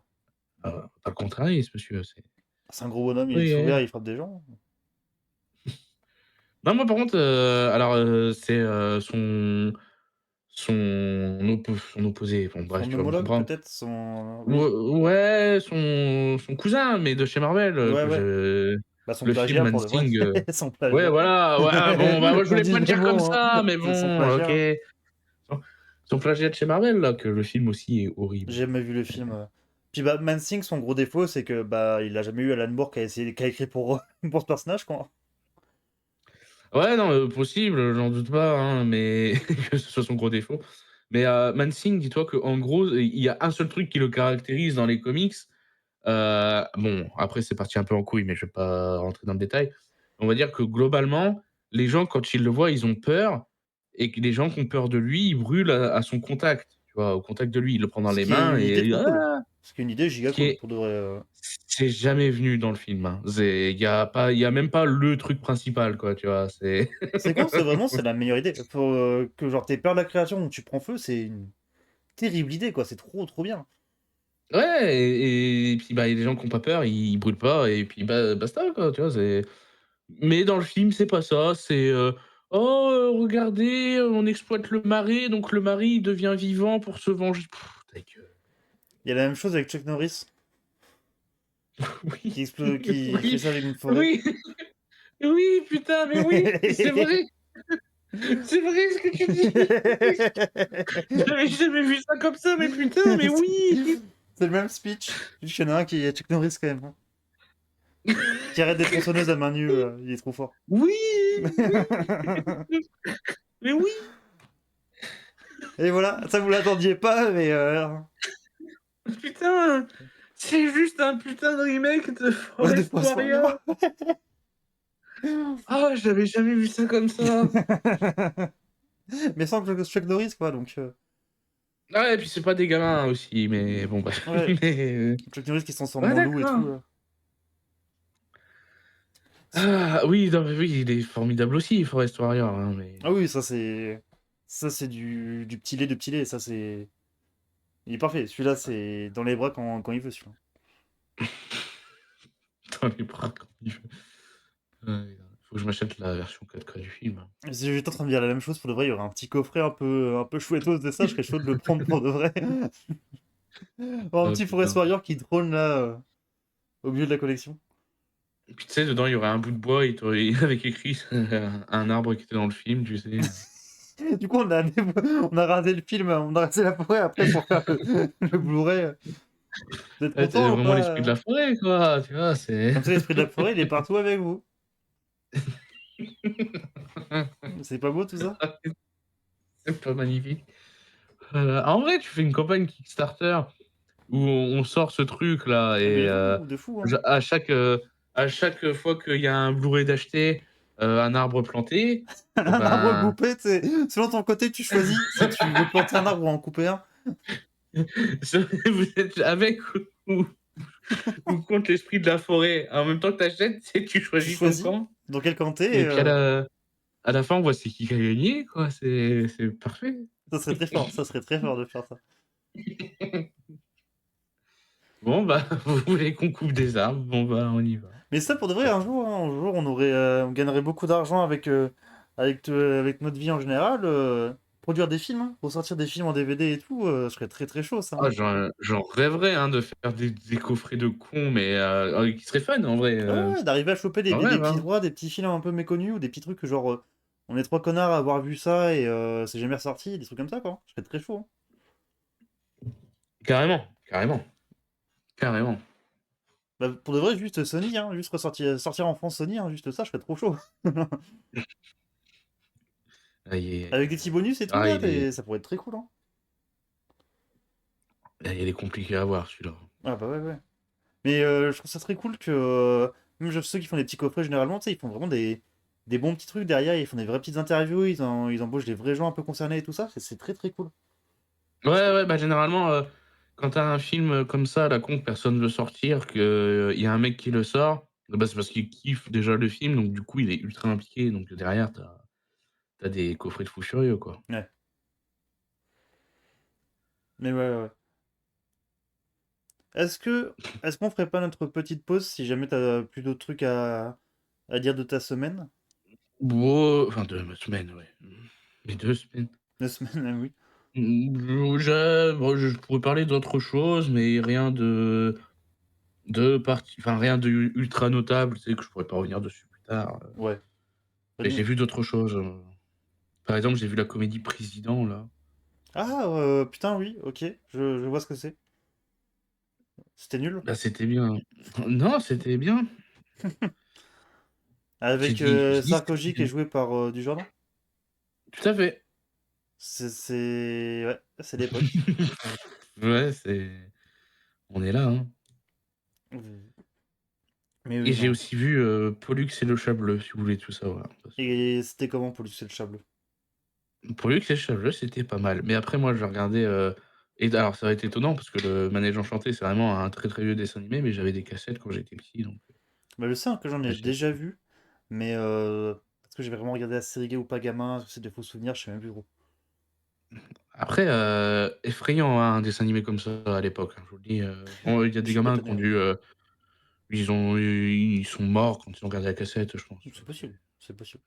On va pas le contrarier ce monsieur, c'est C'est un gros bonhomme, il est oui, sous oui. verre, il frappe des gens. Non, moi, par contre, alors, c'est, son opposé, bon bref, Son tu vas me homologue, comprendre. peut-être, son. Oui. Ouais, son cousin, mais de chez Marvel, Ouais, que ouais. je Bah, son le film plagiat Man pour de vrai. Sting, Son ouais, plagiat. voilà, ouais, bon, bah, moi, je On voulais dit pas le les dire comme mots, hein. ça, mais C'est son bon, OK. plagiat. Son plagiat de chez Marvel, là, que le film aussi est J'ai horrible. jamais vu le film. Puis bah, Mansing, son gros défaut, c'est que bah il a jamais eu Alan Moore qui a écrit pour, pour ce personnage, quoi. Ouais, non, possible, j'en doute pas, hein, mais que ce soit son gros défaut. Mais, Man Thing, dis-toi qu'en gros, il y a un seul truc qui le caractérise dans les comics. Bon, après, c'est parti un peu en couille, mais je vais pas rentrer dans le détail. On va dire que globalement, les gens, quand ils le voient, ils ont peur et que les gens qui ont peur de lui, ils brûlent à son contact, tu vois? Au contact de lui. Il le prend dans Ce les qui est mains une idée et trop cool. ah! Ce qui est une idée Ce giga qui cool, est pour de vrai. c'est jamais venu dans le film, hein. Il y a même pas le truc principal, quoi, tu vois? C'est C'est con, c'est vraiment, c'est la meilleure idée. Pour que genre t'aies peur de la créature où tu prends feu, c'est une terrible idée, quoi. C'est trop, trop bien. ouais et puis, bah, il y a des gens qui ont pas peur, ils brûlent pas et puis, basta, quoi, tu vois? Mais dans le film, c'est pas ça, c'est, «Oh, regardez, on exploite le marais, donc le mari, il devient vivant pour se venger». Ta gueule. Il y a la même chose avec Chuck Norris, Oui, qui fait oui, ça avec une forêt. oui, oui, putain, mais oui, c'est vrai, c'est vrai ce que tu dis. J'avais jamais vu ça comme ça, mais putain, mais oui! C'est le même speech. Juste qu'il y en a un qui est Chuck Norris quand même, hein. Qui arrête des tronçonneuses à main nue, il est trop fort. Oui, oui, Mais oui! Et voilà, ça vous l'attendiez pas, mais Putain! C'est juste un putain de remake de ouais, des Forest Forest Warrior! Warriors. Ah, j'avais jamais vu ça comme ça! Mais sans Chuck Norris, quoi, donc Ah ouais, et puis c'est pas des gamins aussi, mais bon, bref. ouais, Mais Chuck Norris qui se transforme ouais, en loup et d'accord. tout. Ah oui, non, mais oui, il est formidable aussi, Forest Warrior, hein, mais Ah oui, ça c'est du petit lait de petit lait, ça c'est il est parfait. Celui-là, c'est dans les bras quand il veut, celui-là. dans les bras quand il veut. Ouais, faut que je m'achète la version 4K du film. Si j'étais en train de dire la même chose, pour de vrai, il y aurait un petit coffret un peu chouettos de ça, je serais chaud de le prendre pour de vrai. Un Oh petit Forest putain. Warrior qui trône là, au milieu de la collection. Et puis tu sais, dedans, il y aurait un bout de bois avec écrit un arbre qui était dans le film, tu sais. Du coup, on a rasé le film, on a rasé la forêt après pour faire le Blu-ray. Vous êtes Ouais, tu content ou vraiment l'esprit de pas? la forêt, quoi, tu vois, c'est Comme ça, l'esprit de la forêt, il est partout avec vous. C'est pas beau tout ça? c'est pas magnifique. En vrai, tu fais une campagne Kickstarter où on sort ce truc là Ah, et mais de fou, hein. à chaque fois qu'il y a un Blu-ray d'acheter, un arbre planté et Un arbre ben, coupé, tu sais, selon ton côté, tu choisis si tu veux planter un arbre ou en couper un. vous êtes avec ou ou contre l'esprit de la forêt. En même temps que tu achètes, tu sais, tu Tu choisis ton choisis camp dans quel camp t'es, et puis à la fin, on voit c'est qui a gagné quoi, c'est parfait. ça serait très fort de faire ça. Bon bah, vous voulez qu'on coupe des arbres? Bon bah, on y va. Mais ça, pour de vrai, un jour, on gagnerait beaucoup d'argent avec notre vie en général. Produire des films, hein, ressortir des films en DVD et tout, je serais très très chaud, ça, Ah, hein. j'en rêverais, hein, de faire des coffrets de cons, mais qui seraient fun en vrai, Ah ouais, d'arriver à choper j'en des rêve, petits hein. droits, des petits films un peu méconnus ou des petits trucs que genre, on est trois connards à avoir vu ça et c'est jamais ressorti, des trucs comme ça, quoi. Je serais très chaud, hein. Carrément, carrément, carrément. Bah, pour de vrai, juste Sony, hein, juste sortir en France Sony, hein, juste ça, je serais trop chaud. Aïe, aïe, Avec des aïe, petits bonus et tout, ah, là, ça pourrait être très cool, hein. il est compliqué à voir celui-là. Ah bah ouais, ouais. Mais je trouve ça très cool que même ceux qui font des petits coffrets généralement, tu sais, ils font vraiment des bons petits trucs derrière, ils font des vraies petites interviews, ils embauchent des vrais gens un peu concernés et tout ça, c'est très très cool. Ouais, ouais, bah, généralement, quand tu as un film, comme ça à la con que personne veut sortir, qu'il y a un mec qui le sort, bah, c'est parce qu'il kiffe déjà le film, donc du coup, il est ultra impliqué, donc derrière, tu as des coffrets de fou furieux, quoi. Ouais. Mais ouais, ouais, ouais. Est-ce que est-ce qu'on ferait pas notre petite pause si jamais t'as plus d'autres trucs à dire de ta semaine? Enfin de ma semaine, ouais. Mais 2 semaines. La semaine, oui. Je pourrais parler d'autre chose, mais rien enfin rien de ultra notable, tu sais, que je pourrais pas revenir dessus plus tard, Ouais. Bah, mais j'ai nous- vu d'autres choses, par exemple, j'ai vu la comédie Président, là. Ah, putain, oui, ok, je vois ce que c'est. C'était nul. Bah, c'était bien. Non, c'était bien. Avec J'ai dit Sarkozy qui est c'était joué par Dujardin. tout à fait. Ouais, c'est l'époque. Ouais, on est là, hein, Mais et oui, j'ai non. aussi vu, Pollux et le chat bleu, si vous voulez tout savoir. Et c'était comment pour Lucien le Chableux? Pollux et le chat bleu, c'était pas mal, mais après moi, je regardais, et alors ça va être étonnant parce que le Manège enchanté, c'est vraiment un très, très vieux dessin animé, mais j'avais des cassettes quand j'étais petit, donc Bah, je sais hein, que j'en ai j'ai déjà vu, mais est-ce que j'ai vraiment regardé la série Gay ou pas gamin? Est-ce que c'est des faux souvenirs? Je sais même plus trop. après, effrayant, hein, un dessin animé comme ça à l'époque, hein, je vous le dis, il y a Je des suis pas gamins qui étonné, ont ouais. dû, ils sont morts quand ils ont regardé la cassette, je pense, C'est possible, c'est possible.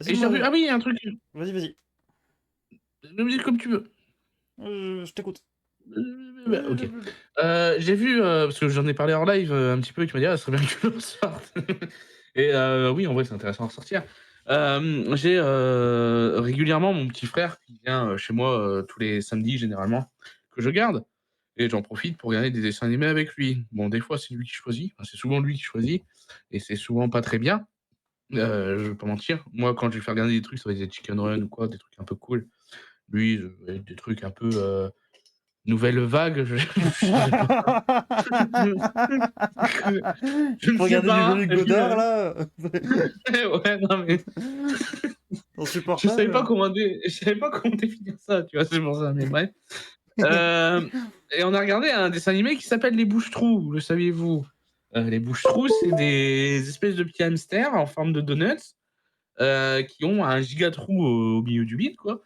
et j'ai revu Vas-y, ah oui, un truc, vas-y. comme tu veux. Je t'écoute. OK. J'ai vu, parce que j'en ai parlé en live, un petit peu et tu m'as dit: «Ah, ça serait bien que tu le ressortes» et oui, en vrai, c'est intéressant à ressortir. J'ai, régulièrement mon petit frère qui vient, chez moi, tous les samedis généralement, que je garde et j'en profite pour regarder des dessins animés avec lui. Bon, des fois, c'est lui qui choisit, enfin, c'est souvent lui qui choisit et c'est souvent pas très bien, Je vais pas mentir. Moi, quand je lui fais regarder des trucs, ça va être des Chicken Run ou quoi, des trucs un peu cool. Lui, des trucs un peu, nouvelle vague, je sais pas. Je ne Faut sais regarder du pas, Jean-Luc et puis, Godard là, ouais, non, mais insupportable. je savais pas comment définir ça, tu vois? C'est pour ça, mais bref. Hem Et on a regardé un dessin animé qui s'appelle Les Bouches-Trous, le saviez-vous? Les Bouches-Trous, c'est des espèces de petits hamsters en forme de donuts, qui ont un giga trou au milieu du bide, quoi.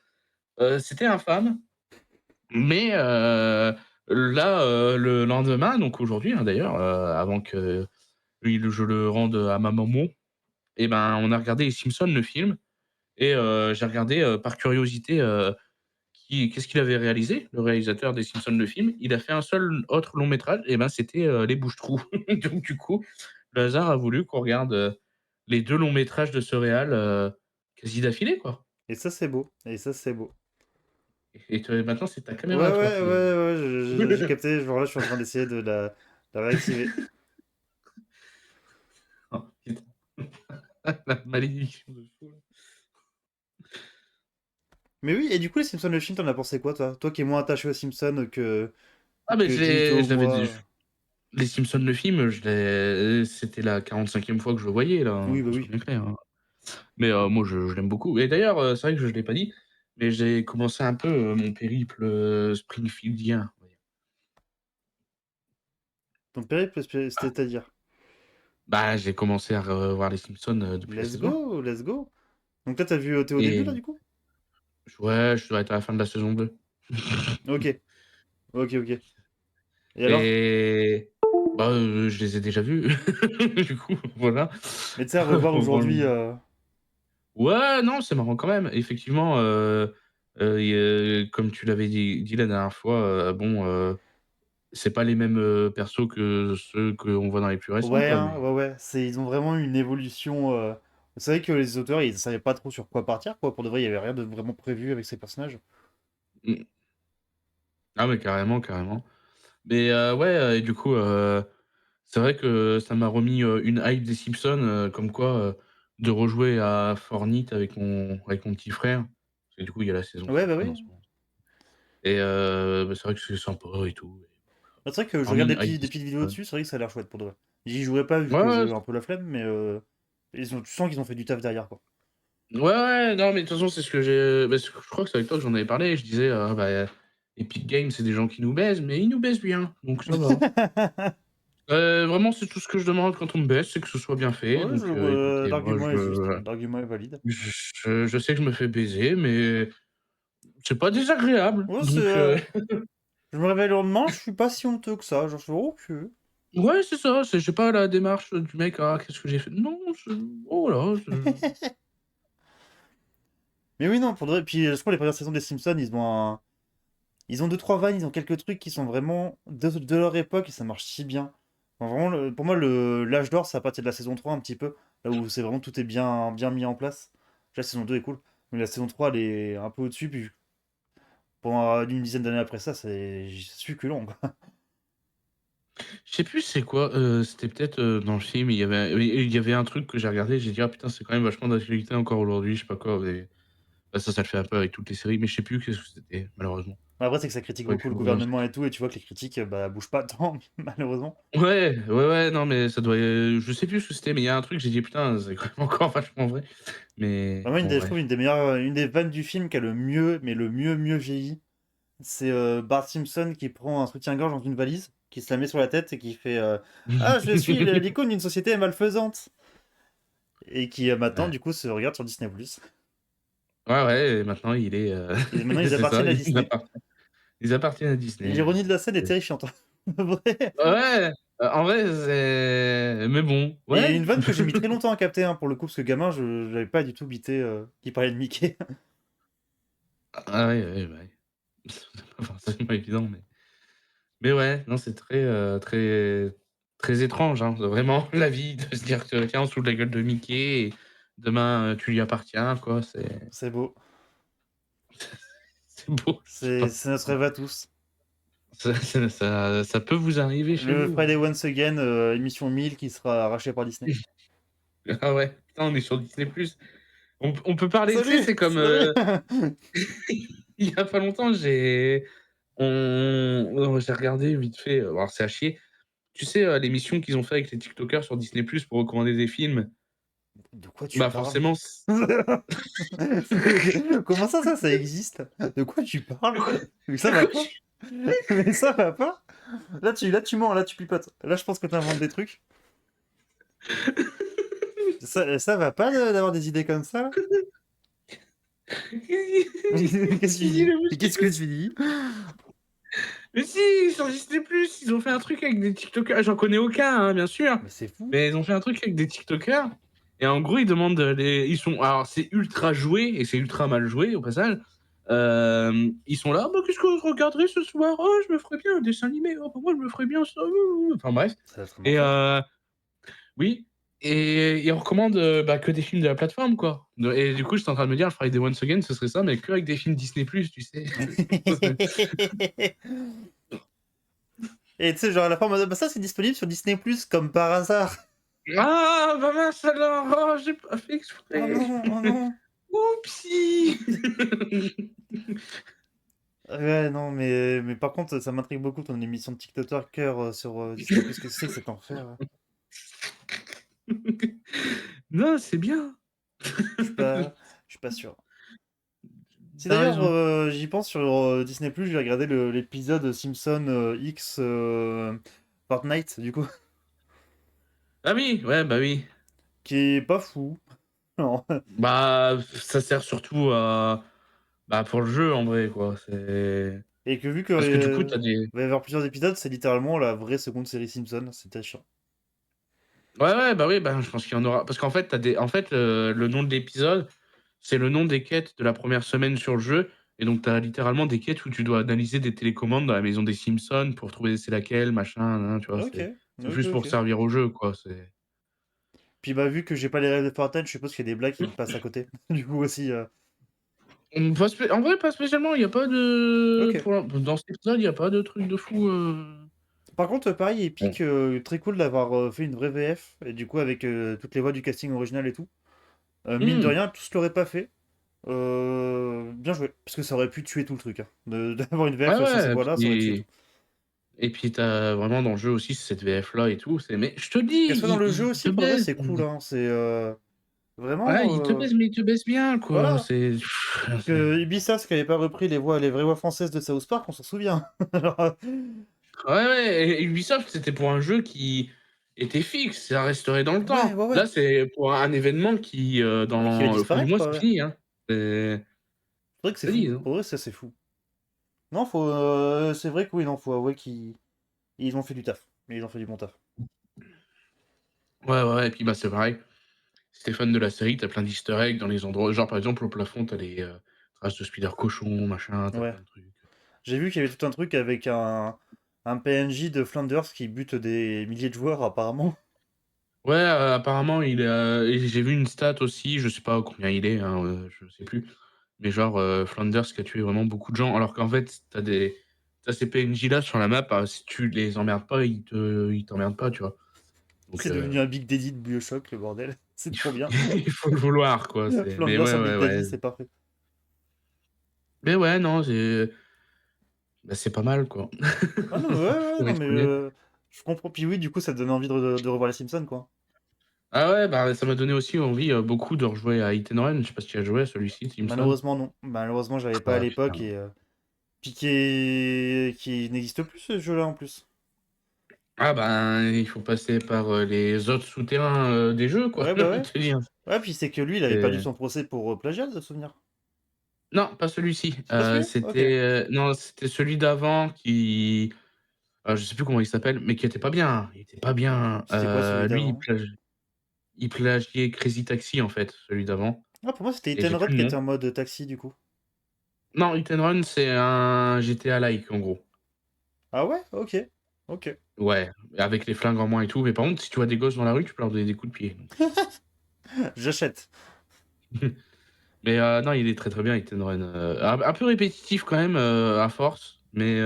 C'était infâme, mais là, le lendemain, donc aujourd'hui, hein, d'ailleurs, avant que je le rende à ma maman, et ben, on a regardé Les Simpsons, le film, et j'ai regardé, par curiosité, qu'est-ce qu'il avait réalisé, le réalisateur des Simpsons, le film. Il a fait un seul autre long métrage, et ben, c'était, Les Bouches-Trous. Donc du coup, le hasard a voulu qu'on regarde, les 2 longs métrages de ce réal, quasi d'affilée, quoi. Et ça, c'est beau. Et ça, c'est beau. Et toi, maintenant, c'est ta Ouais, caméra à toi ouais, ouais, qui est ouais, j'ai capté. Genre là, je suis en train d'essayer de la réactiver. oh putain, la malédiction de fou, là. Mais oui, et du coup, les Simpsons, le film, t'en as pensé quoi, toi? Toi qui es moins attaché aux Simpsons Ah mais que Gito ou je l'avais moi. dé Les Simpsons, le film, c'était la 45e fois que je le voyais, là, hein, Oui, bah qu'on soit oui. bien clair, hein. Mais moi, je l'aime beaucoup, et d'ailleurs, c'est vrai que je l'ai pas dit, mais j'ai commencé un peu, mon périple, springfieldien, on va dire. Ton périple, c'est-à-dire? Bah, j'ai commencé à revoir les Simpsons, depuis la Let's saison 1, go, let's go. Donc toi, t'as vu, t'es au début, là, et du coup? ouais, je dois être à la fin de la saison 2. Ok, ok, ok. Et alors? Et bah, je les ai déjà vus. Du coup, voilà. Mais tu sais, à revoir aujourd'hui, Ouais, non, c'est marrant quand même. Effectivement, et comme tu l'avais dit la dernière fois, bon, c'est pas les mêmes, persos que ceux qu'on voit dans les plus récents, ouais, quoi, hein, mais ouais, ouais, ils ont vraiment une évolution. C'est vrai que les auteurs, ils savaient pas trop sur quoi partir, quoi. Pour de vrai, il y avait rien de vraiment prévu avec ces personnages. mmh. Ah mais carrément, carrément. Mais ouais, et du coup, c'est vrai que ça m'a remis, une hype des Simpsons, comme quoi, de rejouer à Fortnite avec mon petit frère. Parce que du coup, il y a la saison Ouais, bah Simpsons en oui. ce moment, et bah, c'est vrai que c'est sympa et tout, et Bah, c'est vrai que je remis regarde une hype des des petites vidéos Simpsons. dessus, c'est vrai que ça a l'air chouette pour de vrai. J'y jouerai pas vu Ouais, que j'ai ouais, un peu la flemme, mais tu sens qu'ils ont fait du taf derrière, quoi. ouais, ouais, non, mais de toute façon, c'est ce que j'ai bah, je crois que c'est avec toi que j'en avais parlé. Je disais, bah, Epic Games, c'est des gens qui nous baisent, mais ils nous baisent bien, donc ça va. Vraiment, c'est tout ce que je demande quand on me baise, c'est que ce soit bien fait, Ouais, donc écoutez, moi, l'argument est juste, l'argument est valide. je sais que je me fais baiser, mais c'est pas désagréable, Ouais, donc je me réveille le lendemain, je suis pas si honteux que ça. Genre, je fais, OK. ouais, c'est ça, j'ai pas la démarche du mec: «Ah, qu'est-ce que j'ai fait?» Non, oh là, Mais oui, non, pour de vrai. Puis je crois les premières saisons des Simpsons, ils ont deux trois vannes, ils ont quelques trucs qui sont vraiment de leur époque et ça marche si bien. Enfin, vraiment, pour moi, l'âge d'or, c'est à partir de la saison 3 un petit peu, là où c'est vraiment tout est bien, bien mis en place. Déjà, la saison 2 est cool, mais la saison 3 elle est un peu au-dessus, puis pendant une dizaine d'années après ça, c'est succulent, quoi. je sais plus c'est quoi, c'était peut-être, dans le film, il y avait un truc que j'ai regardé, j'ai dit: «Ah putain, c'est quand même vachement d'actualité encore aujourd'hui», je sais pas quoi, mais bah, ça le fait un peu avec toutes les séries, mais je sais plus qu'est-ce que c'était, malheureusement. Après, c'est que ça critique J'aurais beaucoup pu le le relancer. gouvernement et tout, et tu vois que les critiques, bah, bougent pas tant, malheureusement. Ouais, ouais, ouais, non, mais ça doit, je sais plus ce que c'était, mais il y a un truc, j'ai dit: «Putain, c'est quand même encore vachement vrai», mais Vraiment, bon, je trouve bref. une des meilleures, une des vannes du film qui a le mieux, mais le mieux vieilli. C'est Bart Simpson qui prend un soutien-gorge dans une valise, qui se la met sur la tête et qui fait ah, je suis l'icône d'une société malfaisante. Et qui maintenant, Ouais. du coup, se regarde sur Disney+. Ouais, ouais, et maintenant il est, Et maintenant, ils c'est ça, appartiennent à Disney. ils appartiennent à Disney, L'ironie de la scène est c'est terrifiante. Vrai. ouais, en vrai, c'est mais bon, Et ouais. une vanne que j'ai mis très longtemps à capter, hein, pour le coup, parce que gamin, je n'avais pas du tout bité qu'il parlait de Mickey. Ah ouais, ouais, bah, ouais. C'est pas forcément évident, mais ouais, non, c'est très, très étrange, hein, vraiment la vie de se dire que: «Tiens, on se fout de la gueule de Mickey et demain, tu lui appartiens», quoi, C'est beau. c'est beau, je sais pas. C'est notre rêve à tous. Ça peut vous arriver chez Le vous, Friday Once Again, émission 1000 qui sera arraché par Disney. Ah ouais. putain, on est sur Disney+. On peut parler, tu sais, Salut! c'est comme, Salut! il y a pas longtemps, j'ai regardé vite fait, alors c'est à chier. Tu sais, l'émission qu'ils ont fait avec les tiktokers sur Disney+ pour recommander des films? De quoi tu Bah, parles? forcément Comment ça existe? De quoi tu parles? Mais ça de va quoi pas? tu Mais ça va pas? Là tu mens, là tu pipotes. Là je pense que t'inventes des trucs. Ça va pas d'avoir des idées comme ça, là? Qu'est-ce que tu J'ai dit dis? le mot Qu'est-ce que tu dis? mais si, sur Disney+, ils ont fait un truc avec des tiktokers, j'en connais aucun, hein, bien sûr, Mais c'est fou. mais ils ont fait un truc avec des tiktokers et en gros, ils demandent, ils sont alors c'est ultra joué et c'est ultra mal joué au passage. Ils sont là: «Bah, qu'est-ce que vous regarderez ce soir? Oh, je me ferais bien un dessin animé. Oh, bah, moi, je me ferais bien ça». Enfin bref Ça va être un et enfer. oui et ils recommandent, bah, que des films de la plateforme, quoi. Et du coup, j'étais en train de me dire, le Friday Once Again, ce serait ça, mais qu'avec des films Disney+, tu sais? Et tu sais, genre à la fin, en mode, bah ça c'est disponible sur Disney+, comme par hasard. Ah! Bah, mince alors! Oh, j'ai pas fait Oh exprès! non, oh non. Oupsie! Ouais, non, mais par contre, ça m'intrigue beaucoup ton émission de TikToker sur Disney+. Qu'est-ce que c'est que cet enfer, là? Non, c'est bien. Je suis pas, je suis pas sûr. Si Tu as d'ailleurs raison. j'y pense sur Disney+, j'ai regardé l'épisode Simpson X Fortnite, du coup, Ah oui, ouais, bah oui. qui est pas fou. Non. Bah, ça sert surtout à bah, pour le jeu en vrai, quoi. C'est Et que vu que parce que du coup, tu as des va y avoir plusieurs épisodes, c'est littéralement la vraie seconde série Simpson, c'était chiant. ouais, ouais, bah oui, bah, je pense qu'il y en aura parce qu'en fait, tu des en fait, le nom de l'épisode, c'est le nom des quêtes de la première semaine sur le jeu et donc tu as littéralement des quêtes où tu dois analyser des télécommandes dans la maison des Simpsons pour trouver c'est laquelle, machin, nin, tu vois? Ok, C'est ok, juste pour ok. servir au jeu, quoi, c'est Puis bah vu que j'ai pas les rêves de Fortnite, je suppose qu'il y a des blagues qui me passent à côté. Du coup aussi. pas spé en vrai, pas spécialement, il y a pas de Ok. pour l'in dans cet épisode, il y a pas de truc de fou, Par contre, pareil, bon. Epic, très cool d'avoir fait une vraie VF, et du coup avec toutes les voix du casting original et tout. Mine de Mmh. rien, tous l'auraient pas fait. Bien joué, parce que ça aurait pu tuer tout le truc, hein. D'avoir une Ouais, VF sans ces ouais, voix-là, ça aurait tué tout. et puis tu as vraiment dans le jeu aussi cette VF là et tout, c'est mais je te dis, Qu'elle soit dans le jeu il te aussi, en vrai, baise. c'est cool, hein. C'est Ouais, vraiment. il te baise, mais il te baise bien, quoi, Voilà. c'est Parce c'est que Ubisoft, qui avait pas repris les vraies voix françaises de South Park, on s'en souvient. Genre, ouais, ouais et Ubisoft, c'était pour un jeu qui était fixe, ça resterait dans le ouais, temps. ouais, ouais. Là, c'est pour un événement qui, Ouais, qui va dans fin du disparaître, mois, quoi, c'est ouais. fini, hein. C'est C'est vrai que c'est je te dis, fou. hein. Pour vrai, ça, c'est fou. Non, c'est vrai que oui, non, faut avouer qu'ils ils ont fait du taf. Mais ils ont fait du bon taf. Ouais, ouais, ouais et puis, bah, c'est pareil, si tu es fan de la série, tu as plein d'easter eggs dans les endroits genre, par exemple, au plafond, tu as les, traces de spider cochon, machin, tu as Ouais. plein de trucs. J'ai vu qu'il y avait tout un truc avec un PNJ de Flanders qui bute des milliers de joueurs, apparemment. Ouais, apparemment, il est, et j'ai vu une stat aussi, je sais pas combien il est, hein, je sais plus, mais genre, Flanders qui a tué vraiment beaucoup de gens, alors qu'en fait, tu as ces PNJ là sur la map, si tu les emmerdes pas, ils t'emmerdent pas, tu vois? Donc C'est devenu un Big Daddy de BioShock, le bordel. C'est il trop faut bien. il faut le vouloir, quoi, c'est mais Flanders ouais, en ouais, Big ouais. Daddy, c'est parfait. Mais ouais, non, bah, c'est pas mal, quoi. Ah non, mais ouais, ouais, Pour non, être mais honnête. je comprends. Puis oui, du coup, ça te donne envie de revoir les Simpsons, quoi. Ah ouais, bah, ça m'a donné aussi envie, beaucoup de rejouer à Hit and Run, je sais pas si tu as joué à celui-ci, Simpson? Malheureusement, non. Malheureusement, j'avais pas à Ah l'époque putain. puis qui n'existe plus, ce jeu-là, en plus. Ah ben, il faut passer par, les autres souterrains, des jeux, quoi, Ouais, j'ai bah envie ouais. de te dire. Ouais, puis c'est que lui, il avait perdu C'est son procès pour plagiat, de souvenir. non, pas celui-ci, C'est pas celui-là? Ok. non, c'était celui d'avant qui, je sais plus comment il s'appelle, mais qui était pas bien, il était pas bien. C'était quoi celui Lui, d'avant? il plagiait Crazy Taxi, en fait, celui d'avant Ah, pour moi, c'était et Hit j'ai and plus Run le qui nom. était en mode taxi, du coup. Non, Hit and Run, c'est un GTA-like, en gros. Ah ouais? Ok. Ok. Ouais, avec les flingues en moins et tout, mais par contre, si tu vois des gosses dans la rue, tu peux leur donner des coups de pied, donc J'achète. mais non, il est très, très bien, Hit and Run, un peu répétitif quand même, à force, mais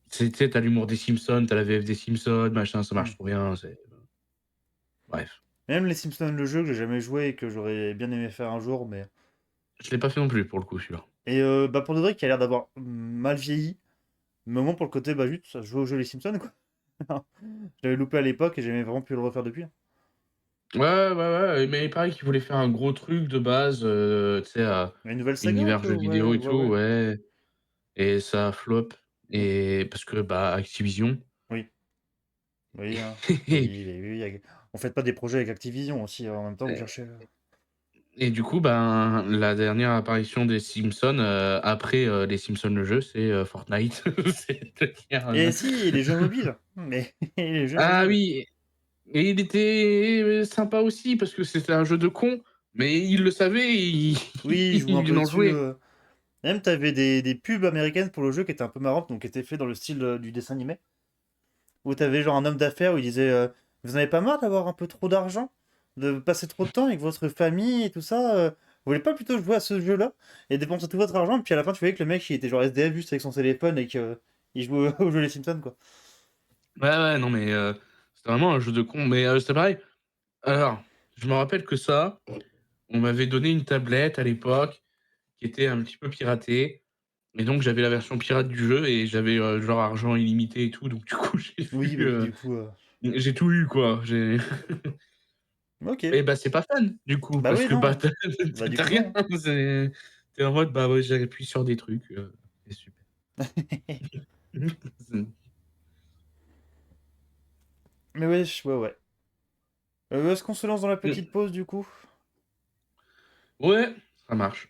c'est tu sais, tu as l'humour des Simpsons, tu as la VF des Simpsons, machin, ça Hmm. marche trop bien, bref. Même les Simpsons, le jeu que j'ai jamais joué et que j'aurais bien aimé faire un jour, mais. Je l'ai pas fait non plus pour le coup, celui-là. Et bah pour de vrai, qui a l'air d'avoir mal vieilli. Mais au moins pour le côté, bah juste, ça jouer au jeu les Simpsons, quoi. J'avais loupé à l'époque et j'ai vraiment pu le refaire depuis. Ouais, ouais, ouais, mais il paraît qu'ils voulaient faire un gros truc de base, tu sais, Une nouvelle saga un univers peu, jeux vidéo ouais, et ouais, tout, ouais. ouais, et ça flop et parce que, bah, Activision Oui, oui, hein. Oui, oui, oui, on fait pas des projets avec Activision aussi, en même temps, vous cherchez. et du coup, ben, la dernière apparition des Simpsons, après, les Simpsons le jeu, c'est, Fortnite. C'est-à-dire, Et si, les jeux mobiles, mais les jeux ah mobiles. oui, et il était sympa aussi parce que c'était un jeu de con, mais il le savait, il Oui, je joue un il peu en dessus. jouait. Même, t'avais des pubs américaines pour le jeu qui étaient un peu marrantes, donc qui étaient faits dans le style du dessin animé. Où t'avais genre un homme d'affaires où il disait vous n'avez pas marre d'avoir un peu trop d'argent? De passer trop de temps avec votre famille et tout ça vous voulez pas plutôt jouer à ce jeu-là? Et dépenser tout votre argent, et puis à la fin, tu voyais que le mec il était genre SDF juste avec son téléphone et qu'il jouait au jeu Les Simpsons, quoi. Ouais, ouais, non, mais c'était vraiment un jeu de con, mais c'était pareil. Alors, je me rappelle que ça, on m'avait donné une tablette à l'époque qui était un petit peu piratée et donc j'avais la version pirate du jeu et j'avais, genre argent illimité et tout, donc du coup, Oui, bah oui, du coup. j'ai tout eu, quoi. J'ai Ok. et bah, c'est pas fun, du coup, Bah parce oui, que, bah, non. tu Bah du as coup, rien. non. C'est tu en mode: «Bah, ouais, j'appuie sur des trucs, c'est super». C'est Mais ouais, ouais, ouais. Est-ce qu'on se lance dans la mmh, petite pause du coup? ouais, ça marche.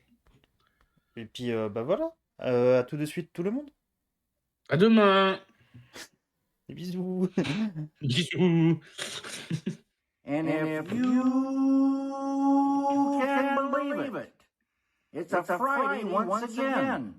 Et puis, bah voilà. À tout de suite, tout le monde. À demain. Des bisous. Bisous. And if you can believe it, it's a Friday once again.